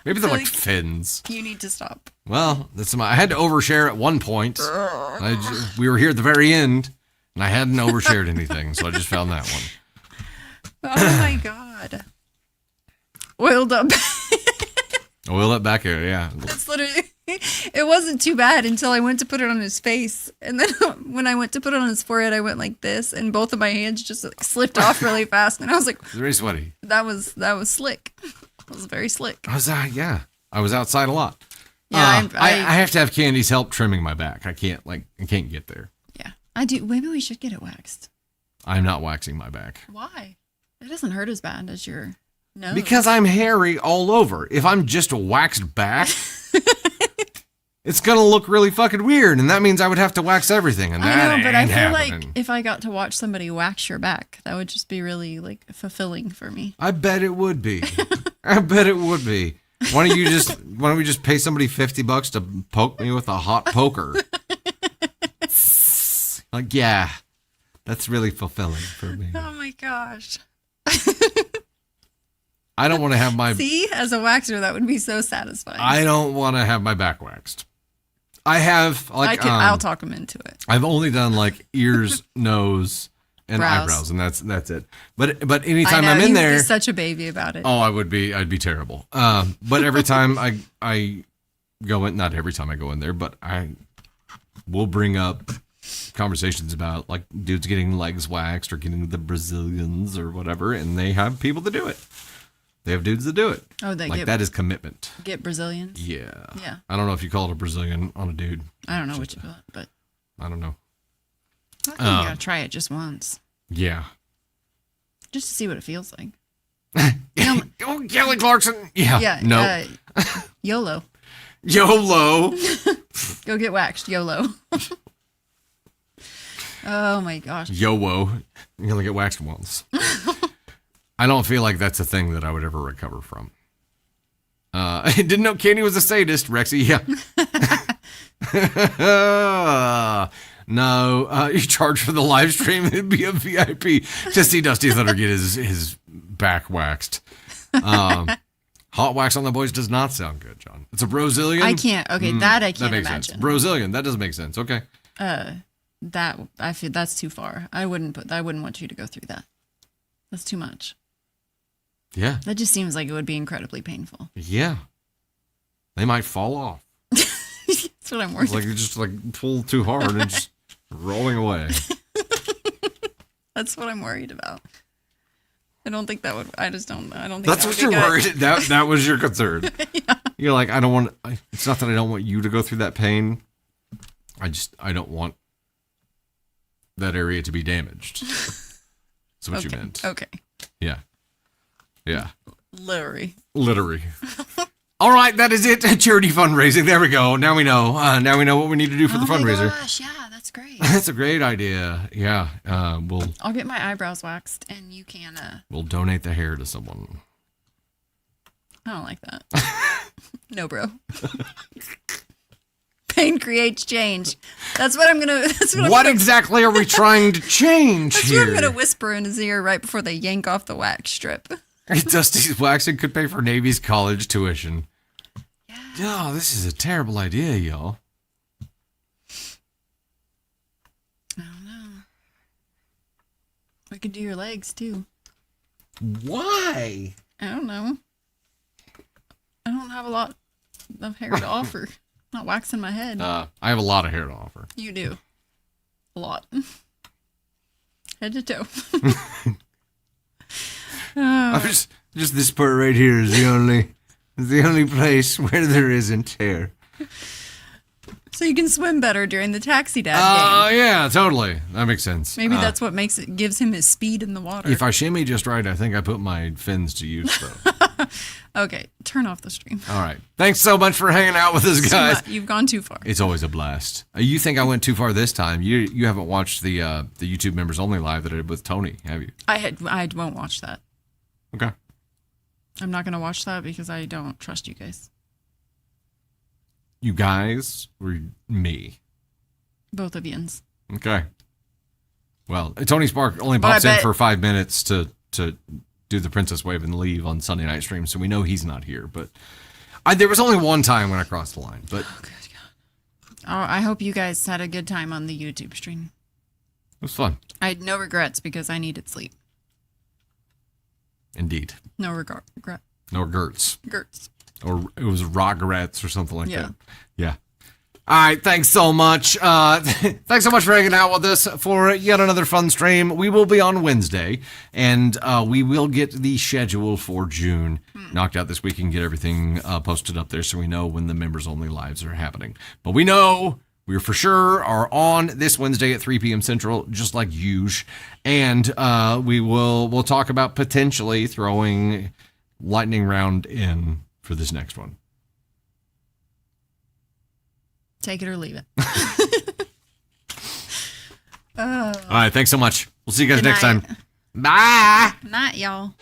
maybe they're like like- fins. You need to stop. Well, I had to overshare at one point. We were here at the very end, and I hadn't overshared anything, so I just found that one. Oh my god. Oiled up. Oil it back here, yeah. It's literally. It wasn't too bad until I went to put it on his face, and then when I went to put it on his forehead, I went like this, and both of my hands just like slipped off really fast, and I was like, It's very sweaty. "That was slick. It was very slick." I was outside a lot. Yeah, I have to have Candy's help trimming my back. I can't get there. Yeah, I do. Maybe we should get it waxed. I'm not waxing my back. Why? It doesn't hurt as bad as your nose. Because I'm hairy all over. If I'm just waxed back, it's gonna look really fucking weird, and that means I would have to wax everything, and that I know, but I ain't feel happening. like if I got to watch somebody wax your back, that would just be really like fulfilling for me. I bet it would be. I bet it would be. Why don't we just pay somebody $50 to poke me with a hot poker? Like, yeah, that's really fulfilling for me. Oh my gosh. I don't want to have my. See, as a waxer, that would be so satisfying. I don't want to have my back waxed. I have like I'll talk him into it. I've only done like ears, nose, and Brows. eyebrows, and that's it. But anytime I know, I'm in you would there, be such a baby about it. oh, I'd be terrible. But every time I go in, not every time I go in there, but I will bring up conversations about like dudes getting legs waxed or getting the Brazilians or whatever, and they have people to do it. They have dudes that do it. Oh, they that is commitment. get Brazilians. Yeah. Yeah. I don't know if you call it a Brazilian on a dude. I don't know what you call it, but I don't know. I think you gotta try it just once, Yeah. just to see what it feels like. Oh, Kelly Clarkson. Yeah. Yeah. No. YOLO. YOLO. Go get waxed. YOLO. Oh my gosh. YOLO. You only get waxed once. I don't feel like that's a thing that I would ever recover from. I didn't know Candy was a sadist, Rexy. Yeah. No, you charge for the live stream. It'd be a VIP to see Dusty Thunder get his back waxed. Hot wax on the boys does not sound good, John. It's a Brazilian. I can't. Okay, that I can't that makes imagine. sense. Brazilian. That doesn't make sense. Okay. That I feel that's too far. I wouldn't want you to go through that. That's too much. Yeah. That just seems like it would be incredibly painful. Yeah. They might fall off. That's what I'm worried Like you just like pull too hard and just rolling away. That's what I'm worried about. I don't think that would. I don't think That's that what would you're be good. worried. That was your concern. Yeah. You're like, I don't want. It's not that I don't want you to go through that pain. I don't want that area to be damaged. That's what you meant. Okay. Yeah. Yeah. Literally. All right, that is it. Charity fundraising. There we go. Now we know. Now we know what we need to do for the fundraiser. Oh my gosh, yeah, that's great. That's a great idea. Yeah. I'll get my eyebrows waxed, and you can. We'll donate the hair to someone. I don't like that. No, bro. Pain creates change. That's what I'm gonna. What exactly are we trying to change That's here? what I'm gonna whisper in his ear right before they yank off the wax strip. Dusty's waxing could pay for Navy's college tuition. Yeah. Oh, this is a terrible idea, y'all. I don't know. We could do your legs too. Why? I don't know. I don't have a lot of hair to offer. Not waxing my head. I have a lot of hair to offer. You do. A lot. Head to toe. I'm just this part right here is the only place where there isn't hair. So you can swim better during the taxi dad game. Yeah, totally. That makes sense. Maybe that's what gives him his speed in the water. If I shimmy just right, I think I put my fins to use, though. Okay, turn off the stream. All right. Thanks so much for hanging out with us, guys. You've gone too far. It's always a blast. You think I went too far this time? You haven't watched the YouTube members only live that I did with Tony, have you? I won't watch that. Okay. I'm not going to watch that because I don't trust you guys. You guys or me? Both of yous. Okay. Well, Tony Spark only pops in for 5 minutes to do the princess wave and leave on Sunday night stream, so we know he's not here. But there was only one time when I crossed the line. But I hope you guys had a good time on the YouTube stream. It was fun. I had no regrets because I needed sleep. Indeed. No regret. No regrets. Gerts. Or it was regrets or something like Yeah. that. Yeah. All right, thanks so much. Thanks so much for hanging out with us for yet another fun stream. We will be on Wednesday, and we will get the schedule for June knocked out this week and get everything posted up there so we know when the members-only lives are happening. But we know we for sure are on this Wednesday at 3 p.m. Central, just like usual. And we'll talk about potentially throwing Lightning Round in for this next one. Take it or leave it. All right, thanks so much. We'll see you guys Good next night. time. Bye. Night, y'all.